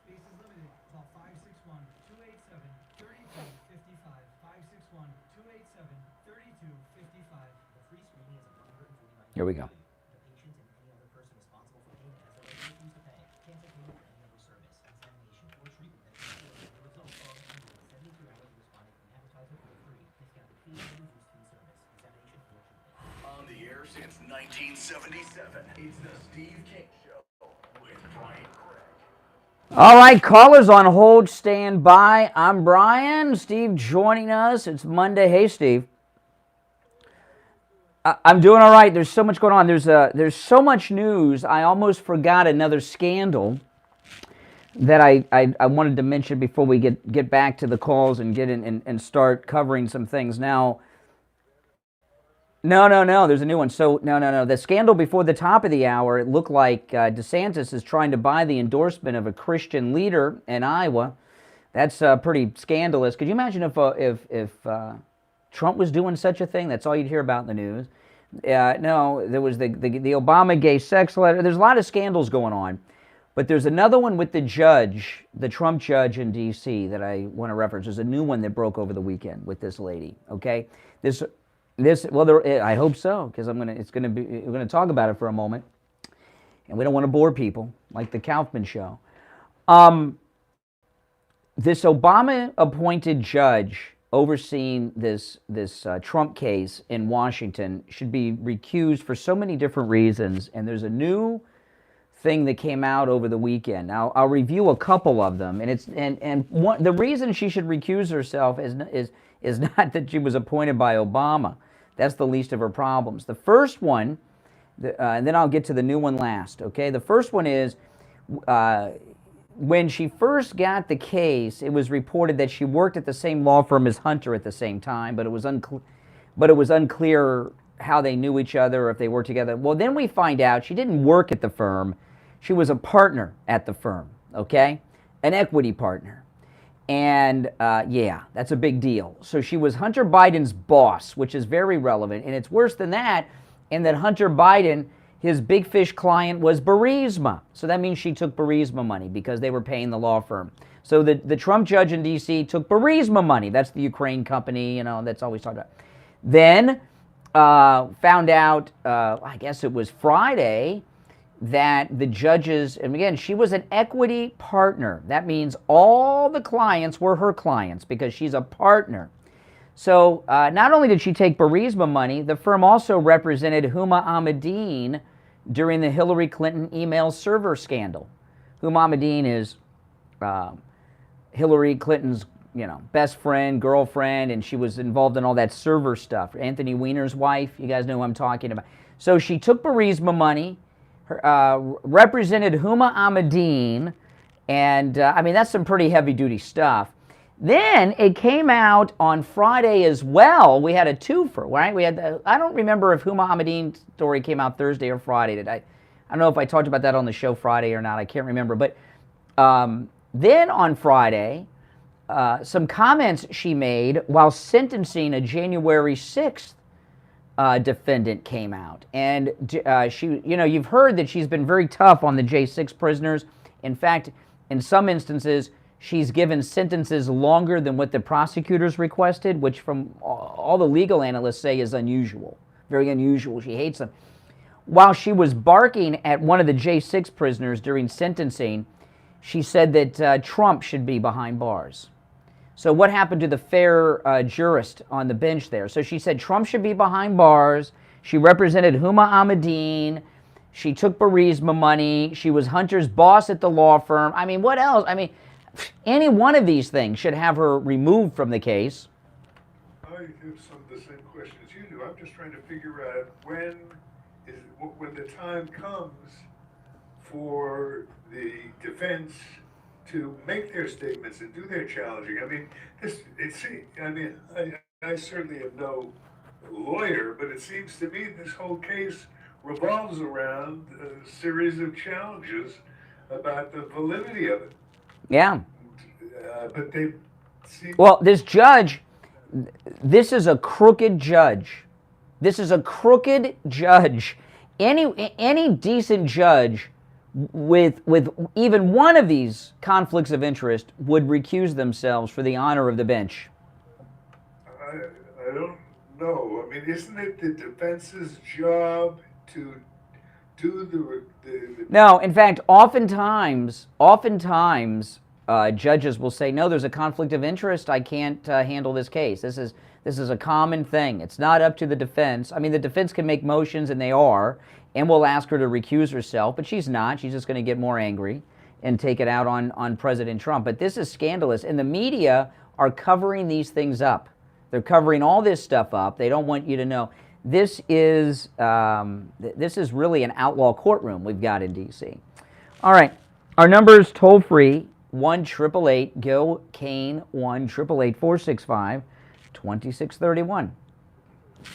Space is limited. Call 561-287-3255. 561-287-3255. The free screening is $149. Here we go. The patient and any other person responsible for payment has already refused to pay. Can't take payment for any other service, examination, or treatment that is the results of within 72 hours of responding to an advertisement for free. Discounted fee and reduced fee service, examination, or treatment. On the air since 1977, it's the Steve Kane Show with Brian Craig. All right, callers on hold, stand by. I'm Brian. Steve joining us. It's Monday. Hey, Steve. I'm doing all right. There's so much going on. There's so much news. I almost forgot another scandal that I wanted to mention before we get back to the calls and get in and start covering some things. Now, no. There's a new one. So, no. The scandal before the top of the hour, it looked like DeSantis is trying to buy the endorsement of a Christian leader in Iowa. That's pretty scandalous. Could you imagine if Trump was doing such a thing? That's all you'd hear about in the news. No, there was the Obama gay sex letter. There's a lot of scandals going on. But there's another one with the judge, the Trump judge in D.C. that I want to reference. There's a new one that broke over the weekend with this lady, okay? I hope so, because we're going to talk about it for a moment. And we don't want to bore people like the Kaufman show. This Obama-appointed judge overseeing this Trump case in Washington should be recused for so many different reasons, and there's a new thing that came out over the weekend. Now, I'll review a couple of them, and the reason she should recuse herself is not that she was appointed by Obama. That's the least of her problems. The first one, and then I'll get to the new one last, okay? The first one is when she first got the case, it was reported that she worked at the same law firm as Hunter at the same time, but it was unclear how they knew each other or if they worked together. Well, then we find out she didn't work at the firm. She was a partner at the firm, okay? An equity partner. And yeah, that's a big deal. So she was Hunter Biden's boss, which is very relevant. And it's worse than that, in that Hunter Biden, his big fish client was Burisma. So that means she took Burisma money because they were paying the law firm. So the Trump judge in D.C. took Burisma money. That's the Ukraine company, you know, that's always talked about. Then found out, I guess it was Friday, that the judges, and again, she was an equity partner. That means all the clients were her clients because she's a partner. So not only did she take Burisma money, the firm also represented Huma Ahmadine during the Hillary Clinton email server scandal. Huma Ahmadine is Hillary Clinton's, you know, best friend, girlfriend, and she was involved in all that server stuff. Anthony Weiner's wife, you guys know who I'm talking about. So she took Burisma money, represented Huma Ahmadine, and I mean, that's some pretty heavy-duty stuff. Then it came out on Friday as well. We had a twofer, right? We had I don't remember if Huma Ahmadine's story came out Thursday or Friday. I don't know if I talked about that on the show Friday or not. I can't remember. But then on Friday, some comments she made while sentencing a January 6th defendant came out. And she, you know, you've heard that she's been very tough on the J6 prisoners. In fact, in some instances, she's given sentences longer than what the prosecutors requested, which from all the legal analysts say is unusual, very unusual. She hates them. While she was barking at one of the J6 prisoners during sentencing, she said that Trump should be behind bars. So what happened to the fair jurist on the bench there? So she said Trump should be behind bars. She represented Huma Ahmadine. She took Burisma money. She was Hunter's boss at the law firm. I mean, what else? I mean, any one of these things should have her removed from the case. I have some of the same questions you do. I'm just trying to figure out when the time comes for the defense to make their statements and do their challenging. I mean, I certainly am no lawyer, but it seems to me this whole case revolves around a series of challenges about the validity of it. Yeah. But they seem... Well, this judge, this is a crooked judge. This is a crooked judge. Any decent judge with even one of these conflicts of interest would recuse themselves for the honor of the bench. I don't know. I mean, isn't it the defense's job to do the... No, in fact, oftentimes, judges will say, no, there's a conflict of interest. I can't handle this case. This is a common thing. It's not up to the defense. I mean, the defense can make motions, and they are, and we'll ask her to recuse herself, but she's not. She's just going to get more angry and take it out on President Trump. But this is scandalous, and the media are covering these things up. They're covering all this stuff up. They don't want you to know. This is really an outlaw courtroom we've got in D.C. All right, our number is toll-free, 1-888-GO-CANE, 1-888-465-2631.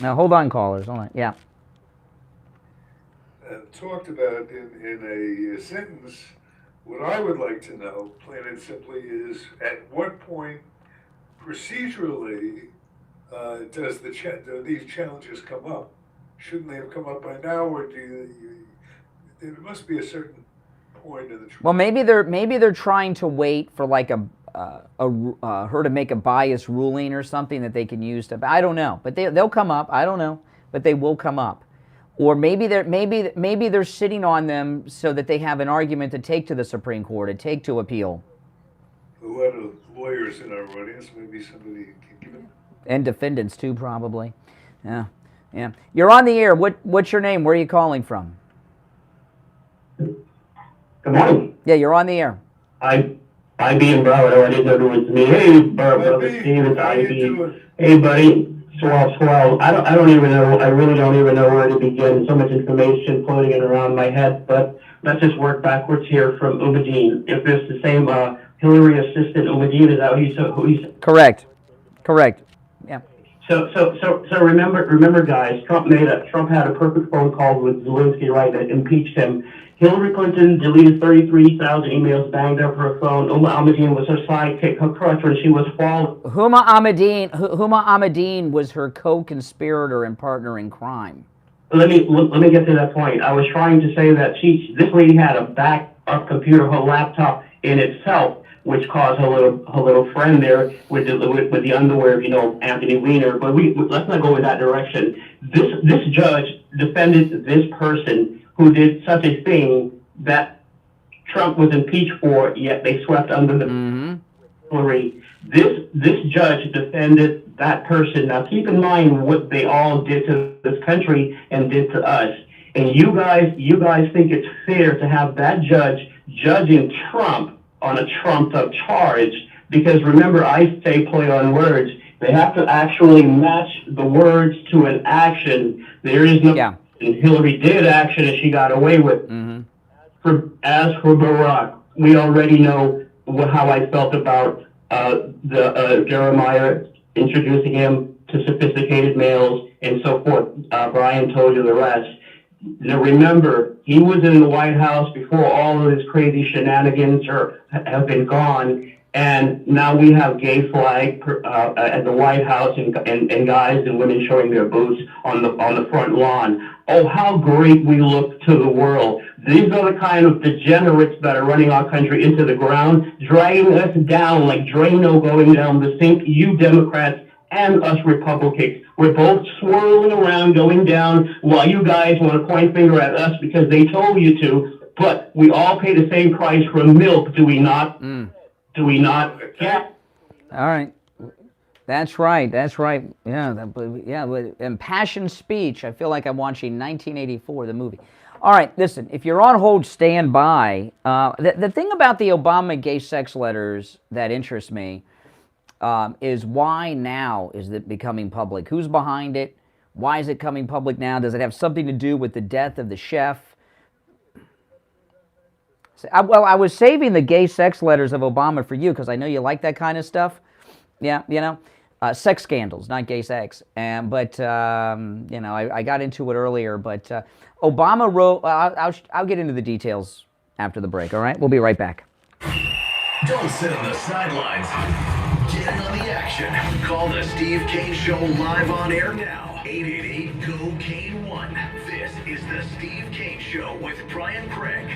Now, hold on, callers. Hold on. Yeah. Talked about in a sentence, what I would like to know, plain and simply, is at what point procedurally does do these challenges come up? Shouldn't they have come up by now, or there must be a certain point in the trial? Well, maybe they're trying to wait for like her to make a bias ruling or something that they can use to. I don't know, but they'll come up. I don't know, but they will come up. Or maybe they're sitting on them so that they have an argument to take to the Supreme Court and take to appeal. A lot of lawyers in our audience, maybe somebody can give them. And defendants too, probably. Yeah, yeah. You're on the air. What's your name? Where are you calling from? Good morning. Yeah, you're on the air. I be in Broward. I didn't know it was me. Hey, brother Steve, it's IB. Hey, buddy. swell. I don't even know. I really don't even know where to begin. So much information floating around my head. But let's just work backwards here from Ubadine. If it's the same Hillary assistant Ubadine, is that who he's? Correct. Yeah. So remember, guys. Trump had a perfect phone call with Zelensky, right? That impeached him. Hillary Clinton deleted 33,000 emails, banged up her phone. Ahmadine was her sidekick, her crutch when she was falling. Huma Ahmadine was her co-conspirator and partner in crime. Let me get to that point. I was trying to say that this lady had a backup computer, her laptop in itself, which caused her little friend there with the underwear, Anthony Weiner. But let's not go in that direction. This judge defended this person who did such a thing that Trump was impeached for, yet they swept under the Hillary. This judge defended that person. Now keep in mind what they all did to this country and did to us. And you guys think it's fair to have that judge judging Trump on a trumped-up charge, because remember, I say play on words. They have to actually match the words to an action. There is no... Yeah. And Hillary did action, and she got away with it. As for Barack, we already know how I felt about Jeremiah introducing him to sophisticated males and so forth. Brian told you the rest. Now remember, he was in the White House before all of his crazy shenanigans have been gone, and now we have gay flag at the White House and guys and women showing their boots on the front lawn. Oh, how great we look to the world. These are the kind of degenerates that are running our country into the ground, dragging us down like Drano going down the sink. You Democrats and us Republicans, we're both swirling around going down while you guys want to point finger at us because they told you to, but we all pay the same price for milk, do we not? Do we not? Yeah. All right. That's right. Yeah, but impassioned speech. I feel like I'm watching 1984, the movie. All right, listen, if you're on hold, stand by. The thing about the Obama gay sex letters that interests me is why now is it becoming public? Who's behind it? Why is it coming public now? Does it have something to do with the death of the chef? Well, I was saving the gay sex letters of Obama for you because I know you like that kind of stuff. Yeah, sex scandals, not gay sex. But I got into it earlier. But Obama wrote. I'll get into the details after the break. All right, we'll be right back. Don't sit on the sidelines. Get in on the action. Call the Steve Kane Show live on air now. 888-GO-KANE-1. This is the Steve Kane Show with Brian Craig.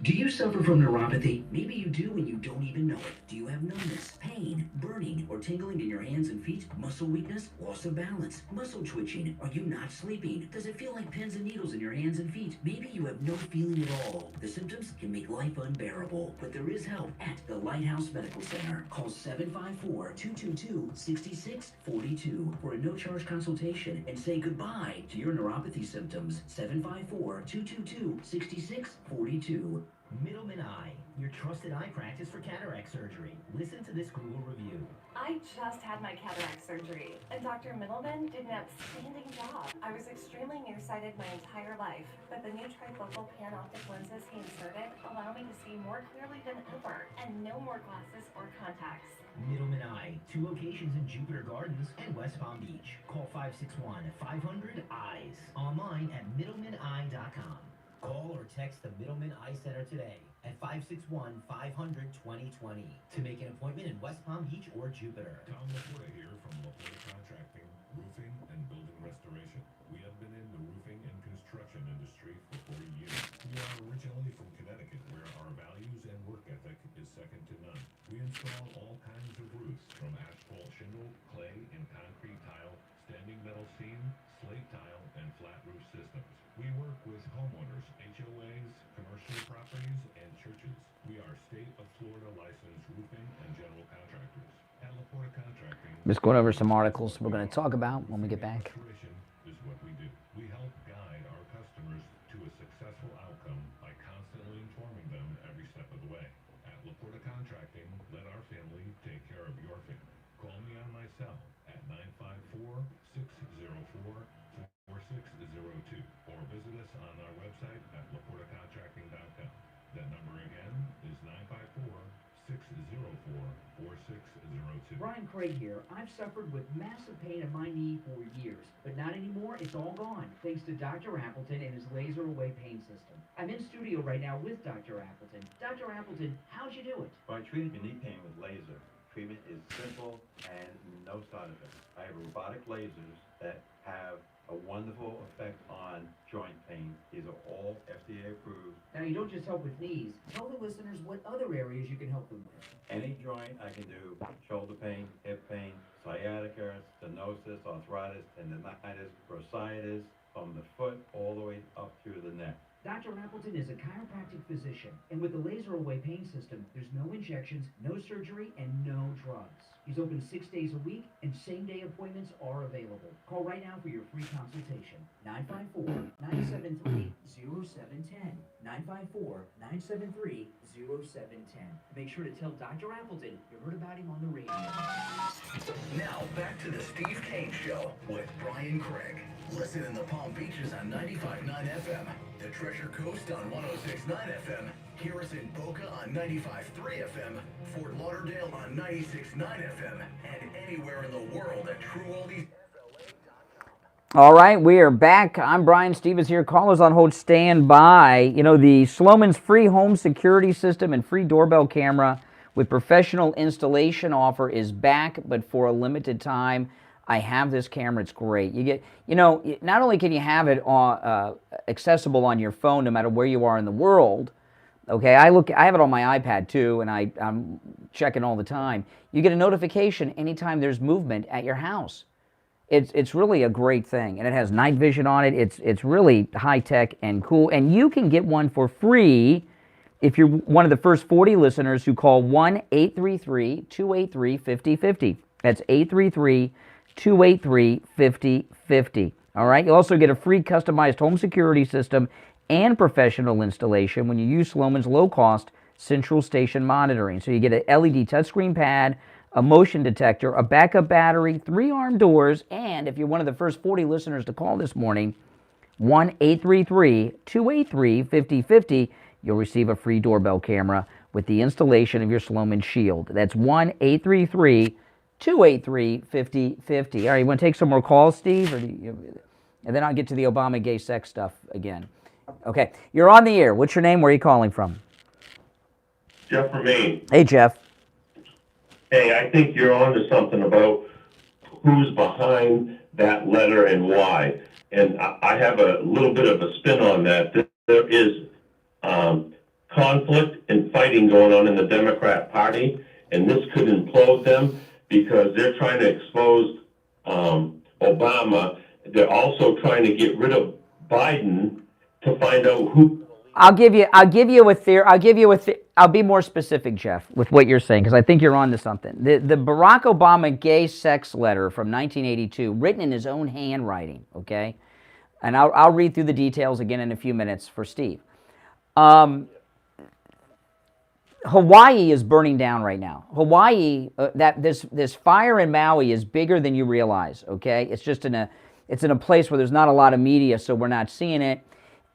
Do you suffer from neuropathy? Maybe you do and you don't even know it. Do you have numbness, pain, burning, or tingling in your hands and feet? Muscle weakness, loss of balance, muscle twitching? Are you not sleeping? Does it feel like pins and needles in your hands and feet? Maybe you have no feeling at all. The symptoms can make life unbearable, but there is help at the Lighthouse Medical Center. Call 754-222-6642 for a no-charge consultation and say goodbye to your neuropathy symptoms. 754-222-6642. Middleman Eye, your trusted eye practice for cataract surgery. Listen to this Google review. I just had my cataract surgery, and Dr. Middleman did an outstanding job. I was extremely nearsighted my entire life, but the new trifocal panoptic lenses he inserted allow me to see more clearly than ever, and no more glasses or contacts. Middleman Eye, 2 locations in Jupiter Gardens and West Palm Beach. Call 561-500-EYES. Online at middlemaneye.com. Call or text the Middleman Eye Center today at 561-500-2020 to make an appointment in West Palm Beach or Jupiter. Tom LaPorta here from LaPorta Contracting, Roofing and Building Restoration. We have been in the roofing and construction industry for 40 years. We are originally from Connecticut, where our values and work ethic is second to none. We install all kinds of roofs, from asphalt shingle, clay and concrete tile, standing metal seam, slate tile, and flat roof systems. We work with homeowners, HOAs, commercial properties, and churches. We are state of Florida licensed roofing and general contractors. At LaPorta Contracting, Just going over some articles we're going to talk about when we get back. restoration is what we do. We help guide our customers to a successful outcome by constantly informing them every step of the way. At LaPorta Contracting, let our family take care of your family. Call me on my cell at Brian Craig here. I've suffered with massive pain in my knee for years, but not anymore. It's all gone, thanks to Dr. Appleton and his laser away pain system. I'm in studio right now with Dr. Appleton. Dr. Appleton, how'd you do it? Well, I treated your knee pain with laser. Treatment is simple and no side effects. I have robotic lasers that have a wonderful effect on joint pain. These are all FDA approved. Now, you don't just help with knees. Tell the listeners what other areas you can help them with. Any joint I can do, shoulder pain, hip pain, sciatica, stenosis, arthritis, tendinitis, bursitis, from the foot all the way up through the neck. Dr. Appleton is a chiropractic physician, and with the laser away pain system, there's no injections, no surgery, and no drugs. He's open 6 days a week, and same-day appointments are available. Call right now for your free consultation. 954-973-0710. 954-973-0710. Make sure to tell Dr. Appleton you heard about him on the radio. Now, back to the Steve Kane Show with Brian Craig. Listen in the Palm Beaches on 95.9 FM, the Treasure Coast on 106.9 FM, hear us in Boca on 95.3 FM, Fort Lauderdale on 96.9 FM, and anywhere in the world at TrueOldies. All right, we are back. I'm Brian. Steve is here. Callers on hold, stand by. You know, the Sloman's free home security system and free doorbell camera with professional installation offer is back, but for a limited time. I have this camera. It's great. You get, you know, not only can you have it accessible on your phone no matter where you are in the world. Okay, I have it on my iPad too, and I'm checking all the time. You get a notification anytime there's movement at your house. It's really a great thing, and it has night vision on it. It's really high tech and cool, and you can get one for free if you're one of the first 40 listeners who call 1-833-283-5050. That's 833-283-5050. All right. You'll also get a free customized home security system and professional installation when you use Sloman's low-cost central station monitoring. So you get an LED touchscreen pad, a motion detector, a backup battery, 3 arm doors, and if you're one of the first 40 listeners to call this morning, 1-833-283-5050, you'll receive a free doorbell camera with the installation of your Sloman Shield. That's 1-833-283-5050. All right, you want to take some more calls, Steve? And then I'll get to the Obama gay sex stuff again. Okay, you're on the air. What's your name? Where are you calling from? Jeff from Maine. Hey, Jeff. Hey, I think you're on to something about who's behind that letter and why. And I have a little bit of a spin on that. There is conflict and fighting going on in the Democrat Party, and this could implode them because they're trying to expose Obama. They're also trying to get rid of Biden to find out who. I'll give you a theory. I'll be more specific, Jeff, with what you're saying, because I think you're on to something. The Barack Obama gay sex letter from 1982, written in his own handwriting, okay? And I'll read through the details again in a few minutes for Steve. Hawaii is burning down right now. Hawaii, this fire in Maui is bigger than you realize, okay? It's just in a place where there's not a lot of media, so we're not seeing it.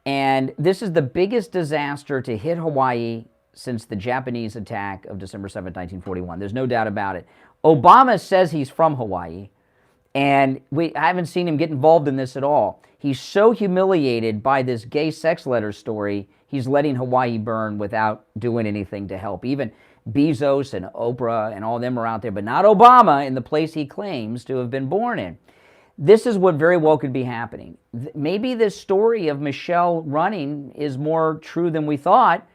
And this is the biggest disaster to hit Hawaii since the Japanese attack of December 7, 1941. There's no doubt about it. Obama says he's from Hawaii, and I haven't seen him get involved in this at all. He's so humiliated by this gay sex letter story, he's letting Hawaii burn without doing anything to help. Even Bezos and Oprah and all of them are out there, but not Obama in the place he claims to have been born in. This is what very well could be happening. Maybe this story of Michelle running is more true than we thought,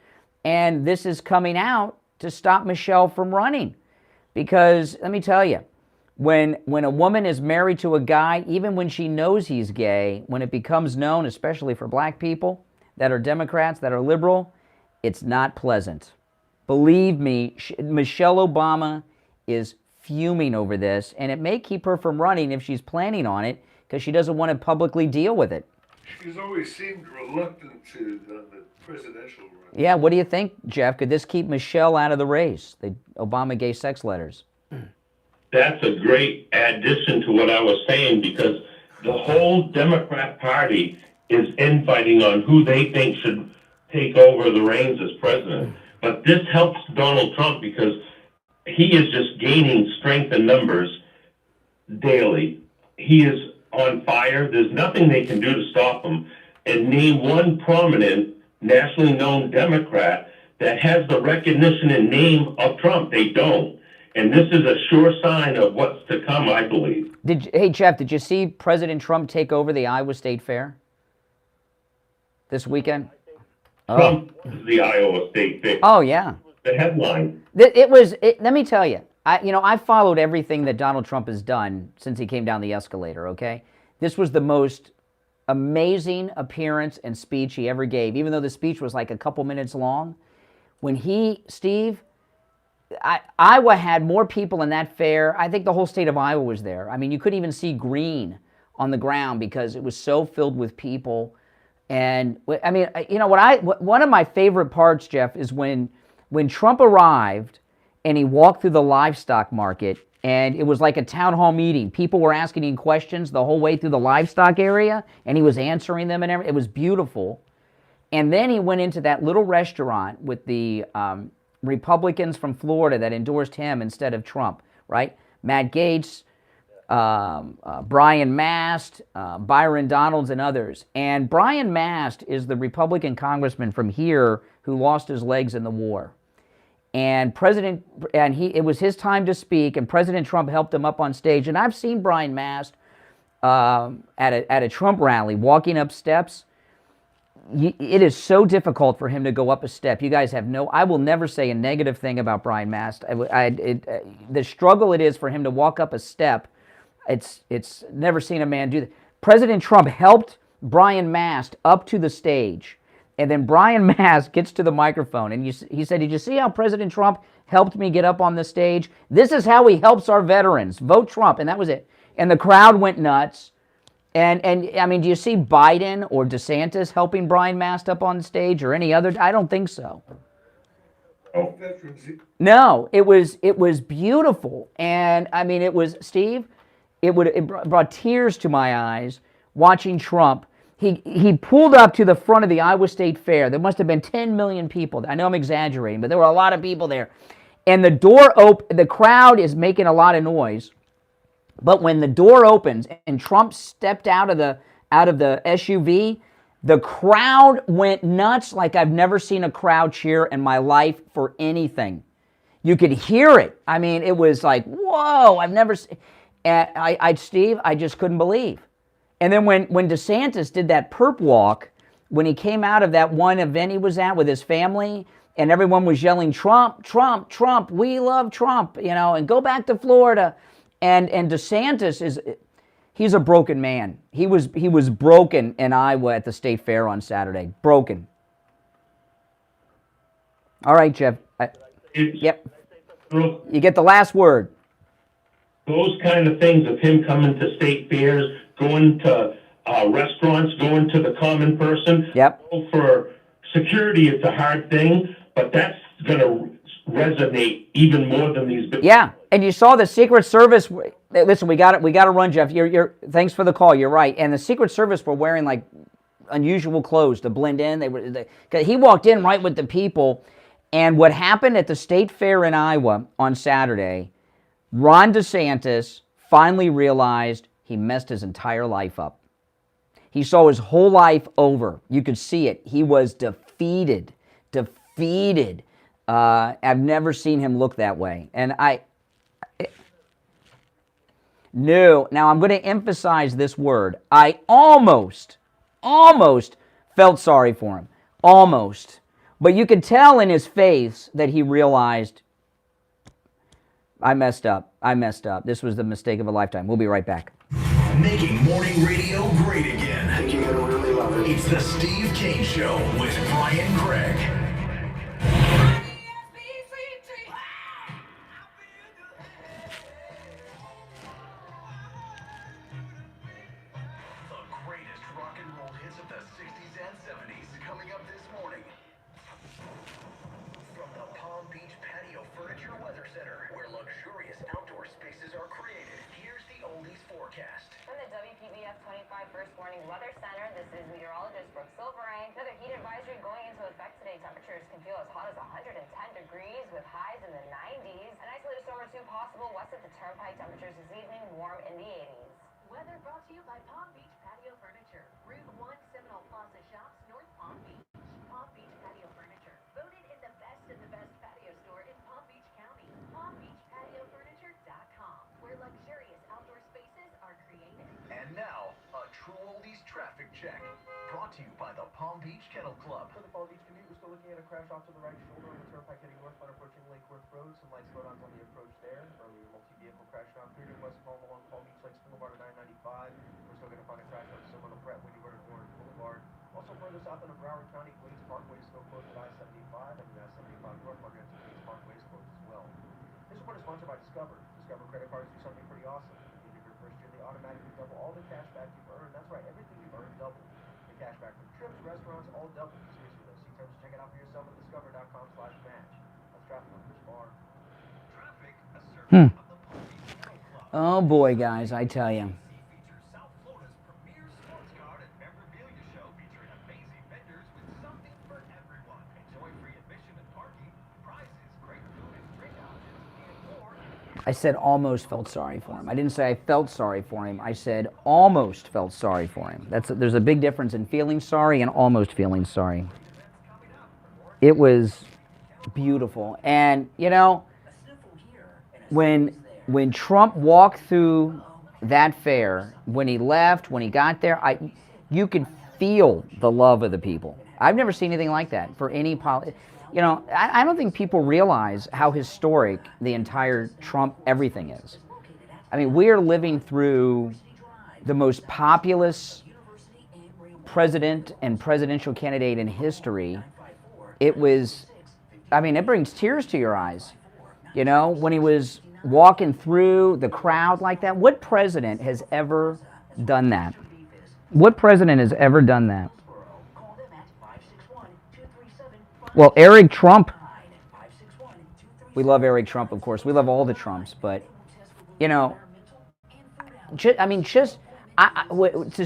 and this is coming out to stop Michelle from running. Because, let me tell you, when a woman is married to a guy, even when she knows he's gay, when it becomes known, especially for black people that are Democrats, that are liberal, it's not pleasant. Believe me, Michelle Obama is fuming over this, and it may keep her from running if she's planning on it, because she doesn't want to publicly deal with it. She's always seemed reluctant to the presidential run. Yeah, what do you think, Jeff? Could this keep Michelle out of the race, the Obama gay sex letters? That's a great addition to what I was saying, because the whole Democrat Party is infighting on who they think should take over the reins as president. But this helps Donald Trump because he is just gaining strength and numbers daily. He is on fire. There's nothing they can do to stop him. And name one prominent, nationally known Democrat that has the recognition and name of Trump. They don't. And this is a sure sign of what's to come, I believe. Hey, Jeff, did you see President Trump take over the Iowa State Fair this weekend? Trump is the Iowa State Fair. Oh, yeah. The headline. Let me tell you, I followed everything that Donald Trump has done since he came down the escalator, okay? This was the most amazing appearance and speech he ever gave, even though the speech was like a couple minutes long. When Steve, Iowa had more people in that fair. I think the whole state of Iowa was there. I mean, you couldn't even see green on the ground because it was so filled with people. And I mean, one of my favorite parts, Jeff, is when Trump arrived and he walked through the livestock market, and it was like a town hall meeting. People were asking him questions the whole way through the livestock area, and he was answering them and everything. It was beautiful. And then he went into that little restaurant with the Republicans from Florida that endorsed him instead of Trump, right? Matt Gaetz, Brian Mast, Byron Donalds, and others. And Brian Mast is the Republican congressman from here who lost his legs in the war. And it was his time to speak, and President Trump helped him up on stage. And I've seen Brian Mast at a Trump rally walking up steps. It is so difficult for him to go up a step. You guys I will never say a negative thing about Brian Mast. The struggle it is for him to walk up a step, it's never seen a man do that. President Trump helped Brian Mast up to the stage, and then Brian Mast gets to the microphone, and he said, "Did you see how President Trump helped me get up on the stage? This is how he helps our veterans. Vote Trump." And that was it. And the crowd went nuts. And I mean, do you see Biden or DeSantis helping Brian Mast up on stage or any other? I don't think so. No, it was beautiful. And I mean, it was, Steve, it brought tears to my eyes watching Trump. He pulled up to the front of the Iowa State Fair. There must have been 10 million people. I know I'm exaggerating, but there were a lot of people there. And the door opened, the crowd is making a lot of noise. But when the door opens and Trump stepped out of the SUV, the crowd went nuts like I've never seen a crowd cheer in my life for anything. You could hear it. I mean, it was like, whoa, I've never seen. And Steve, I just couldn't believe. And then when DeSantis did that perp walk, when he came out of that one event he was at with his family, and everyone was yelling, "Trump, Trump, Trump, we love Trump," and go back to Florida. And DeSantis he's a broken man. He was broken in Iowa at the state fair on Saturday. Broken. All right, Jeff. Yep. You get the last word. Those kind of things of him coming to state fairs, going to restaurants, going to the common person. Yep. For security, it's a hard thing, but that's going to resonate even more than these big. Yeah, and you saw the Secret Service. Listen, we got to run, Jeff. Thanks for the call. You're right. And the Secret Service were wearing like unusual clothes to blend in. He walked in right with the people. And what happened at the state fair in Iowa on Saturday, Ron DeSantis finally realized he messed his entire life up. He saw his whole life over. You could see it. He was defeated. I've never seen him look that way. And no. Now I'm going to emphasize this word. I almost felt sorry for him. Almost. But you could tell in his face that he realized, I messed up. This was the mistake of a lifetime. We'll be right back. Making morning radio great again. I think you're going to really love it. It's the Steve Kane Show with Brian Craig. First warning weather center. This is meteorologist Brooke Silverang. Another heat advisory going into effect today. Temperatures can feel as hot as 110 degrees with highs in the 90s. An isolated temperatures this evening, warm in the 80s. Weather brought to you by Palm Beach Patio Furniture. Route 1 Seminole Plaza Shops, North Palm Beach. Palm Beach Patio Furniture. Voted in the best of the best patio store in Palm Beach County. PalmBeachPatioFurniture.com, where luxurious outdoor spaces are created. And now, a true oldies traffic check. Brought to you by the Palm Beach Kennel Club. For the Palm Beach commute, we're still looking at a crash off to the right shoulder on the turnpike heading northbound approaching Lake Worth Road. Some light slowdowns on the approach there. Earlier, multi-vehicle crash down through west of home along Palm Beach Lakes Boulevard at 995. We're still going to find a crash on similar to Pratt when you go to Orange Boulevard. Also further south into Broward County, Queens Parkway is still closed at I-75, and the I-75 North Market to Queens Parkway is closed as well. This report is sponsored by Discover. Discover credit cards do something pretty awesome. If you your first year, they automatically double all the cash back you've earned. That's right, everything you've earned double. The cash back from trips, restaurants, all double. Seriously though, see terms, check it out for yourself at discover.com/match. That's traffic on Fish Bar. Traffic, a service of the Palm Beach Kennel Club. Oh boy, guys, I tell you. Features South Florida's premier sports card and memorabilia show featuring amazing vendors with something for everyone. Enjoy free admission and parking, prizes, great food and drink options, and more. I said almost felt sorry for him. I didn't say I felt sorry for him. I said almost felt sorry for him. There's a big difference in feeling sorry and almost feeling sorry. It was beautiful. And, you know, when Trump walked through that fair, when he left, when he got there, you could feel the love of the people. I've never seen anything like that for any you know, I don't think people realize how historic the entire Trump everything is. I mean, we are living through the most populous president and presidential candidate in history. It was, I mean, it brings tears to your eyes. You know, when he was walking through the crowd like that, what president has ever done that? What president has ever done that? Well, Eric Trump, we love Eric Trump, of course. We love all the Trumps, but, you know, to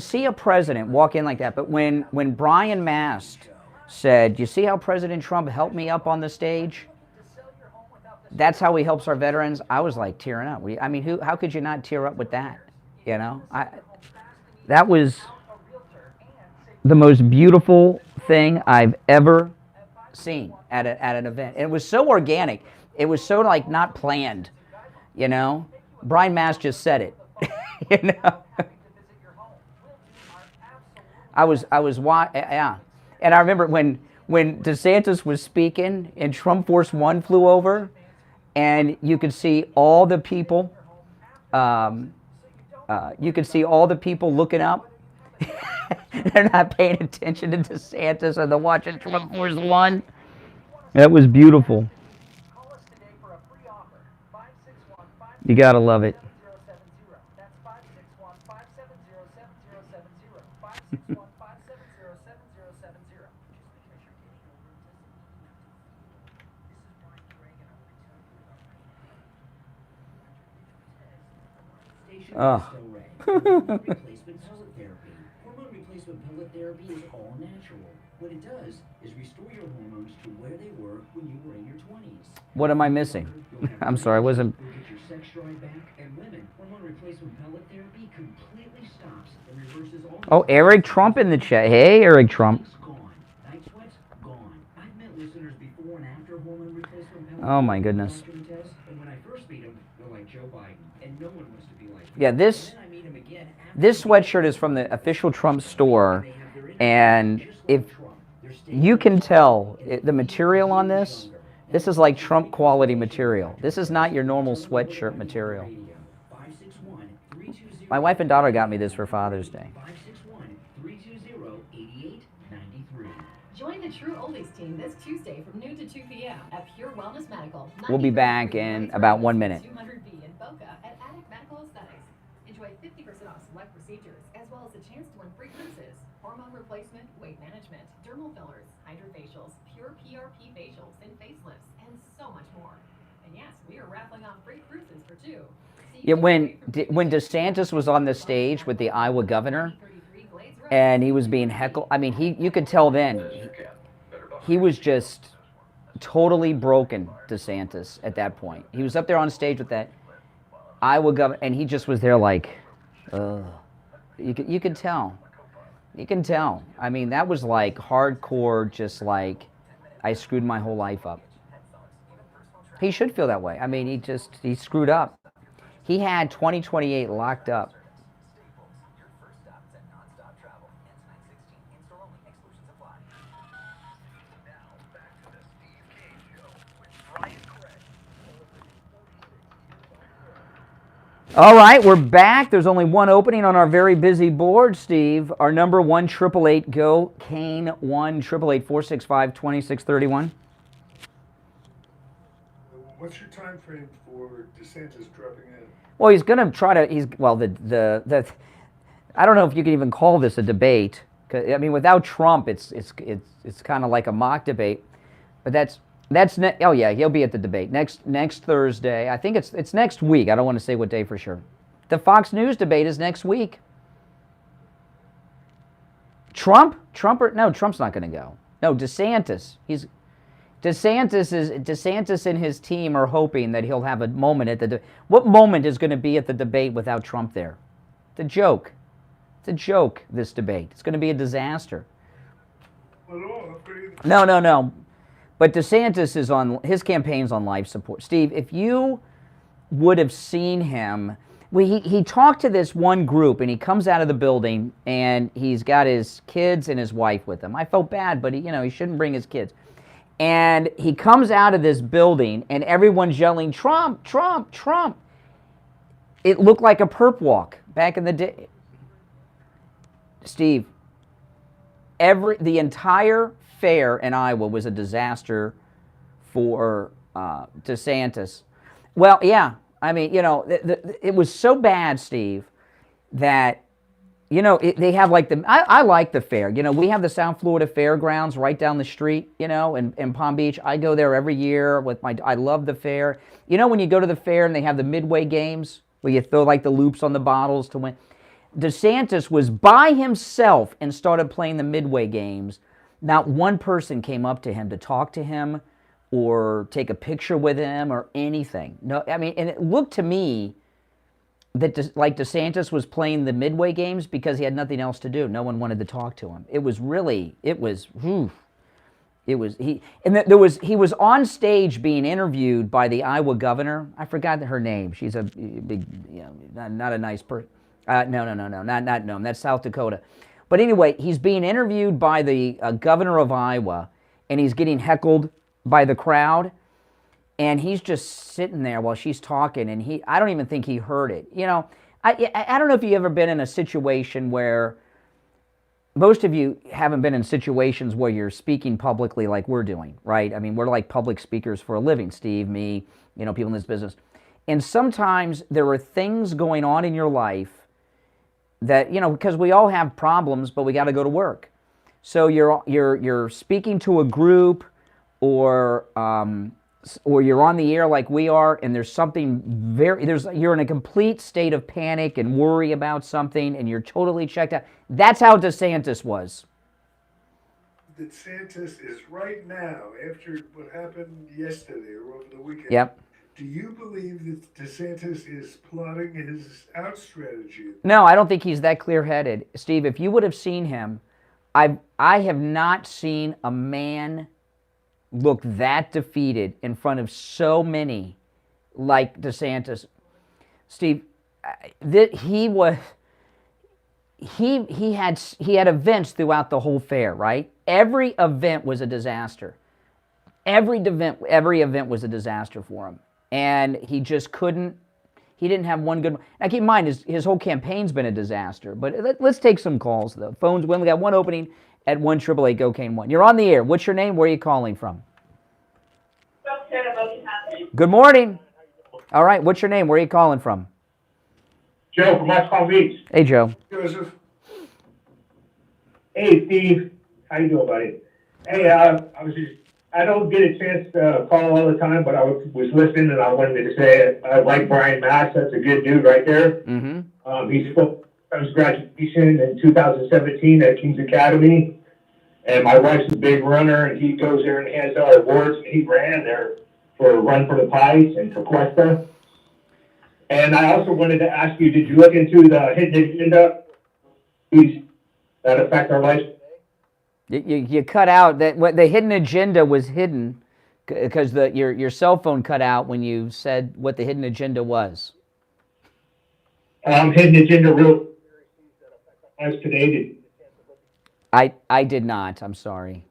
see a president walk in like that, but when Brian Mast said, you see how President Trump helped me up on the stage? That's how he helps our veterans. I was like tearing up. I mean, how could you not tear up with that? You know, that was the most beautiful thing I've ever seen at an event. And it was so organic. It was so like not planned, you know. Brian Mast just said it, you know. Yeah. And I remember when DeSantis was speaking and Trump Force One flew over, and you could see all the people. You could see all the people looking up. They're not paying attention to DeSantis, or they're watching Trump Force One. That was beautiful. You gotta love it. Oh. Hormone replacement pellet therapy is all natural. What it does is restore your hormones to where they were when you were in your 20s. What am I missing? I'm sorry, I wasn't. You'll get your sex drive back, and women, hormone replacement pellet therapy completely stops and reverses all. Oh, Eric Trump in the chat. Hey, Eric Trump. Gone. Night sweats gone. I've met listeners before and after hormone replacement pellet. Oh my goodness. Test, and when I first meet them, they're like Joe Biden, and no one wants to be like. Yeah, this sweatshirt is from the official Trump store, and if you can tell the material on this, this is like Trump quality material. This is not your normal sweatshirt material. My wife and daughter got me this for Father's Day. Join the True Oldies team this Tuesday from noon to 2 p.m. at Pure Wellness Medical. We'll be back in about 1 minute. 200B in Boca at Attic Medical Aesthetics. Enjoy 50% off select procedures, as well as a chance to win free cruises, hormone replacement, weight management, dermal fillers, hydrofacials, pure PRP facials, and facelifts, and so much more. And yes, we are raffling off free cruises for two. Yeah, when DeSantis was on the stage with the Iowa governor, and he was being heckled, I mean, you could tell then he was just totally broken, DeSantis, at that point. He was up there on stage with that. Iowa governor, and he just was there like, you could tell. You can tell. I mean, that was like hardcore, just like, I screwed my whole life up. He should feel that way. I mean, he screwed up. He had 2028 locked up. All right, we're back. There's only one opening on our very busy board, Steve. Our number 1-888-GO-KANE 1-888-465-2631. What's your time frame for DeSantis dropping in? Well, he's going to try to. I don't know if you can even call this a debate. I mean, without Trump, it's kind of like a mock debate. But that's oh yeah, he'll be at the debate next Thursday. I think it's next week. I don't want to say what day for sure. The Fox News debate is next week. Trump's not going to go. No, DeSantis. DeSantis and his team are hoping that he'll have a moment at the. What moment is going to be at the debate without Trump there? It's a joke. It's a joke. This debate. It's going to be a disaster. No. But DeSantis is his campaign's on life support. Steve, if you would have seen him, he talked to this one group, and he comes out of the building, and he's got his kids and his wife with him. I felt bad, but he shouldn't bring his kids. And he comes out of this building, and everyone's yelling, Trump, Trump, Trump. It looked like a perp walk back in the day. Steve, the entire fair in Iowa was a disaster for DeSantis. Well, yeah, I mean, it was so bad, Steve, that, they have like I like the fair. We have the South Florida Fairgrounds right down the street, in Palm Beach. I go there every year I love the fair. When you go to the fair and they have the midway games where you throw like the loops on the bottles to win. DeSantis was by himself and started playing the midway games. Not one person came up to him to talk to him or take a picture with him or anything. No, I mean, and it looked to me that DeSantis was playing the midway games because he had nothing else to do. No one wanted to talk to him. He was on stage being interviewed by the Iowa governor. I forgot her name. She's a big, not a nice person. No, that's South Dakota. But anyway, he's being interviewed by the governor of Iowa, and he's getting heckled by the crowd, and he's just sitting there while she's talking, and I don't even think he heard it. I don't know if you've ever been in a situation where, most of you haven't been in situations where you're speaking publicly like we're doing, right? I mean, we're like public speakers for a living, Steve, me, people in this business. And sometimes there are things going on in your life that, because we all have problems, but we got to go to work. So you're speaking to a group, or you're on the air like we are, and there's something you're in a complete state of panic and worry about something, and you're totally checked out. That's how DeSantis was. DeSantis is right now, after what happened yesterday or over the weekend. Yep. Do you believe that DeSantis is plotting his out strategy? No, I don't think he's that clear-headed. Steve, if you would have seen him, I have not seen a man look that defeated in front of so many like DeSantis. Steve, he had events throughout the whole fair, right? Every event was a disaster. Every event was a disaster for him. And he just couldn't, he didn't have one good one. Now keep in mind, his whole campaign's been a disaster. But let's take some calls, though. Phones, we only got one opening at 1-888-GO-KANE-1. You're on the air. What's your name? Where are you calling from? Good morning. All right, what's your name? Where are you calling from? Joe from West Palm Beach. Hey, Joe. Joseph. Hey, Steve. How you doing, buddy? Hey, I don't get a chance to call all the time, but I was listening, and I wanted to say I like Brian Max. That's a good dude right there. Mm-hmm. He spoke at his graduation in 2017 at King's Academy, and my wife's a big runner, and he goes there and hands out awards, and he ran there for Run for the Pies and for Cuesta. And I also wanted to ask you, did you look into the hidden agenda that affect our lives? You cut out that what the hidden agenda was hidden because your cell phone cut out when you said what the hidden agenda was. Hidden agenda real as today. I did not. I'm sorry.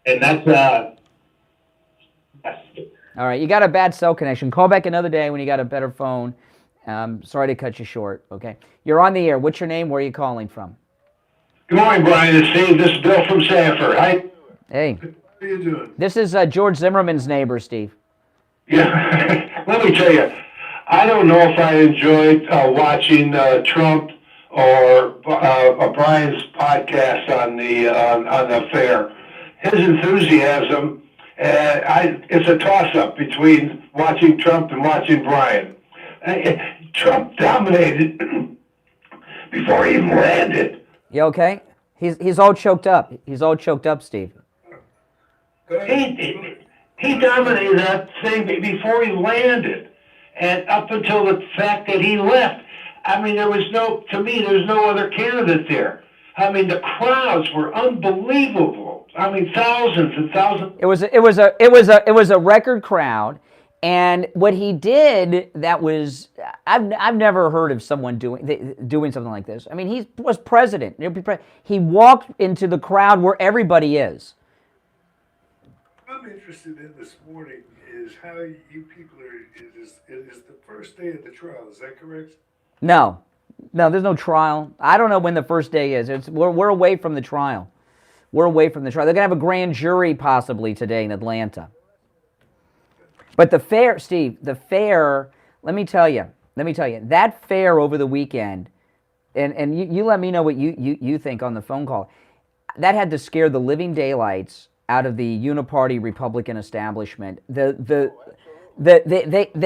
And that's all right. You got a bad cell connection. Call back another day when you got a better phone. Sorry to cut you short. Okay. You're on the air. What's your name? Where are you calling from? Good morning, Brian. It's Steve. This is Bill from Sanford. Hi. Hey. How are you doing? This is George Zimmerman's neighbor, Steve. Yeah. Let me tell you, I don't know if I enjoyed watching Trump or Brian's podcast on the affair. His enthusiasm, it's a toss-up between watching Trump and watching Brian. Trump dominated before he even landed. You okay? He's all choked up. He's all choked up, Steve. He dominated that thing before he landed, and up until the fact that he left. I mean, there's no other candidate there. I mean, the crowds were unbelievable. I mean, thousands and thousands. It was a record crowd, and what he did that was I've never heard of someone doing something like this. I mean, he was president. He walked into the crowd where everybody is. What I'm interested in this morning is how you people it is the first day of the trial. Is that correct? No, there's no trial. I don't know when the first day is. We're away from the trial. We're away from the trial. They're going to have a grand jury possibly today in Atlanta. But the fair, Steve, let me tell you, that fair over the weekend, and you let me know what you think on the phone call, that had to scare the living daylights out of the uniparty Republican establishment. They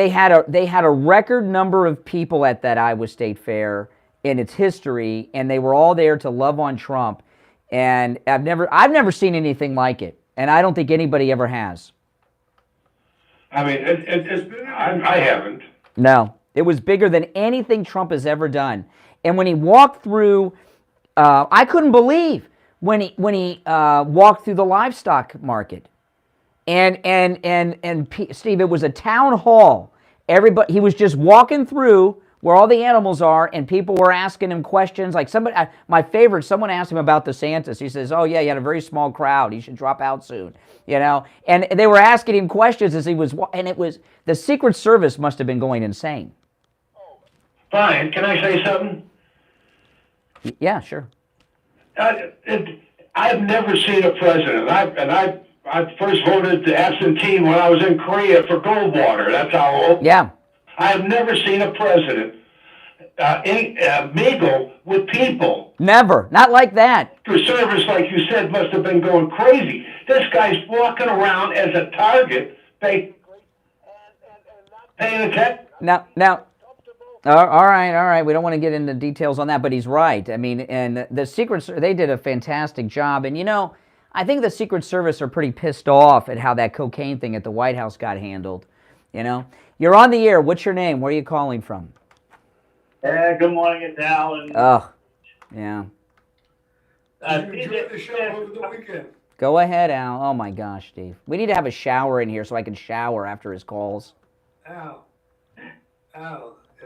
had a record number of people at that Iowa State fair in its history, and they were all there to love on Trump. And I've never seen anything like it, and I don't think anybody ever has. I mean, I haven't. No, it was bigger than anything Trump has ever done. And when he walked through, I couldn't believe when he walked through the livestock market. And Steve, it was a town hall. He was just walking through where all the animals are, and people were asking him questions. Like my favorite, someone asked him about DeSantis. He says, "Oh yeah, you had a very small crowd. He should drop out soon." You know, and they were asking him questions as he was, and it was the Secret Service must have been going insane. Brian, can I say something? Yeah, sure. I've never seen a president. I first voted absentee when I was in Korea for Goldwater. That's how old. Yeah. I've never seen a president mingle with people. Never. Not like that. The service, like you said, must have been going crazy. This guy's walking around as a target, paying attention. Now, all right. We don't want to get into details on that, but he's right. I mean, and the Secret Service, they did a fantastic job. And, you know, I think the Secret Service are pretty pissed off at how that cocaine thing at the White House got handled. You know? You're on the air. What's your name? Where are you calling from? Good morning, it's Alan. Oh, yeah. Did you enjoy the show over the weekend? Go ahead, Al. Oh, my gosh, Steve. We need to have a shower in here so I can shower after his calls. Al, have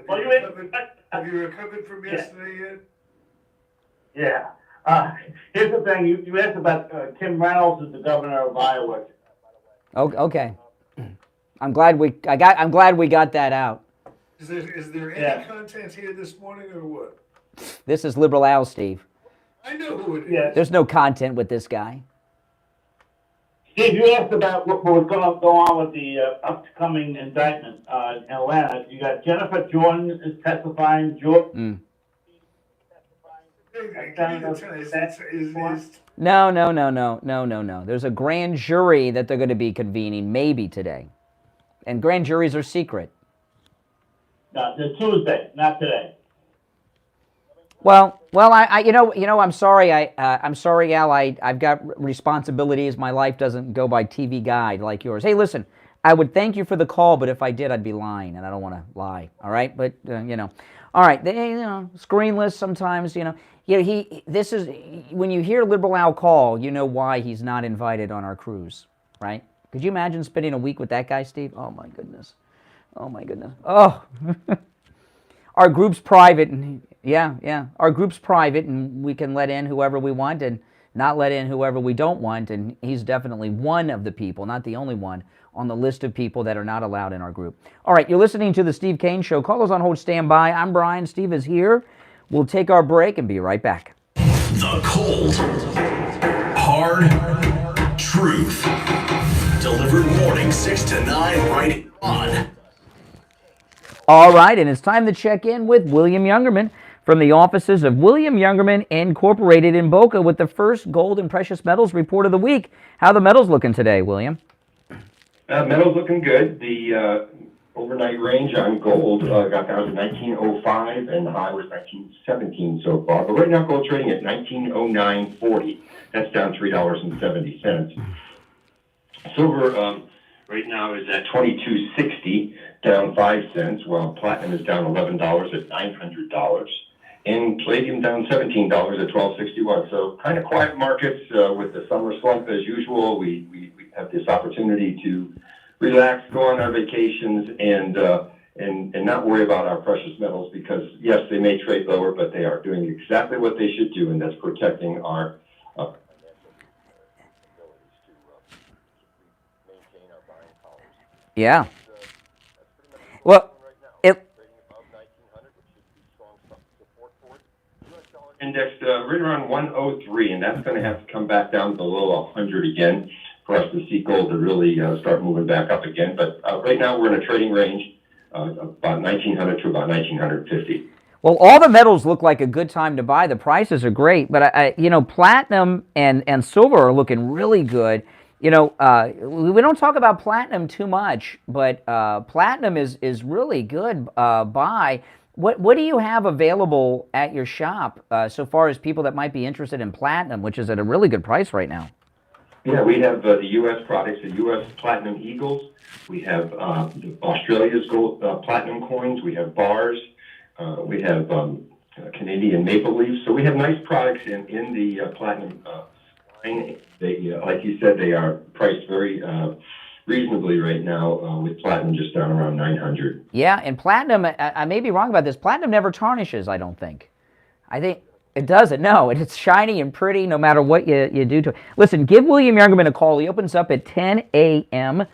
Well, you recovered from yesterday yet? Yeah. Here's the thing. You asked about Tim Reynolds as the governor of Iowa. Okay. I'm glad we got that out. Is there any content here this morning or what? This is Liberal Al, Steve. I know who it is. Yeah. There's no content with this guy. Steve, you asked about what was going to go on with the upcoming indictment in Atlanta. You got Jennifer Jordan is testifying. No. There's a grand jury that they're going to be convening maybe today. And grand juries are secret. No, it's Tuesday, not today. Well, I'm sorry. I'm sorry, Al. I've got responsibilities. My life doesn't go by TV guide like yours. Hey, listen, I would thank you for the call, but if I did, I'd be lying, and I don't want to lie. All right, but all right. Screenless sometimes. This is when you hear Liberal Al call, you know why he's not invited on our cruise, right? Could you imagine spending a week with that guy, Steve? Oh my goodness. Oh my goodness. Oh. Our group's private, and our group's private, and we can let in whoever we want and not let in whoever we don't want, and he's definitely one of the people, not the only one, on the list of people that are not allowed in our group. All right, you're listening to the Steve Kane Show. Call us on hold, stand by. I'm Brian. Steve is here. We'll take our break and be right back. The cold, hard truth. Delivered morning 6 to 9 right on. All right, and it's time to check in with William Youngerman from the offices of William Youngerman Incorporated in Boca with the first gold and precious metals report of the week. How are the metals looking today, William? Metals looking good. The overnight range on gold got down to 1905, and the high was 1917 so far. But right now, gold trading at 1909.40. That's down $3.70. Silver right now is at 22.60, down 5 cents, while platinum is down $11 at $900, and palladium down $17 at $12.61. So kind of quiet markets with the summer slump as usual. We have this opportunity to relax, go on our vacations, and not worry about our precious metals because yes, they may trade lower, but they are doing exactly what they should do, and that's protecting our Yeah. Well, indexed right around 103, and that's going to have to come back down below 100 again for us to see gold to really start moving back up again. But right now we're in a trading range about 1900 to about 1950. Well, all the metals look like a good time to buy. The prices are great, but platinum and silver are looking really good. We don't talk about platinum too much, but platinum is really good buy. What do you have available at your shop so far as people that might be interested in platinum, which is at a really good price right now? Yeah, we have the U.S. products, the U.S. Platinum Eagles. We have Australia's gold platinum coins. We have bars. We have Canadian maple leaves. So we have nice products in the platinum line. They, like you said, they are priced very reasonably right now with platinum just down around 900. Yeah, and platinum, I may be wrong about this, platinum never tarnishes, I don't think. I think it doesn't, no. It's shiny and pretty no matter what you do to it. Listen, give William Youngerman a call. He opens up at 10 a.m.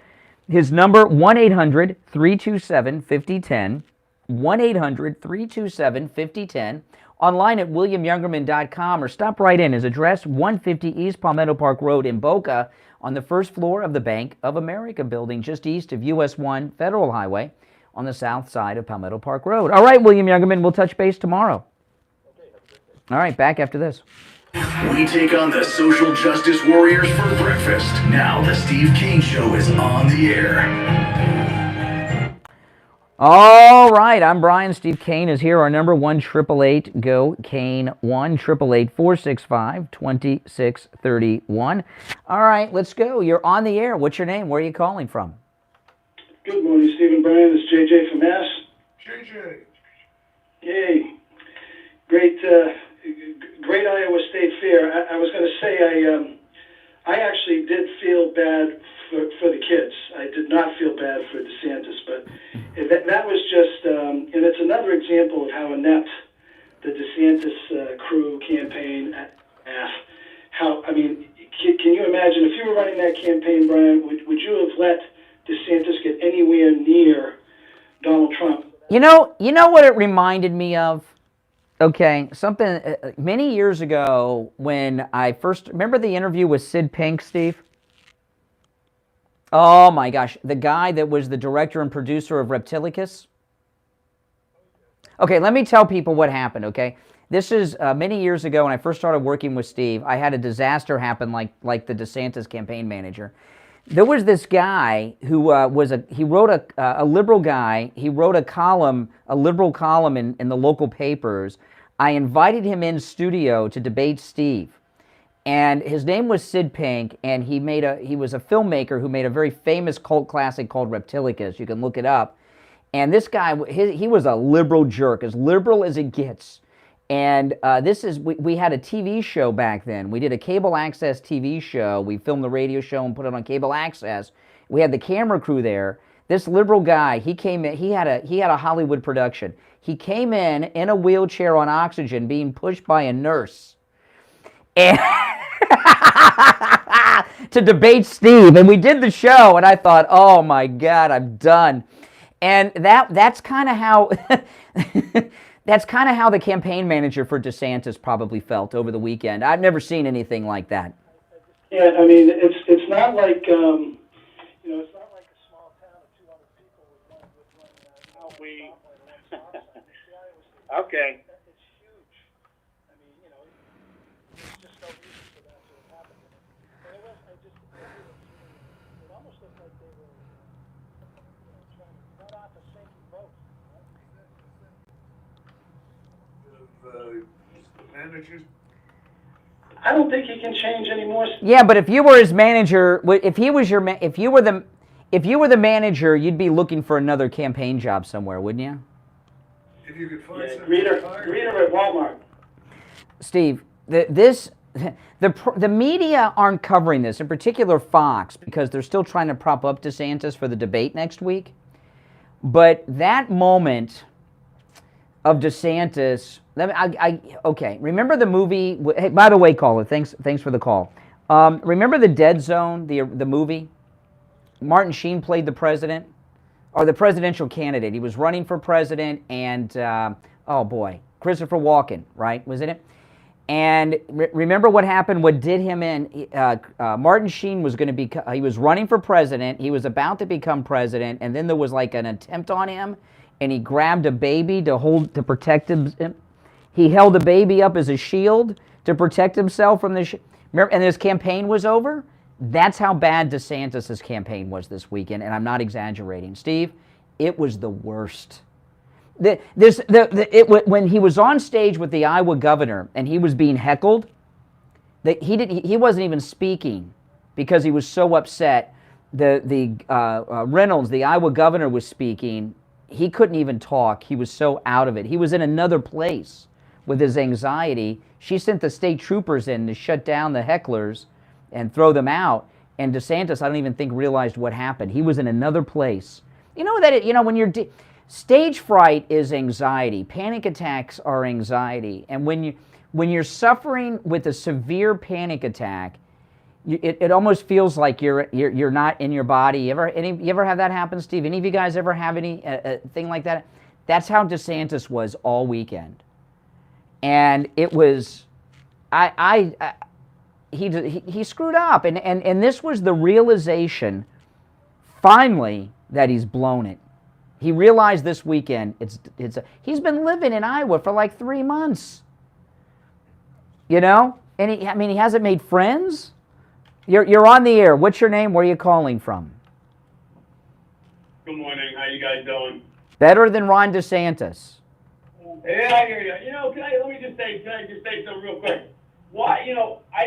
His number, 1-800-327-5010, 1-800-327-5010. Online at williamyoungerman.com or stop right in. His address, 150 East Palmetto Park Road in Boca on the first floor of the Bank of America building just east of US 1 Federal Highway on the south side of Palmetto Park Road. All right, William Youngerman, we'll touch base tomorrow. All right, back after this. We take on the social justice warriors for breakfast. Now the Steve Kane Show is on the air. All right, I'm Brian. Steve Kane is here. Our number, 1-888-GO-KANE, 1-888-465-2631. All right, let's go. You're on the air. What's your name? Where are you calling from? Good morning, Steve and Brian. It's JJ from Mass. JJ. Yay. Great Iowa State Fair. I was going to say I actually did feel bad for the kids. I did not feel bad for DeSantis, but that was just, and it's another example of how inept the DeSantis crew campaign can you imagine if you were running that campaign, Brian, would you have let DeSantis get anywhere near Donald Trump? You know what it reminded me of? Okay, something many years ago when I first remember the interview with Sid Pink, Steve. Oh my gosh, the guy that was the director and producer of Reptilicus. Okay, let me tell people what happened, okay? This is many years ago when I first started working with Steve. I had a disaster happen like the DeSantis campaign manager. There was this guy who he wrote a liberal guy. He wrote a liberal column in the local papers. I invited him in studio to debate Steve. And his name was Sid Pink, and he was a filmmaker who made a very famous cult classic called Reptilicus. You can look it up. And this guy, he was a liberal jerk, as liberal as it gets. And we had a TV show back then. We did a cable access TV show. We filmed the radio show and put it on cable access. We had the camera crew there. This liberal guy, he came in, he had a Hollywood production. He came in a wheelchair on oxygen being pushed by a nurse. And to debate Steve. And we did the show, and I thought, oh my God, I'm done. And that's kind of how that's kind of how the campaign manager for DeSantis probably felt over the weekend. I've never seen anything like that. Yeah, I mean, it's not like it's not like a small town of 200 people with one Okay. It's huge. I mean, there's just no reason for that to have happened. And it almost looked like they were trying to cut off a sinking boat. Managers. I don't think he can change anymore. Yeah, but if you were his manager, if you were the manager, you'd be looking for another campaign job somewhere, wouldn't you? If you could find Greeter at Walmart. Steve, the media aren't covering this, in particular Fox, because they're still trying to prop up DeSantis for the debate next week. But that moment of DeSantis, okay, remember the movie? Hey, by the way, caller, thanks for the call. Remember the Dead Zone, the movie? Martin Sheen played the president, or the presidential candidate. He was running for president, and oh boy, Christopher Walken, right, was in it? And remember what happened? What did him in? Martin Sheen was going to he was running for president. He was about to become president, and then there was like an attempt on him, and he grabbed a baby to protect him. He held the baby up as a shield to protect himself from the. Remember, and his campaign was over. That's how bad DeSantis' campaign was this weekend, and I'm not exaggerating. Steve, it was the worst. When he was on stage with the Iowa governor and he was being heckled, he wasn't even speaking because he was so upset. Reynolds, the Iowa governor, was speaking. He couldn't even talk. He was so out of it. He was in another place with his anxiety. She sent the state troopers in to shut down the hecklers and throw them out. And DeSantis, I don't even think, realized what happened. He was in another place. You know that when you're stage fright is anxiety. Panic attacks are anxiety. And when you're suffering with a severe panic attack, it almost feels like you're not in your body. You ever have that happen, Steve? Any of you guys ever have any thing like that? That's how DeSantis was all weekend. And it was, he screwed up, and this was the realization, finally, that he's blown it. He realized this weekend he's been living in Iowa for like 3 months, and he hasn't made friends. You're on the air. What's your name? Where are you calling from? Good morning. How you guys doing? Better than Ron DeSantis. Yeah, I hear you. Let me just say something real quick. Why,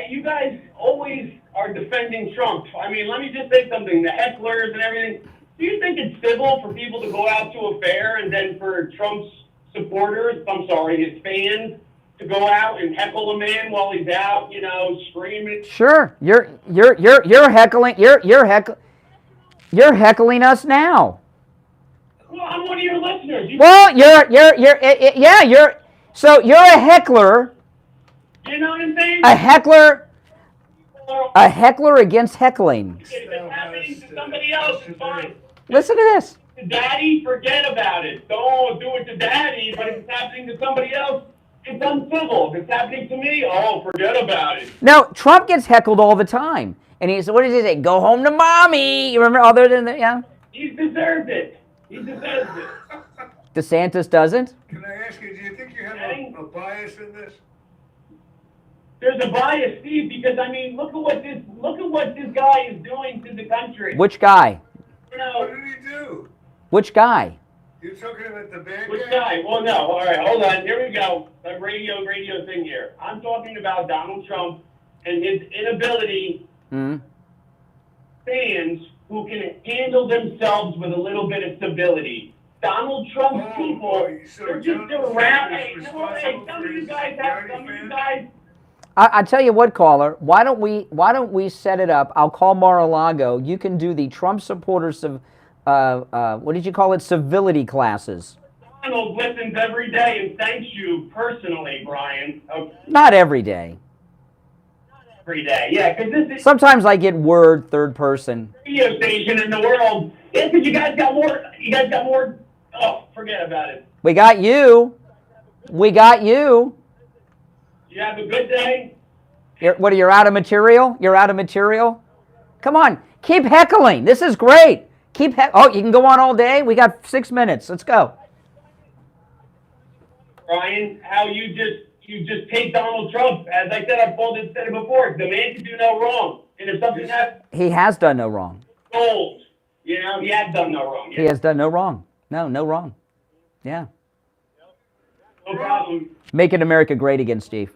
you guys always are defending Trump. I mean, let me just say something. The hecklers and everything. Do you think it's civil for people to go out to a fair and then for Trump's supporters, his fans, to go out and heckle a man while he's out, screaming? Sure, you're heckling. You're heckling us now. Well, I'm one of your listeners. So you're a heckler. You know what I'm saying? A heckler against heckling. If it's happening to somebody else, it's fine. Listen to this. Daddy, forget about it. Don't do it to Daddy, but if it's happening to somebody else, it's uncivil. If it's happening to me, forget about it. No, Trump gets heckled all the time. And what does he say? Go home to mommy. You remember, other than that, yeah? He deserves it. He deserves it. DeSantis doesn't? Can I ask you, do you think you have a bias in this? There's a bias, Steve, because look at what this guy is doing to the country. Which guy? What did he do? Which guy? You're talking about the bad Which guy? guy? Well, no. All right, hold on. Here we go. A radio thing here. I'm talking about Donald Trump and his inability, fans who can handle themselves with a little bit of civility. Donald Trump's people, they're just around. Hey, some of you guys I tell you what, caller. Why don't we set it up? I'll call Mar-a-Lago. You can do the Trump supporters of what did you call it? Civility classes. Donald listens every day and thanks you personally, Brian. Okay. Not every day. Every day, yeah, because this is Sometimes I get word third person. radio station in the world. Yeah, because you guys got more. Oh, forget about it. We got you. We got you. You have a good day. You're out of material? You're out of material? Come on, keep heckling. This is great. Oh, you can go on all day? We got 6 minutes. Let's go. Brian, how you just take Donald Trump. As I said, I've said it before. The man can do no wrong. And if something happens, He has done no wrong. gold. You know, he has done no wrong. He has done no wrong. No wrong. Yeah. No problem. Making America great again, Steve.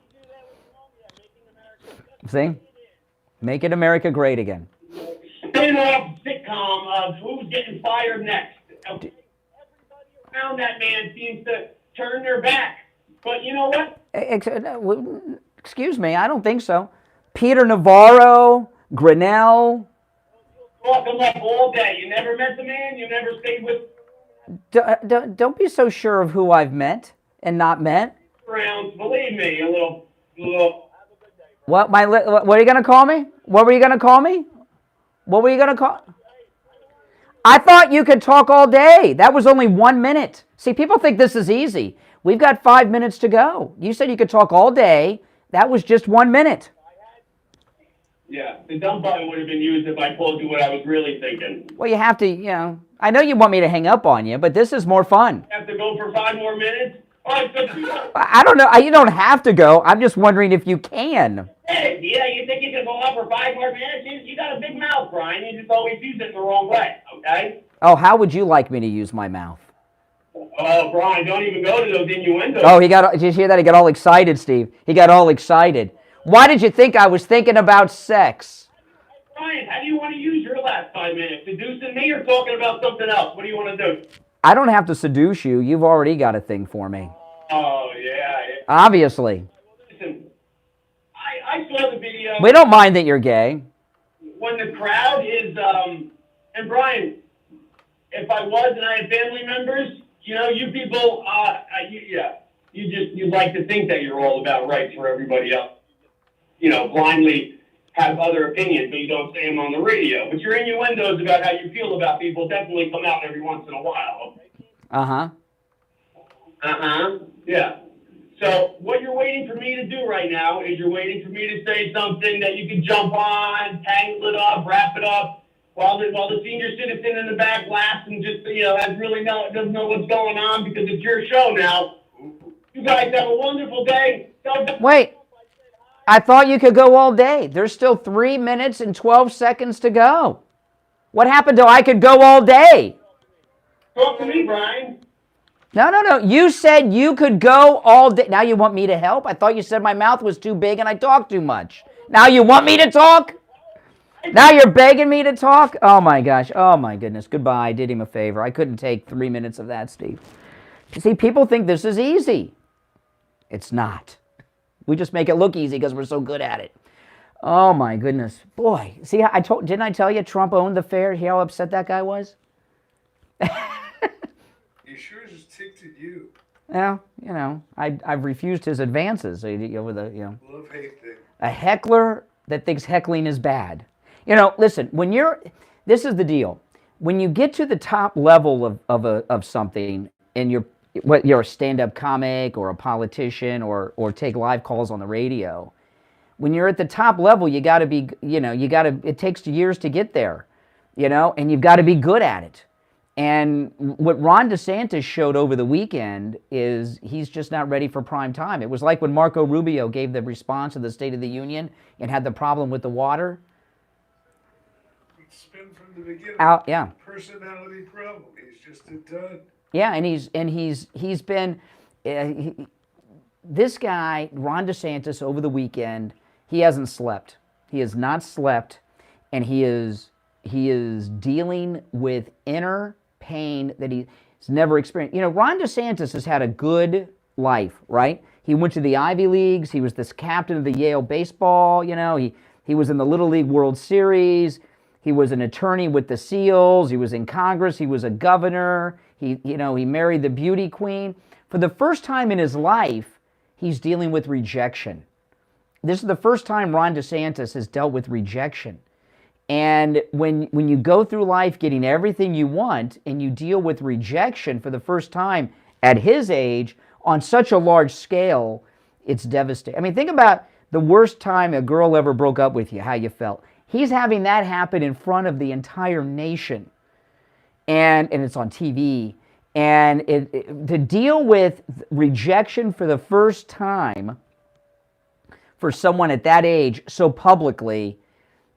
See? Making America great again. Spin-off sitcom of who's getting fired next. Everybody around that man seems to turn their back. But you know what? Excuse me, I don't think so. Peter Navarro, Grinnell. Talking like all day. You never met the man. You never stayed with. Don't be so sure of who I've met and not met. Rounds, believe me, a little. What are you gonna call me? What were you gonna call me? What were you gonna call? I thought you could talk all day. That was only 1 minute. See, people think this is easy. We've got 5 minutes to go. You said you could talk all day. That was just 1 minute. Yeah, the dumb button would have been used if I told you what I was really thinking. Well, you have to, I know you want me to hang up on you, but this is more fun. Have to go for 5 more minutes? Oh, I don't know. You don't have to go. I'm just wondering if you can. hey, yeah, you think you can go on for 5 more minutes? You got a big mouth, Brian. You just always use it in the wrong way, okay? Oh, how would you like me to use my mouth? Oh, Brian, don't even go to those innuendos. Oh, did you hear that? He got all excited, Steve. He got all excited. Why did you think I was thinking about sex? Brian, how do you want to use your last 5 minutes? Seducing me or talking about something else? What do you want to do? I don't have to seduce you. You've already got a thing for me. Oh, yeah. Obviously. Listen, I saw the video. We don't mind that you're gay. When the crowd is, and Brian, if I was and I had family members, you people, you like to think that you're all about rights for everybody else. Blindly have other opinions, but you don't say them on the radio. But your innuendos about how you feel about people definitely come out every once in a while. Yeah. So what you're waiting for me to do right now is you're waiting for me to say something that you can jump on, tangle it up, wrap it up, while the senior citizen in the back laughs and just doesn't know what's going on because it's your show now. You guys have a wonderful day. Wait. I thought you could go all day. There's still 3 minutes and 12 seconds to go. What happened to I could go all day? Talk to me, Brian. No. You said you could go all day. Now you want me to help? I thought you said my mouth was too big and I talked too much. Now you want me to talk? Now you're begging me to talk? Oh, my gosh. Oh, my goodness. Goodbye. I did him a favor. I couldn't take 3 minutes of that, Steve. See, people think this is easy. It's not. We just make it look easy because we're so good at it. Oh, my goodness. Boy. See, didn't I tell you Trump owned the fair? See how upset that guy was? He sure as ticked at you. Well, I've refused his advances over the, Love-hate thing. A heckler that thinks heckling is bad. Listen, this is the deal. When you get to the top level of something and you're a stand-up comic or a politician or take live calls on the radio, when you're at the top level, you got to be, it takes years to get there, and you've got to be good at it. And what Ron DeSantis showed over the weekend is he's just not ready for prime time. It was like when Marco Rubio gave the response to the State of the Union and had the problem with the water. It's been from the beginning. Yeah. Personality problem. He's just a dud. Yeah, and he's been this guy Ron DeSantis over the weekend. He hasn't slept. He has not slept, and he is dealing with inner pain that he's never experienced. You know, Ron DeSantis has had a good life, right? He went to the Ivy Leagues. He was this captain of the Yale baseball. You know, he was in the Little League World Series. He was an attorney with the SEALs. He was in Congress. He was a governor. He married the beauty queen. For the first time in his life, he's dealing with rejection. This is the first time Ron DeSantis has dealt with rejection. And when you go through life getting everything you want and you deal with rejection for the first time at his age on such a large scale, it's devastating. I mean, think about the worst time a girl ever broke up with you, how you felt. He's having that happen in front of the entire nation. And it's on TV. And to deal with rejection for the first time for someone at that age so publicly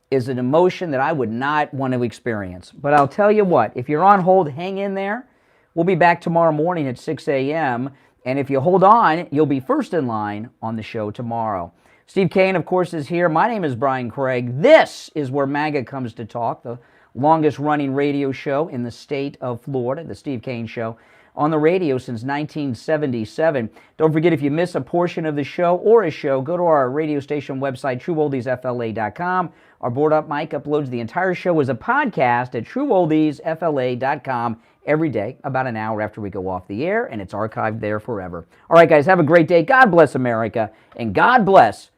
is an emotion that I would not want to experience. But I'll tell you what, if you're on hold, hang in there. We'll be back tomorrow morning at 6 a.m. And if you hold on, you'll be first in line on the show tomorrow. Steve Kane, of course, is here. My name is Brian Craig. This is where MAGA comes to talk, the longest-running radio show in the state of Florida, the Steve Kane Show, on the radio since 1977. Don't forget, if you miss a portion of the show or a show, go to our radio station website, trueoldiesfla.com. Our Board Up Mike uploads the entire show as a podcast at trueoldiesfla.com every day, about an hour after we go off the air, and it's archived there forever. All right, guys, have a great day. God bless America, and God bless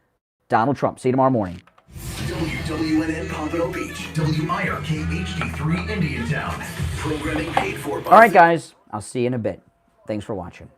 Donald Trump. See you tomorrow morning. WWNN Pompano Beach, WIRK HD3 Indiantown. Programming paid for by... All right, guys, I'll see you in a bit. Thanks for watching.